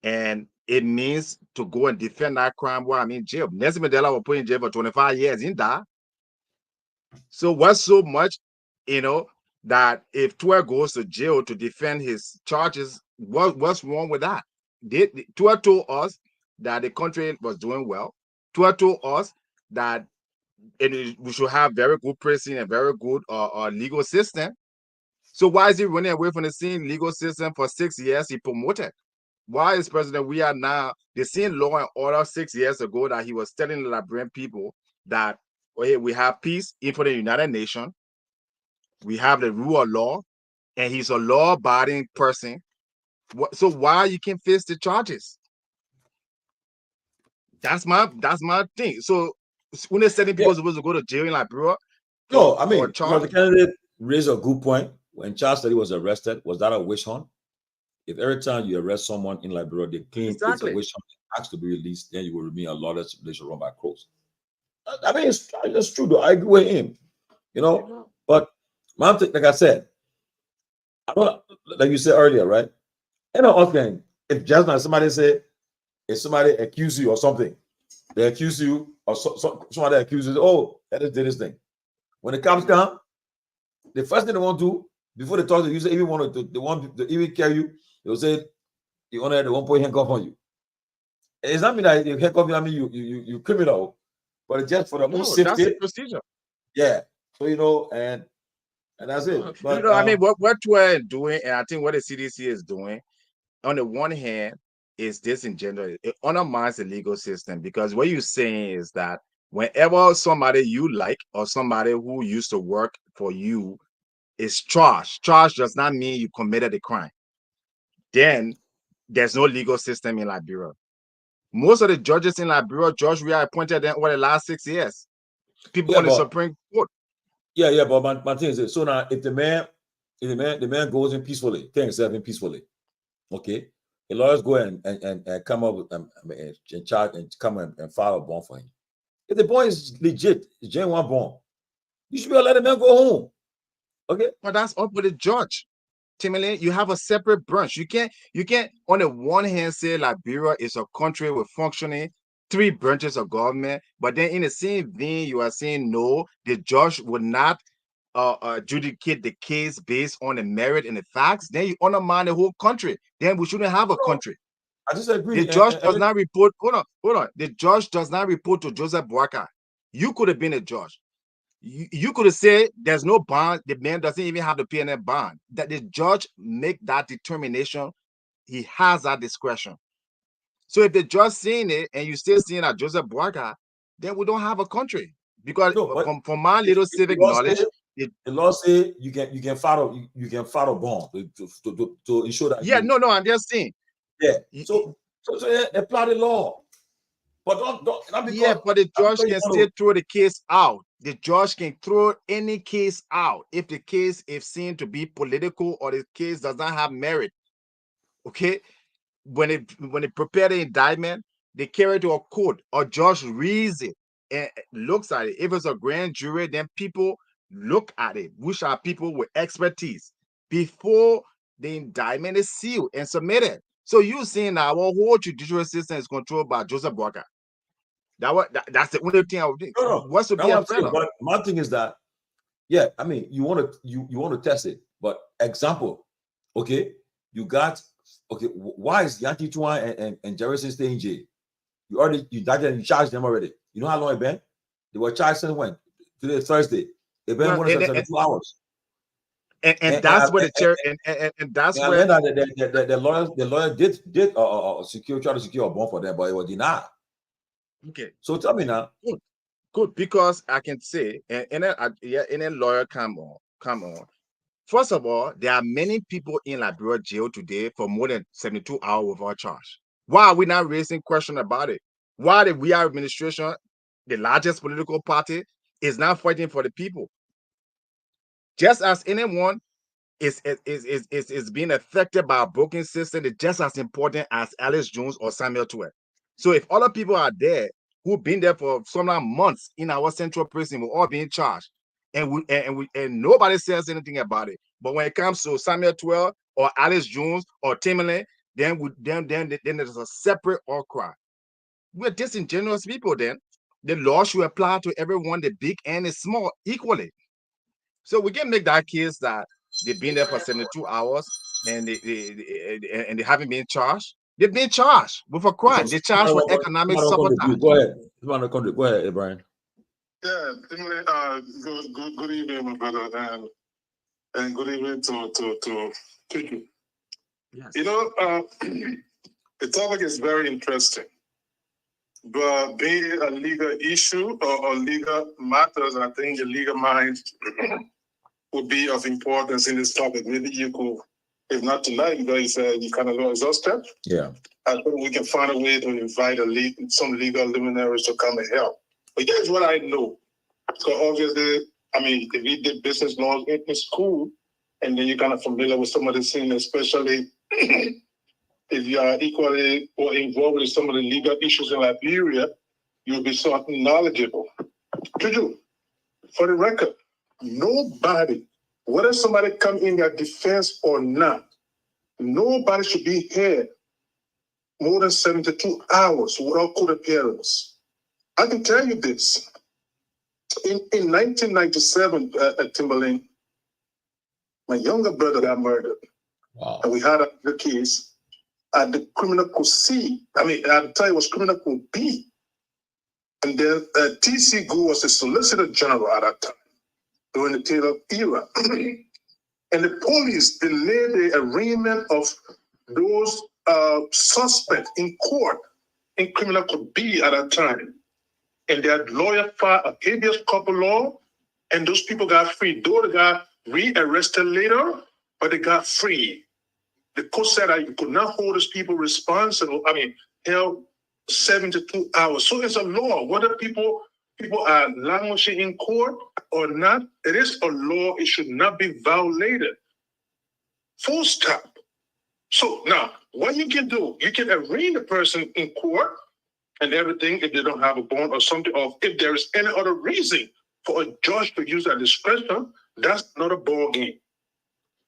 and it means to go and defend that crime? Well, I mean, jail. Nelson Mandela was put in jail for 25 years in that. So what's so much, that if 12 goes to jail to defend his charges, what's wrong with that? 12 told us that the country was doing well. 12 told us that we should have very good prison and very good legal system. So why is he running away from the same legal system for 6 years he promoted? Why is President we are now the same law and order 6 years ago that he was telling the Liberian people that, hey, we have peace in for the United Nations, we have the rule of law, and he's a law-abiding person. So why you can't face the charges? That's my thing. So when they're setting people supposed to go to jail in Liberia, no, I mean, the candidate raised a good point. When Charles Study was arrested, was that a witch hunt? If every time you arrest someone in Liberia, they claim it's a witch hunt, asked to be released, then you will remain a lawless civilization run by crows. I mean, it's true though. I agree with him, But like I said, I don't, like you said earlier, right? Often if just now if somebody accuses you or something, they accuse you or somebody accuses, oh, that is this thing. When the cops come, the first thing they want to do before they talk to you, they want to even carry you. They'll say, they won't put handcuff on you. It's not mean that you handcuff you, I mean you criminal, but it's just for the most safety. That's the procedure. Yeah. So and that's it. But I mean, what we're doing, and I think what the CDC is doing, on the one hand, is disingenuous. It undermines the legal system, because what you're saying is that whenever somebody you like or somebody who used to work for you is charged does not mean you committed a crime. Then there's no legal system in Liberia. Most of the judges in Liberia, we are appointed them over the last 6 years. People on the Supreme Court. Yeah, but my thing is, so now if the man goes in peacefully, takes himself in peacefully, okay, the lawyers go and come up with and charge and come and file a bond for him. If the bond is legit, it's genuine bond, you should be able to let the man go home. Okay, but that's up with the judge. Tomalin, you have a separate branch. You can't on the one hand say Liberia is a country with functioning 3 branches of government, but then in the same vein you are saying no, the judge would not adjudicate the case based on the merit and the facts. Then you undermine the whole country. Then we shouldn't have a country. I just agree. The judge does not report. Hold on. The judge does not report to Joseph Boaka. You could have been a judge. You could say there's no bond. The man doesn't even have to pay any bond. That the judge make that determination. He has that discretion. So if the judge seeing it and you still seeing that Joseph Boakai, then we don't have a country. Because No, but from my little civic knowledge, the law say you can file a bond to ensure that. Yeah, no, I'm just saying. Yeah. So apply the law. But don't not because, yeah, but the judge can still throw the case out. The judge can throw any case out if the case is seen to be political or the case does not have merit. Okay, when they prepare the indictment, they carry it to a court. Or judge reads it and looks at it. If it's a grand jury, then people look at it, which are people with expertise, before the indictment is sealed and submitted. So you're saying that our whole judicial system is controlled by Joseph Boakai. That's the only thing I would think. No. What's to be a fellow? But my thing is that, yeah, I mean, you want to test it. But example, okay, why is Yanti Tuan and Jerison staying in jail? You charged them already. You know how long it been? They were charged since when? Today is Thursday. It been more than 72 hours. And that's where that's where the lawyer did try to secure a bond for them, but it was denied. Okay. So tell me now. Good, because I can say, any lawyer come on. First of all, there are many people in Liberia jail today for more than 72 hours without charge. Why are we not raising question about it? Why the We Are administration, the largest political party, is not fighting for the people? Just as anyone is being affected by a broken system, it's just as important as Alice Jones or Samuel Tuet. So if other people are there who've been there for some months in our central prison, we're all being charged, and nobody says anything about it. But when it comes to Samuel Tuet or Alice Jones or Tomalin, then there's a separate outcry. We're disingenuous people. Then the law should apply to everyone, the big and the small, equally. So we can make that case that they've been there for 72 hours and they haven't been charged. They've been charged with a crime. They're charged with economic sabotage. Go ahead, Brian. Yeah, good evening, my brother, and good evening to you. Yes. You know, the topic is very interesting, but being a legal issue or legal matters, I think the legal mind would be of importance in this topic. Maybe you could, if not tonight, because you kind of exhausted. Yeah, I think we can find a way to invite some legal luminaries to come and help. But here's what I know. So obviously, I mean, if you did business laws in school, and then you're kind of familiar with some of the scene, especially if you are equally or involved with some of the legal issues in Liberia, you'll be something knowledgeable. Juju, for the record, nobody, whether somebody come in their defense or not, nobody should be here more than 72 hours without court appearance. I can tell you this. In 1997, Timberlane, my younger brother got murdered. Wow. And we had a case at the criminal court C. I mean, at the time it was criminal court B. And then T.C. Guar was the Solicitor General at that time, during the Taylor era. And the police delayed the arraignment of those suspects in court in criminal court B at that time. And their lawyer filed a habeas corpus law, and those people got free. Though they got rearrested later, but they got free. The court said that you could not hold those people responsible. I mean, held 72 hours. So it's a law. Whether people are languishing in court or not, it is a law. It should not be violated. Full stop. So now, what you can do, you can arraign the person in court and everything if they don't have a bond or something, or if there is any other reason for a judge to use that discretion, that's not a ball game.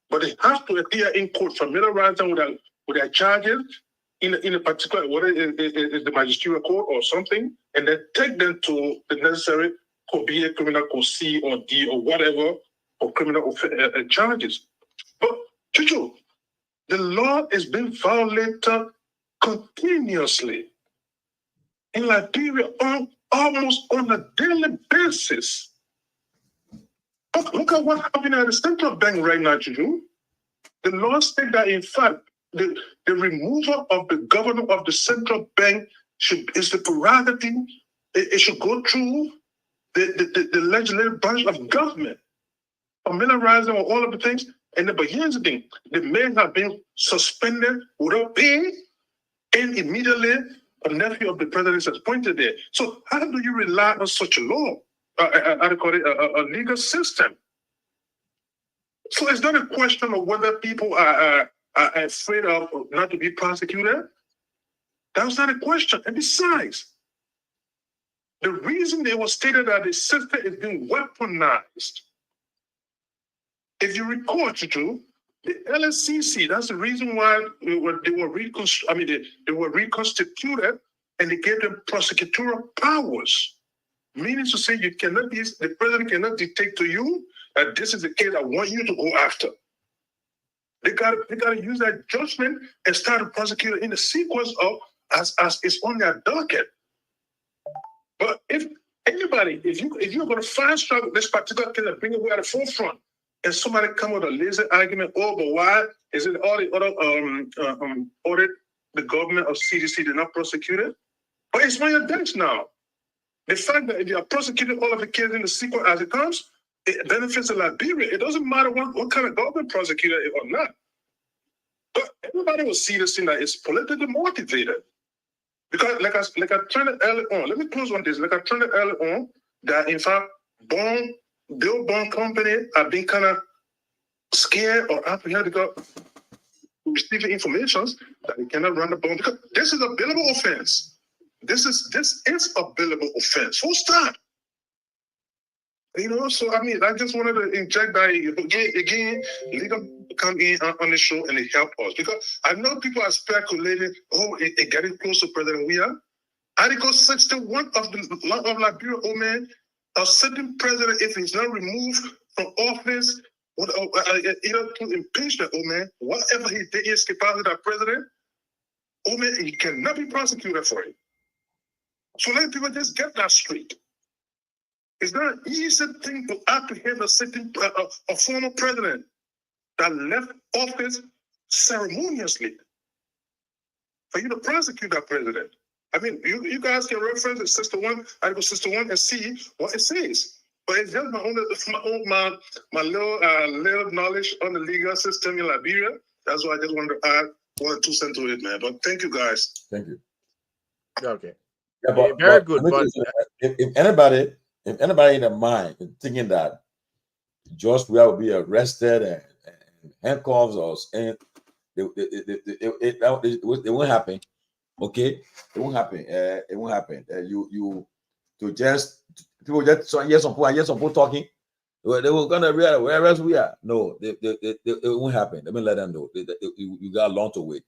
But they have to appear in court, familiarize them with their charges in a particular, whether it is the magisterial court or something, and then take them to the necessary, could be a criminal court C or D or whatever, or criminal charges. But, Chuchu, the law is being violated continuously in Liberia almost on a daily basis. Look at what happened at the central bank right now, Juju. The law state that, in fact, the removal of the governor of the central bank is the prerogative. It should go through the legislative branch of government, familiarizing with all of the things. But here's the thing: the men have been suspended without pay, and immediately a nephew of the president is appointed there. So how do you rely on such a law? I call it a legal system. So it's not a question of whether people are afraid of not to be prosecuted. That's not a question. And besides, the reason it was stated that the system is being weaponized, if you recall, Chuchu, the LSCC, that's the reason why they were reconstituted, and they gave them prosecutorial powers. Meaning to say, the president cannot dictate to you that this is the case I want you to go after. They gotta use that judgment and start to prosecute in the sequence of as it's on their docket. But if you're gonna fast track this particular case and bring it at the forefront, and somebody come with a lazy argument, but why is it all the other audit the government of CDC did not prosecute it? But it's on your bench now. The fact that if you are prosecuting all of the cases in the sequence as it comes, it benefits the Liberia. It doesn't matter what kind of government prosecuted it or not. But everybody will see this thing that it's politically motivated. Because like I turned it early on, let me close on this. Like I turned it early on, that in fact, Bill Bond Company have been kind of scared or apprehended because receiving information that they cannot run the bond. Because this is a billable offense. This is a billable offense. Full stop. So I mean, I just wanted to inject that again. Legal come in on the show and they help us, because I know people are speculating. It getting close to President Weah. Article 61 of the law of Liberia, a sitting president, if he's not removed from office, either to impeachment, whatever he did is capacity as president, he cannot be prosecuted for it. So let people just get that straight. It's not an easy thing to apprehend a former president that left office ceremoniously. For you to prosecute that president. I mean, you guys can reference the Article 61 and see what it says. But it's just my little knowledge on the legal system in Liberia. That's why I just wanted to add 1 or 2 cents to it, man. But thank you, guys. Thank you. Okay. Yeah, but, very good. But if anybody in their mind is thinking that George Weah will be arrested and handcuffs or and it won't happen. Okay, it won't happen. It won't happen. People just some people talking. They were gonna realize where else we are. No, it won't happen. Let me let them know. You got long to wait.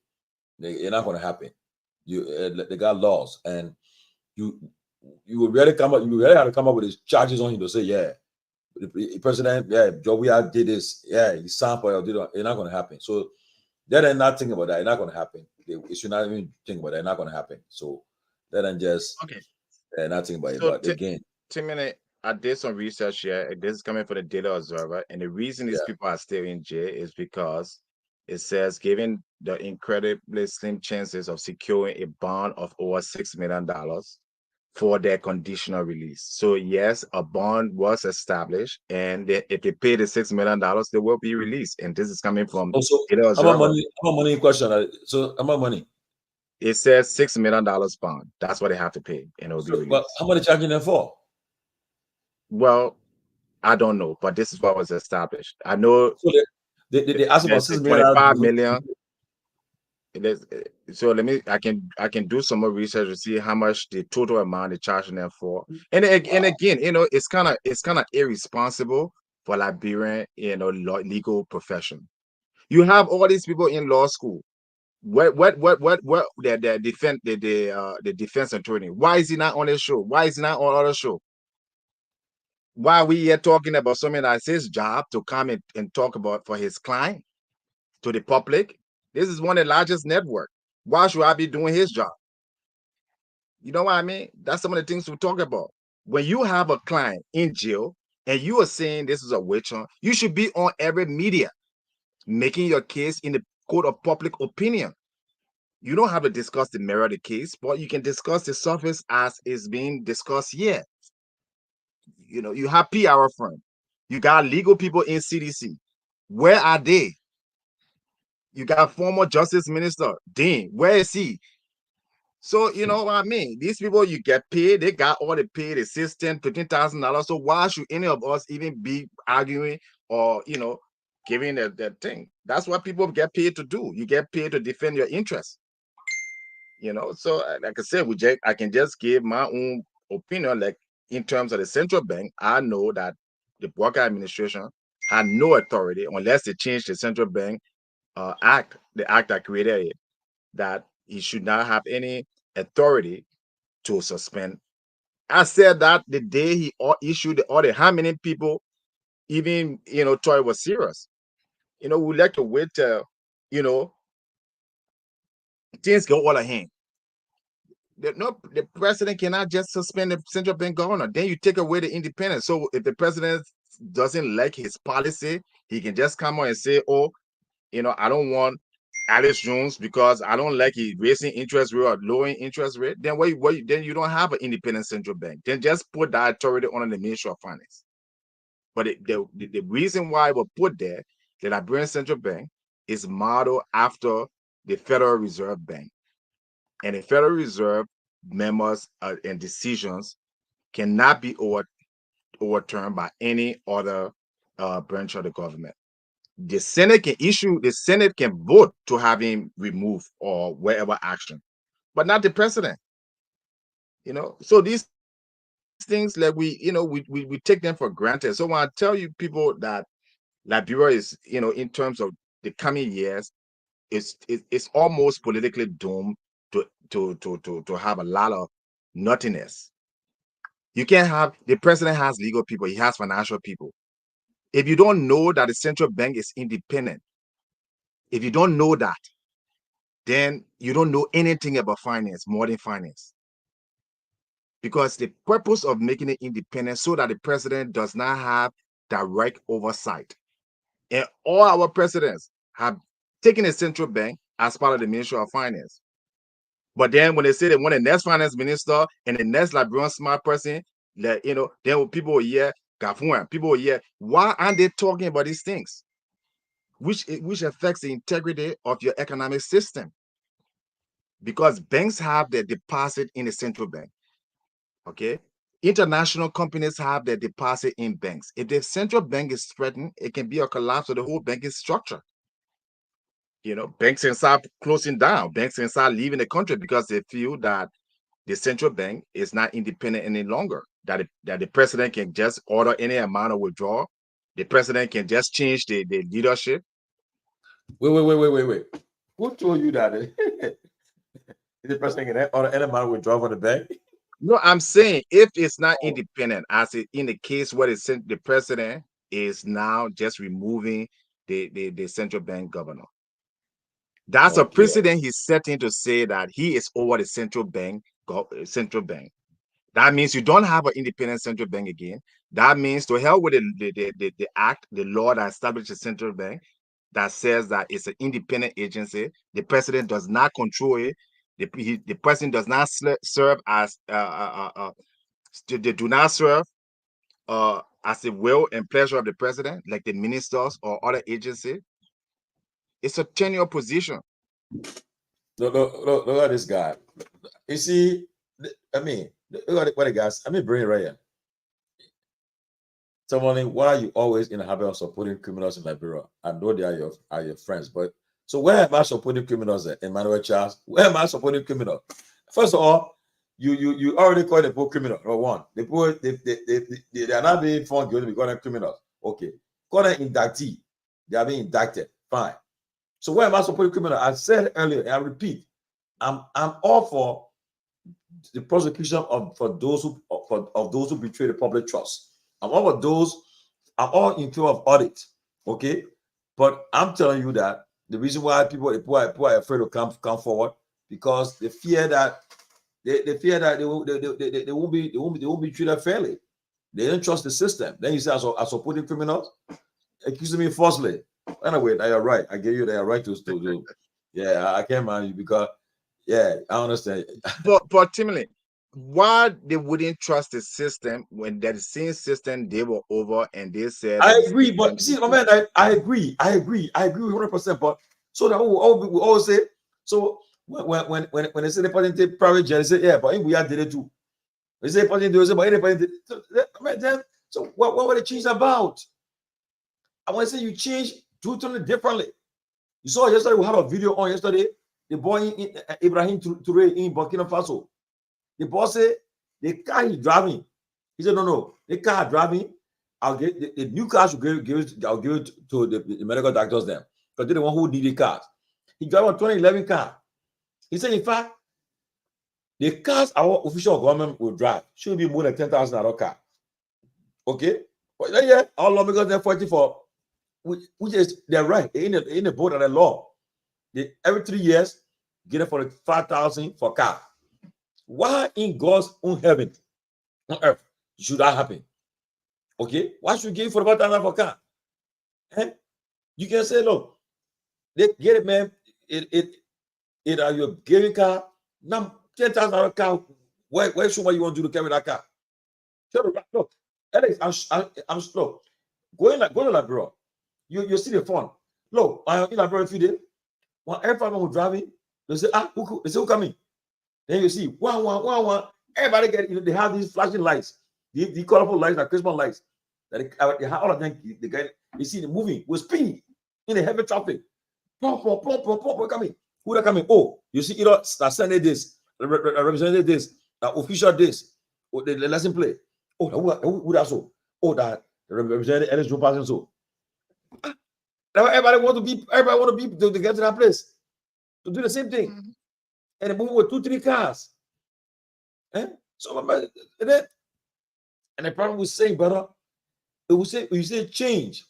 It's not gonna happen. They got laws, and you will really come up. You really have to come up with these charges on him to say, yeah, the president, yeah, Joe Weah did this, yeah, he signed for it. It's not gonna happen. So they're not thinking about that. It's not gonna happen. They should not even think about that. It's not gonna happen. So they're just not thinking about it. But again, 10 minutes. I did some research here. This is coming from the Daily Observer, and the reason these people are still in jail is because it says, given the incredibly slim chances of securing a bond of over $6 million for their conditional release. So yes, a bond was established, and if they pay the $6 million, they will be released. And this is coming from Daily Observer. How much money in question? So how much money? It says $6 million bond. That's what they have to pay, and it will be released. Well, how much are they charging them for? Well, I don't know, but this is what was established. I know. So they asked about $25 million. So I can do some more research to see how much the total amount they're charging them for. And again, it's kind of irresponsible for Liberian, legal profession. You have all these people in law school. What the defense attorney? Why is he not on this show? Why is he not on other show? Why are we here talking about something that's his job to come and talk about for his client to the public? This is one of the largest networks. Why should I be doing his job? You know what I mean? That's some of the things we talk about. When you have a client in jail and you are saying this is a witch hunt, you should be on every media making your case in the court of public opinion. You don't have to discuss the merit of the case, but you can discuss the surface as is being discussed here. You know, you have PR firm, you got legal people in CDC. Where are they? You got former Justice Minister Dean. Where is he? So you know what I mean? These people you get paid, they got all the paid assistant, $15,000. So why should any of us even be arguing or giving that thing? That's what people get paid to do. You get paid to defend your interests. So like I said, I can just give my own opinion. Like in terms of the central bank, I know that the Walker administration had no authority unless they change the central bank act, the act that created it, that he should not have any authority to suspend. I said that the day he issued the order. How many people even thought it was serious? We like to wait till things go out of hand. The president cannot just suspend the central bank governor. Then you take away the independence. So if the president doesn't like his policy, he can just come on and say, "Oh, I don't want Alex Jones because I don't like he raising interest rate or lowering interest rate." Then then you don't have an independent central bank. Then just put that authority on the Ministry of Finance. But the reason why it was put there, the Liberian Central Bank, is modeled after the Federal Reserve Bank. And the Federal Reserve members and decisions cannot be overturned by any other branch of the government. The Senate can vote to have him removed or whatever action, but not the president. So these things, like we take them for granted. So when I tell you people that Liberia is, in terms of the coming years, it's almost politically doomed to have a lot of nothingness. You can't have the president has legal people, he has financial people. If you don't know that the central bank is independent, if you don't know that, then you don't know anything about finance, modern finance. Because the purpose of making it independent so that the president does not have direct oversight. And all our presidents have taken a central bank as part of the Ministry of Finance. But then when they say they want the next finance minister and the next Liberian smart person, then people will hear Gafuan, people will hear, why aren't they talking about these things? Which affects the integrity of your economic system. Because banks have their deposit in the central bank. Okay. International companies have their deposit in banks. If the central bank is threatened, it can be a collapse of the whole banking structure. Banks can start closing down. Banks can start leaving the country because they feel that the central bank is not independent any longer. That the president can just order any amount of withdrawal. The president can just change the leadership. Wait. Who told you that the president can order any amount of withdrawal from the bank? No, I'm saying if it's not independent, as in the case where the president is now just removing the central bank governor. That's a precedent he's setting to say that he is over the central bank. That means you don't have an independent central bank again. That means to hell with the act, the law that established the central bank that says that it's an independent agency. The president does not control it. The president does not serve as they do not serve as the will and pleasure of the president, like the ministers or other agencies. It's a tenure position. Look at this guy. You see, I mean, look at what the guys. I mean, bring it right here. Tomalin, why are you always in the habit of supporting criminals in Liberia? I know they are your friends, but so where am I supporting criminals at? Emmanuel Charles, where am I supporting criminals? First of all, you already called the poor criminal. Number one, the poor they are not being found guilty because they're criminals. Okay, call them indictee. They are being indicted. Fine. So where am I supporting criminals? I said earlier, and I repeat, I'm all for the prosecution of those who betray the public trust. I'm all in favor of audit. Okay, but I'm telling you that the reason why people are afraid to come forward because they fear that they won't be treated fairly. They didn't trust the system. Then you say, I supporting criminals, accusing me falsely. Anyway, you're right. I give you the right to do. Yeah, I can't mind you because, yeah, I understand. But Timothy, why they wouldn't trust the system when that same system they were over and they said I that the agree, but system see, my man, I agree 100%. But so that we all say, so when they say the person take private jet, they say, yeah, but we did it too. They say person do it, but any person did it. So what were the change about? I want to say you change totally differently. You saw yesterday, we had a video on yesterday, the boy Ibrahim Touré in Burkina Faso. The boss said the car he's driving. He said, no, the car driving. I'll get the new cars. I'll give it to the medical doctors then, because they're the one who need the cars. He drive a 2011 car. He said, in fact, the cars our official government will drive should be more than $10,000 car. Okay, but yeah, how long because they're fighting for, which is they're right in the board of the law. They every 3 years get it for 5,000 for car. Why in God's own heaven on earth should that happen? Okay, why should you give for 5,000 for car? You can say, look, they get it, man. You're giving car now $10,000 car. Where should you want to do to carry that car? Look, Alex, I'm slow. Go to the bureau. You see the phone. Look, I'm in the bureau a few days. When everyone who's driving, they say, who coming? Then you see one. Everybody get, they have these flashing lights, the colorful lights, like Christmas lights. That they have all of them. The guy, you see the moving with speed in the heavy traffic. Pom, coming. Who are coming? Oh, you see, that Sunday this, represented this, that official this, the lesson play. Oh, who that so? Oh, that represented Ellis Joe Parsons so. Everybody want to be to get to that place to do the same thing. Mm-hmm. And they move with 2-3 cars. So and the problem with saying, brother, it will say you say change.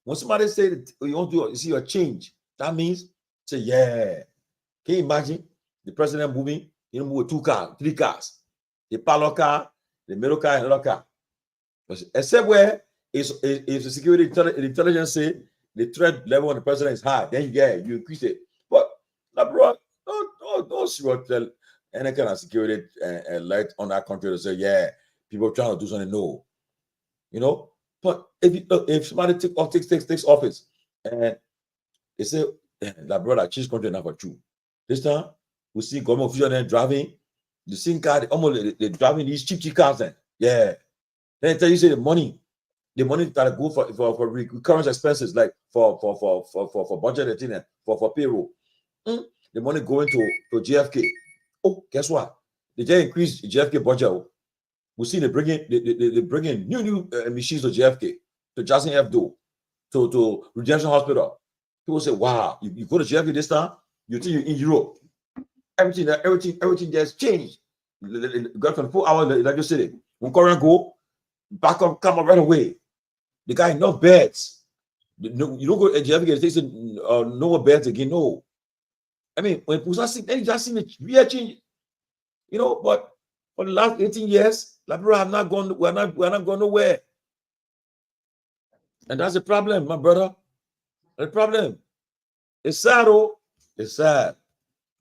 When somebody say that you want to see a change, that means say, yeah. Can you imagine the president moving? You move with 2 cars, 3 cars, the parlor car, the middle car, and another car. Except where if the security intelligence say the threat level on the president is high, then you increase it. But bro, don't tell any kind of security light on that country to say, yeah, people trying to do something. No, But if somebody takes office and they say that brother change country now for true. This time we see government officials driving the same car, they're driving these cheap cars then. Yeah. Then they tell you say the money that go for recurrent expenses, like for budget and for payroll. The money going to JFK. Oh, guess what? They just increase JFK budget. We see they bring in new machines to JFK, to Jackson F. to Redemption Hospital. People say, wow, you go to JFK this time, you think you're in Europe. Everything just changed. Got 24 hours like you said. When current go, back up, come up right away. The guy enough beds. You don't go to JFK, they say no more beds again. No. I mean, when people see, then you just see the real change. But for the last 18 years, we're not going nowhere. And that's the problem, my brother. The problem. It's sad, oh. It's sad.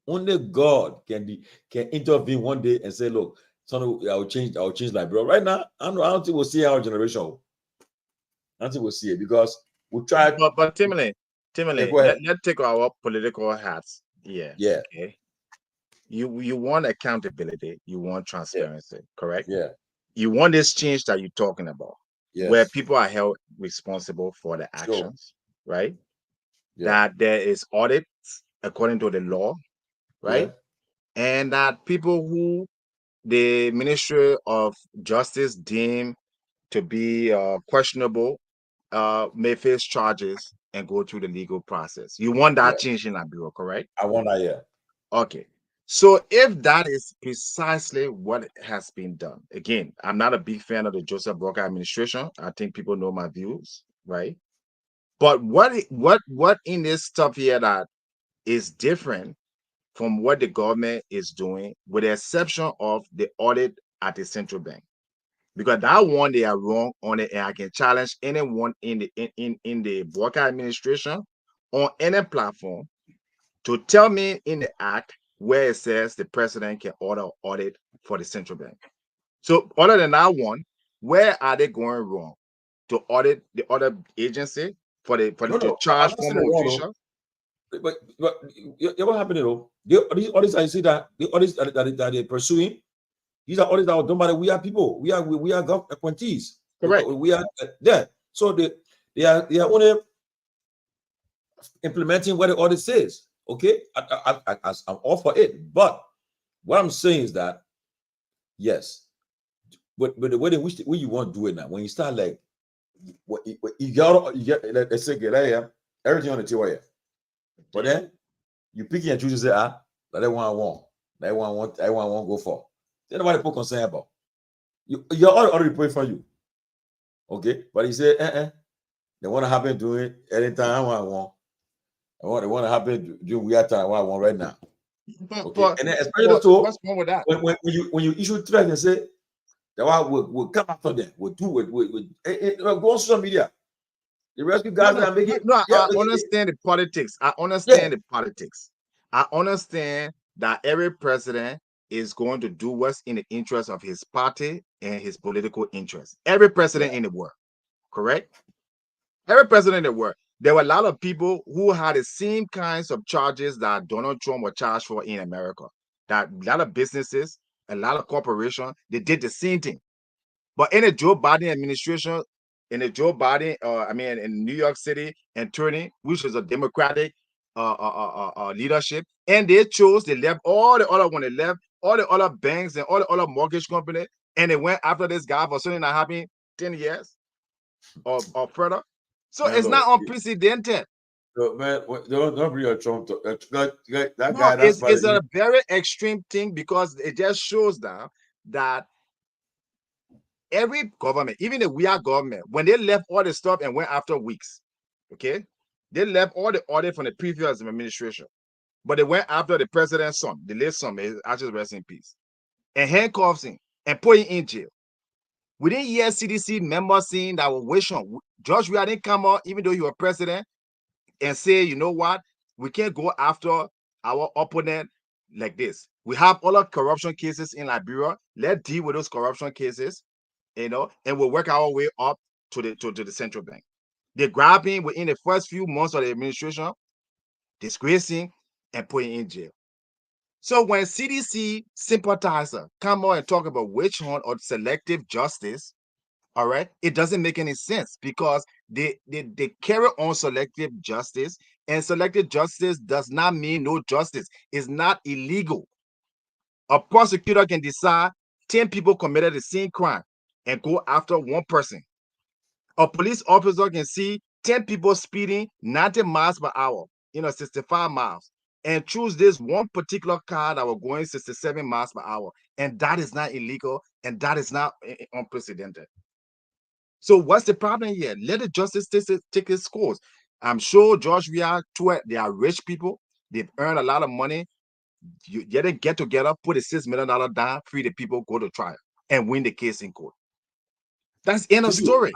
Only God can intervene one day and say, look, son, I'll change bro. Right now, I don't think we'll see our generation. I don't think we'll see it because we tried. But Timothy, let's take our political hats. Yeah. Okay. You want accountability, you want transparency, correct? Yeah. You want this change that you're talking about, where people are held responsible for the actions, right? Yeah. That there is audits according to the law, right? Yeah. And that people who the Ministry of Justice deem to be questionable may face charges and go through the legal process. You want that change in that bureau, correct? I want that, yeah. Okay. So if that is precisely what has been done, again, I'm not a big fan of the Joseph Walker administration. I think people know my views, right? But what in this stuff here that is different from what the government is doing, with the exception of the audit at the central bank? because that one they are wrong on it, and I can challenge anyone in the Walker administration on any platform to tell me in the act where it says the president can order audit for the central bank. So other than that one, where are they going wrong to audit the other agency for the No, I'm charge not saying former it wrong, official? but what happened, these audits I see that the audits that they're pursuing, these are audits that are done by we are people, we are government appointees. Correct. We are there, so they are only implementing what the audit says. Okay, I'm all for it, but what I'm saying is that yes, but the way in which you want to do it now, when you start like you get let's say everything on the table here, but then you pick and choose and say that one I want, that one I want go for. Then nobody put concern about you're already praying for you. Okay, but he said they want to happen doing anytime I want. They want to happen during weird time what I want right now. Okay, and then especially so what's wrong with that? When you issue threat and say that one will come after them, will go on social media. The rescue guys are making. I understand the politics. I understand the politics. I understand that every president is going to do what's in the interest of his party and his political interests. Every president in the world, correct? Every president in the world. There were a lot of people who had the same kinds of charges that Donald Trump was charged for in America. That a lot of businesses, a lot of corporations, they did the same thing. But in the Joe Biden administration, in the Joe Biden, in New York City attorney, which is a Democratic leadership, and they left all the other one, they left all the other banks and all the other mortgage companies, and they went after this guy for something that happened 10 years or further. So it's not unprecedented. Man, don't bring your Trump to that guy. It's a very extreme thing because it just shows that every government, even the weird government, when they left all the stuff and went after weeks, okay, they left all the audit from the previous administration, but they went after the president's son, the late son, may actually rest in peace, and handcuffs him and put him in jail. We didn't hear CDC members saying that we wish on George Weah didn't come out, even though he was president, and say, you know what, we can't go after our opponent like this. We have all the corruption cases in Liberia. Let's deal with those corruption cases, and we'll work our way up to the central bank. They grab him within the first few months of the administration, disgrace him, and put him in jail. So when CDC sympathizer come out and talk about witch hunt or selective justice, all right, it doesn't make any sense because they carry on selective justice, and selective justice does not mean no justice. It's not illegal. A prosecutor can decide 10 people committed the same crime and go after one person. A police officer can see 10 people speeding 90 miles per hour, 65 miles, and choose this one particular car that was going 67 miles per hour. And that is not illegal, and that is not unprecedented. So what's the problem here? Let the justice take its course. I'm sure George Weah, they are rich people. They've earned a lot of money. You get together, put a $6 million down, free the people, go to trial, and win the case in court. That's end of story.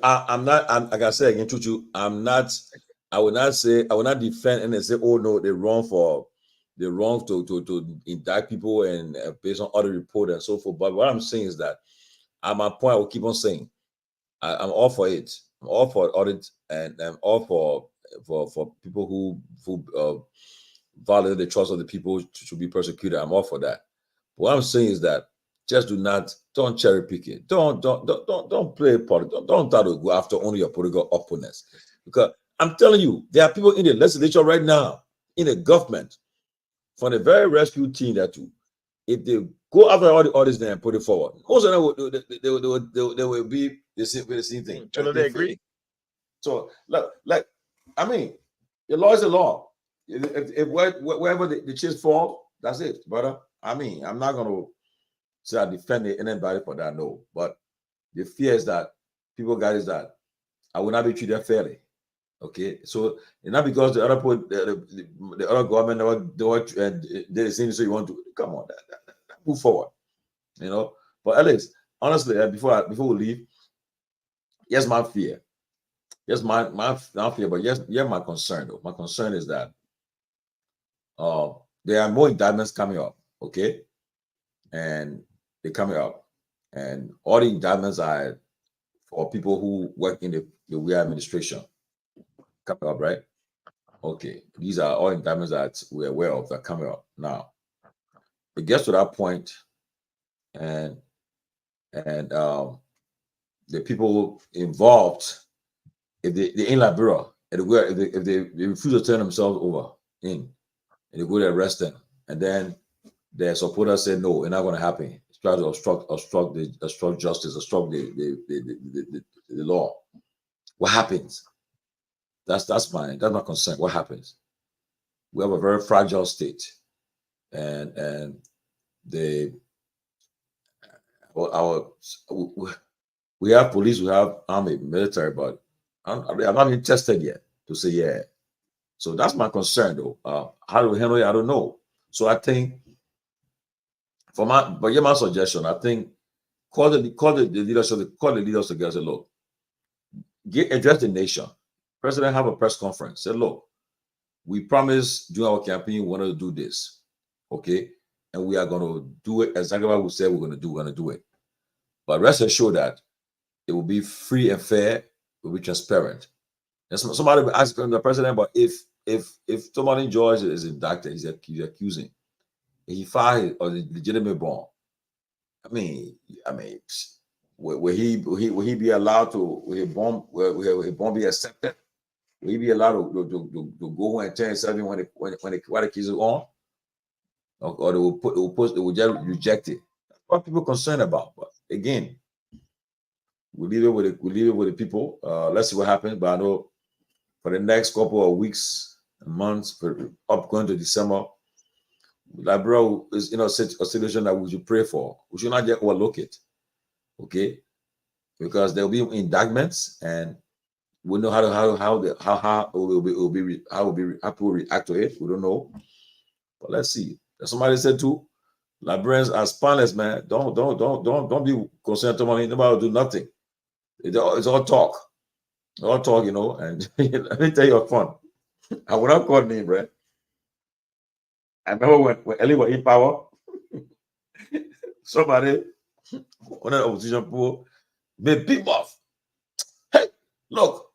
I'm not. Like I said again, Chuchu, I'm not. I will not defend and say, oh no, they're wrong to indict people and based on other report and so forth. But what I'm saying is that at my point, I will keep on saying, I'm all for it. I'm all for audit, and I'm all for people who violate the trust of the people to be persecuted. I'm all for that. What I'm saying is that just don't cherry pick it. Don't play politics. Don't try to go after only your political opponents. Because I'm telling you, there are people in the legislature right now, in the government, from the very rescue team that if they go after all the audits there and put it forward, most of them will be the same thing. Totally agree. So, like, I mean, the law is the law. If wherever the chips fall, that's it, brother. I mean, I'm not gonna say I defend anybody for that, no. But the fear is that people got is that I will not be treated fairly. Okay, so it's not because the other the other government did the same, so you want to come on, that move forward, But at least honestly, before we leave, yes, my fear. Yes, my fear, but yes, my concern though. My concern is that there are more indictments coming up, okay? And they're coming up. And all the indictments are for people who work in the Guar administration. Coming up, right? Okay. These are all indictments that we're aware of that are coming up. Now, it gets to that point, and the people involved, if they in Liberia, if they refuse to turn themselves over and they go to arrest them, and then their supporters say no, it's not going to happen. It's trying to obstruct justice, obstruct the law. What happens? That's my concern. What happens? We have a very fragile state, and the we have police, we have army, military, but I'm not even tested yet to say yeah. So that's my concern, though. How do we handle it? I don't know. So I think, my suggestion, I think call the leaders together. Say, look, address the nation. President have a press conference. Say, look, we promised during our campaign we wanted to do this, okay, and we are going to do it exactly what we said we're going to do. We're going to do it, but rest assured that it will be free and fair. It will be transparent. And somebody will ask the president, but if Tomalin George is indicted, he's accusing, he filed a legitimate bond. I mean, will he be allowed to? Will his bond be accepted? Will he be allowed to go and turn something when the case is on, or they will just reject it? That's what people are concerned about. But again, we leave it with the people. Let's see what happens. But I know for the next couple of weeks and months, up going to December, Liberia is in a situation that we should pray for. We should not just overlook it, okay? Because there will be indictments, and we know how people react to it. We don't know, but let's see. Somebody said too, Liberians are spineless, man. Don't be concerned. Nobody will do nothing. It's all talk. All talk, you know. And let me tell you a fun. I would not call name, right? I remember when Ellie was in power, somebody, one of the opposition people, made big mouth. Hey, look,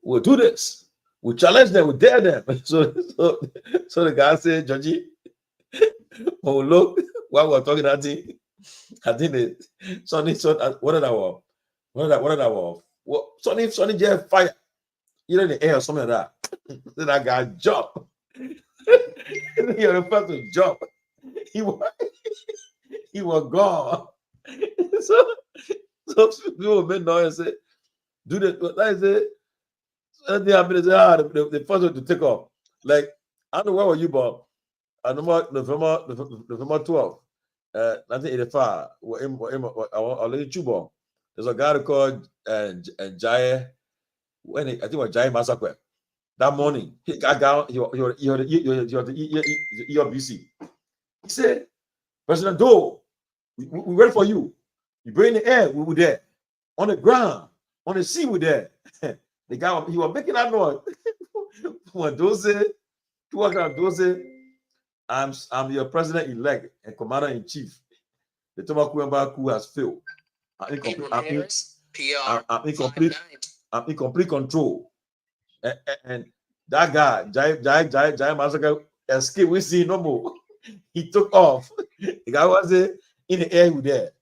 we'll do this. We'll challenge them, we'll dare them. So the guy said, Georgie, oh, look, while we're talking, I think Sonny just fire, in the air or something like that. Then that guy jump. You're the first to jump. He was gone. so people made noise and say, do this. But I said, anything happened, they say, the first one to take off. Like, I don't know where were you, Bob? I know November 12th, 1985. There's a guy called Jai. I think it was Jai Massacre. That morning, he got down. He was the ERBC. He said, President Doe, we wait for you. You bring the air, we were there. On the ground, on the sea, we were there. The guy, he was making that noise. When those say, I'm your president-elect and commander-in-chief. The Tomakuemba coup has failed. I'm in complete control. And that guy, Jai Massacre, escaped. We see no more. He took off. The guy was in the air with there.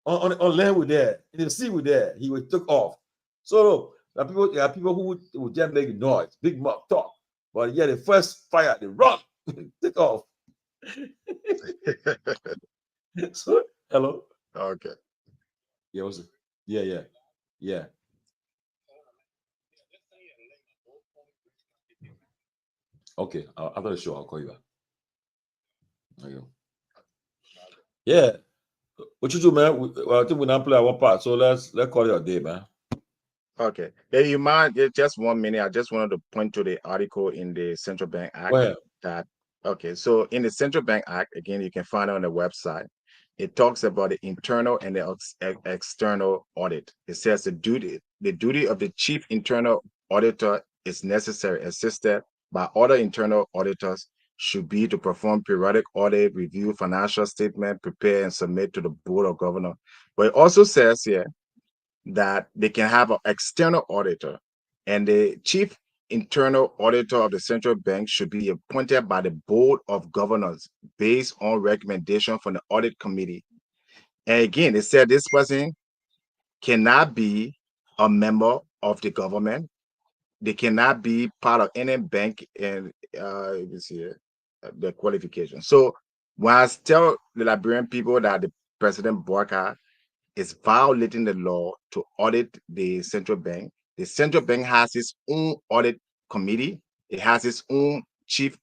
On land with there. In the sea with there. He took off. So there are people who would just make noise, big mouth talk. But yeah, the first fire, they run, take off. So, hello. Okay. Yeah, what's it? Yeah. Okay, after the show, I'll call you back. There you go. Yeah. What you do, man? I think we not play our part, so let's call it a day, man. Okay. Hey, you mind just 1 minute? I just wanted to point to the article in the Central Bank Act. Go ahead. Okay, so in the Central Bank Act, again, you can find it on the website. it talks about the internal and the external audit. It says the duty of the chief internal auditor is necessary, assisted by other internal auditors, should be to perform periodic audit, review financial statement, prepare and submit to the board of governors. But it also says here that they can have an external auditor, and the chief internal auditor of the central bank should be appointed by the board of governors based on recommendation from the audit committee. And again, it said this person cannot be a member of the government. They cannot be part of any bank, and you can see the qualification. So when I tell the Liberian people that the President Boakai is violating the law to audit the central bank has its own audit committee. It has its own chief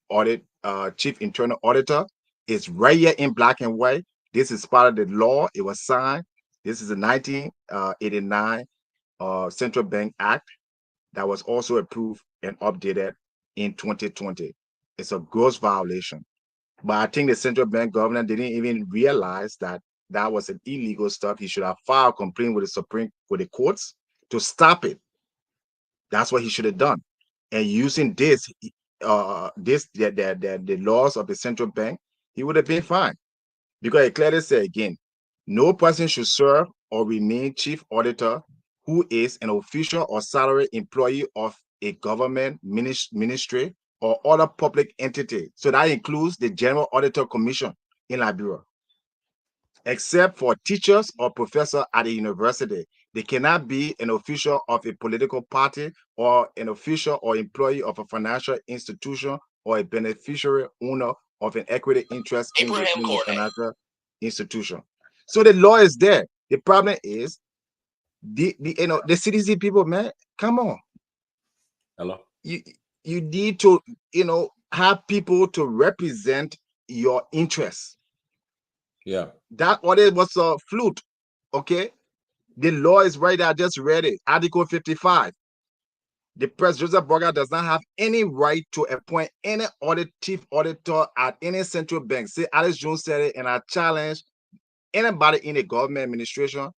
internal auditor. It's right here in black and white. This is part of the law. It was signed. This is the 1989 Central Bank Act that was also approved and updated in 2020. It's a gross violation. But I think the central bank governor didn't even realize that that was an illegal stuff. He should have filed a complaint with the courts to stop it. That's what he should have done. And using the laws of the central bank, he would have been fine. Because it clearly said again, no person should serve or remain chief auditor who is an official or salary employee of a government ministry or other public entity. So that includes the General Auditor Commission in Liberia. Except for teachers or professors at a university. They cannot be an official of a political party or an official or employee of a financial institution or a beneficiary owner of an equity interest in the financial institution. So the law is there. The problem is the CDC people, man, come on. Hello. You need to have people to represent your interests. Yeah. That audit was a flute. Okay. The law is right there. I just read it. Article 55. The President Joseph Boakai does not have any right to appoint any chief auditor at any central bank. Say Alice Jones said it, and I challenge anybody in the government administration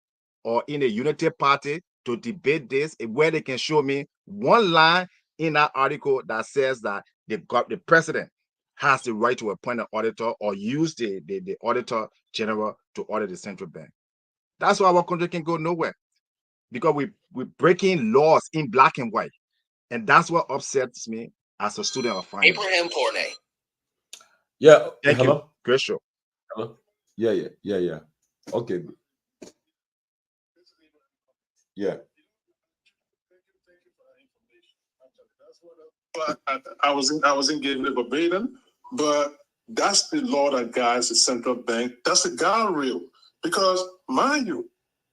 or in the Unity Party to debate this, where they can show me one line in that article that says that the president has the right to appoint an auditor or use the auditor general to audit the central bank. That's why our country can go nowhere, because we're breaking laws in black and white. And that's what upsets me as a student of finance. Abraham Corney. Yeah. Thank Hello? you. Great show. Hello? Yeah. Okay. Yeah. But I wasn't giving it verbatim, but that's the law that guides the central bank. That's the guardrail. Because, mind you,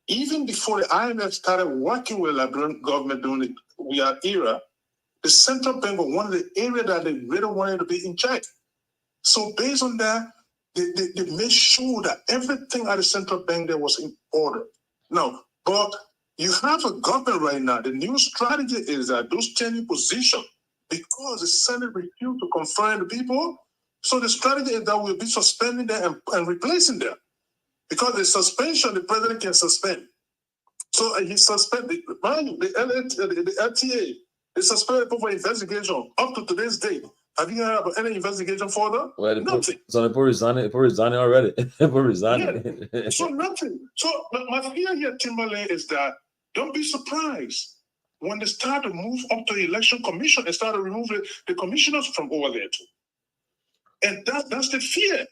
even before the IMF started working with the Liberian government during the WEA era, the central bank was one of the areas that they really wanted to be in check. So based on that, they made sure that everything at the central bank there was in order. Now, but you have a government right now. The new strategy is that those changing positions, because the Senate refused to confirm the people, so the strategy is that we'll be suspending them and replacing them. Because the suspension, the president can suspend. So he suspended, mind you, the LTA, they suspended people for investigation up to today's date. Have you heard about any investigation further? Well, nothing. So the people resigning already. People resigning. Yeah. So nothing. So my fear here, Tomalin, is that don't be surprised when they start to move up to the election commission and start to remove the commissioners from over there too. And that's the fear.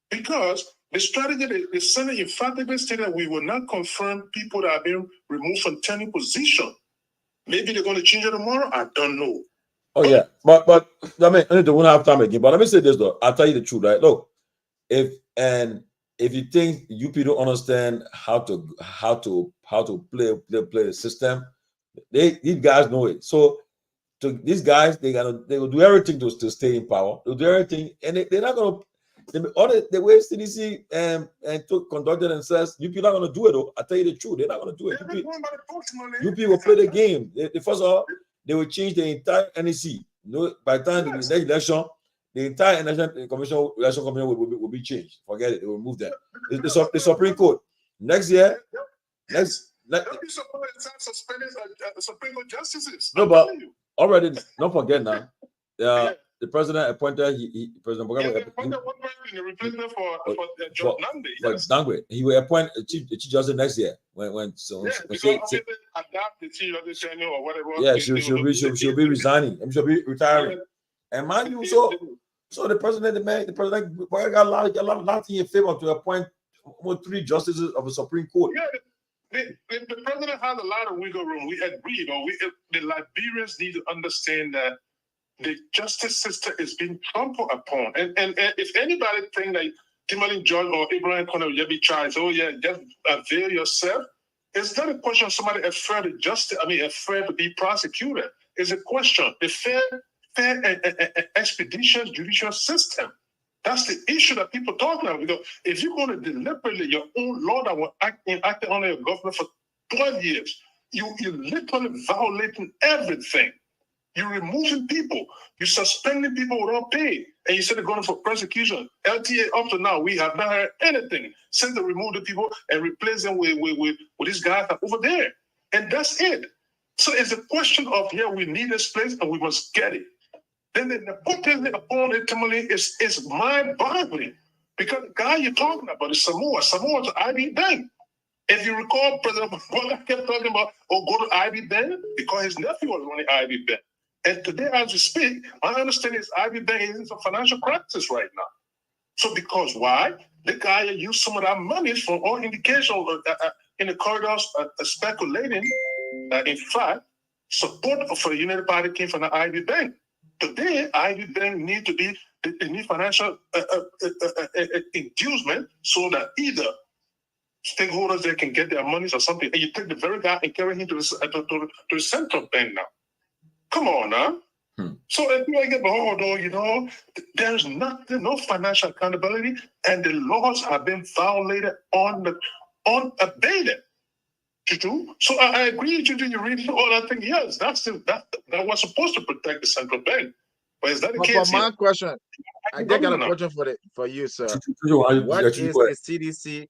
Because the strategy, the Senate emphatically stated that we will not confirm people that are being removed from any position. Maybe they're going to change it tomorrow. I don't know. Oh yeah, but I mean, I don't have time again. But let me say this though. I'll tell you the truth, right? Look, if you think you people don't understand how to play the system, these guys know it. So to these guys, they will do everything to stay in power. They'll do everything, and they're not gonna. The way CDC conducted themselves, you people are not gonna do it though. I tell you the truth, they're not gonna do it. You people will play the game. First of all, they will change the entire NEC. By the time the next election, the entire election commission will be changed. Forget it. They will move that. The Supreme Court next year. Next. Don't be surprised at suspending Supreme Court justices. No, but already, don't forget now. The president appointed President Mugabe. Appointed one person, the replacement for John Nande. Yes. Nangwe. He will appoint a chief justice next year. Because obviously adapt the chief justice or whatever. Yeah, she'll be resigning. She'll be retiring. And mind you, so the president got a lot in favor to appoint 3 justices of the Supreme Court. Yeah, the president has a lot of wiggle room. We agreed, the Liberians need to understand that the justice system is being trampled upon. And if anybody think that Tomalin Judge or Abraham Cornell Yebi tries, just avail yourself, it's not a question of somebody afraid of justice, afraid to be prosecuted. It's a question, the fair and expeditious judicial system. That's the issue that people talk about. Because if you're going to deliberately, your own law that will act under your government for 12 years, you're literally violating everything. You're removing people. You're suspending people without pay. And you said they're going for prosecution. LTA, up to now, we have not heard anything since they removed the people and replaced them with these guys over there. And that's it. So it's a question of, we need this place and we must get it. Then the nepotism upon it, Tomalin, is mind-boggling. Because the guy you're talking about is Samoa's an IB bank. If you recall, President Obama kept talking about, go to IB bank, because his nephew was running IB bank. And today, as we speak, my understanding is IB bank is in some financial crisis right now. So because why? The guy used some of that money from all indications in the corridors speculating in fact, support for the United Party came from the IB bank. Today, IB bank need to be need financial inducement so that either stakeholders they can get their monies or something, and you take the very guy and carry him to the central bank now. Come on now. So if you get there's nothing, no financial accountability, and the laws have been violated unabated. So I agree with you. You read all that thing. Yes, that was supposed to protect the central bank. But is that the case? For my question, I got a question for you, sir. What is the CDC?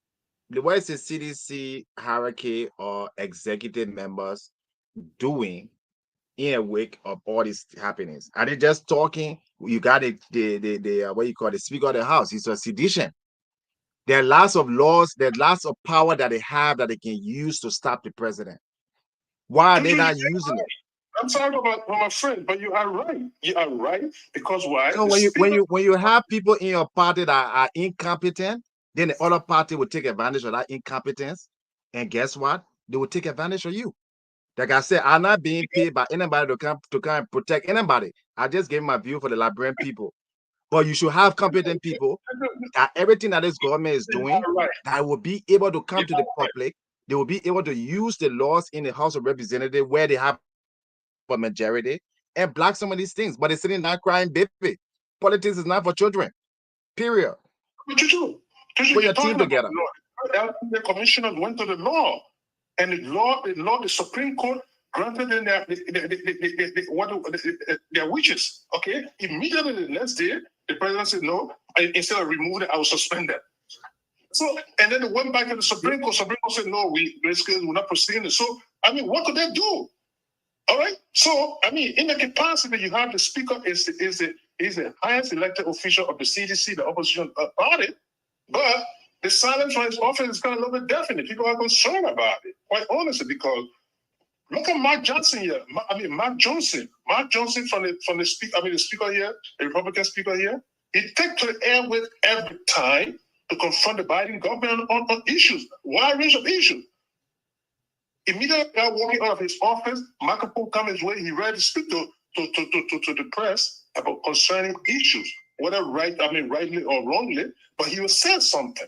What is the CDC hierarchy or executive members doing in a wake of all these happenings? Are they just talking? You got the what you call the Speaker of the House. It's a sedition. There are lots of laws, there are lots of power that they have that they can use to stop the president. Why are they not using it? I'm talking about my friend, but you are right. You are right because why? So when you have people in your party that are incompetent, then the other party will take advantage of that incompetence, and guess what? They will take advantage of you. Like I said, I'm not being paid by anybody to come and protect anybody. I just gave my view for the Liberian people. But you should have competent people that everything that this government is doing that will be able to come to the public. They will be able to use the laws in the House of Representatives where they have a majority and block some of these things. But they're sitting there crying baby. Politics is not for children. Period. But put your team together. The commissioners went to the law, and the Supreme Court granted them their wishes. Okay, immediately the next day, the president said no. Instead of removing it, I will suspend it. So, and then they went back to the Supreme Court. Supreme Court said no, we're not proceeding. So, what could they do? All right. So, in the capacity you have, the Speaker is the highest elected official of the CDC, the opposition party, but the silence from his office is kind of a little bit definite. People are concerned about it, quite honestly, because look at Mark Johnson here. Mark Johnson from the speaker. The speaker here, the Republican speaker here. He takes to the air with every time to confront the Biden government on issues, wide range of issues. Immediately walking out of his office, Michael Poole comes his way. He ready to speak to the press about concerning issues, whether rightly or wrongly, but he will say something.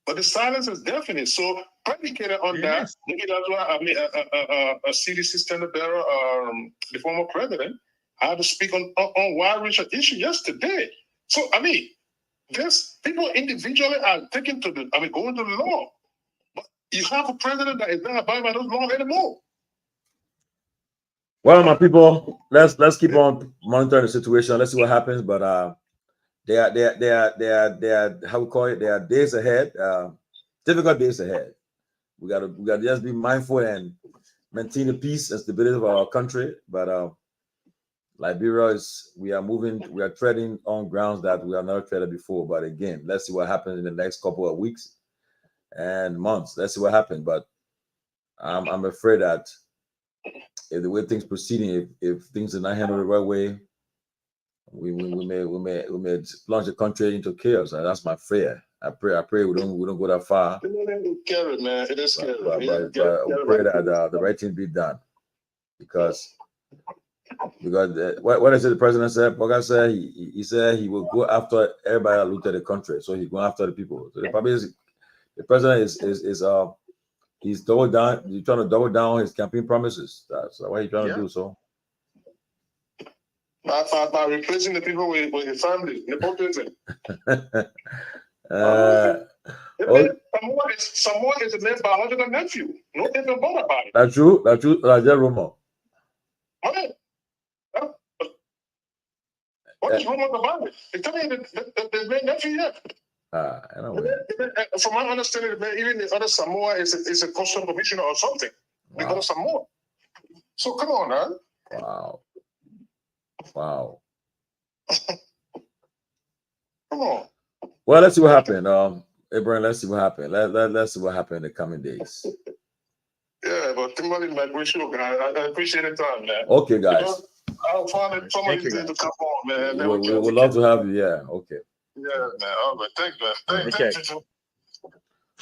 But the silence is definite. So predicated on that, maybe that's why a CDC standard bearer, the former president, had to speak on wide range of issues yesterday. So this people individually are taking to going to the law. But you have a president that is not abiding by those laws anymore. Well, my people, let's keep on monitoring the situation. Let's see what happens. But they are how we call it. They are days ahead, difficult days ahead. We gotta just be mindful and maintain the peace and stability of our country. But Liberia we are treading on grounds that we have never treaded before. But again, let's see what happens in the next couple of weeks and months. Let's see what happens. But I'm afraid that if the way things proceeding, if things are not handled the right way, we may plunge the country into chaos. And that's my fear. I pray we don't go that far. It's scary, man. It is scary. But we pray that the right thing be done, because what is it the president said? Boga said he said he will go after everybody that looted the country. So he's going after the people. So the president is he's double down. He's trying to double down his campaign promises. That's what he's trying to do. So by replacing the people with his family, nepotism. Someone is a biological nephew. No different about it. That's true. That's just rumor. What is rumor about it? It tells me that there's no nephew yet. From my understanding, even the other Samoa is a custom commissioner or something. Wow. The other Samoa. So come on, man. Wow. Come on. Well, let's see what happened. Abraham, let's see what happened. Let's see what happened in the coming days. Yeah, but Timothy, man, we should. I appreciate the time, man. Okay, guys. I'll find somebody to come on, man. We would love to have you. Yeah. Okay. Yeah, man. All right. Thanks, man. Thank you.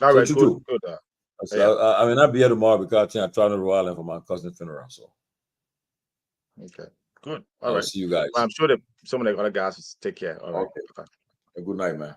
All right. So Good. So I mean, I'll be here tomorrow because I'm trying to Rhode Island for my cousin's funeral. So. Okay. Good. All right. See you guys. Well, I'm sure that some of the other guys will take care. All right. Okay. Good night, man.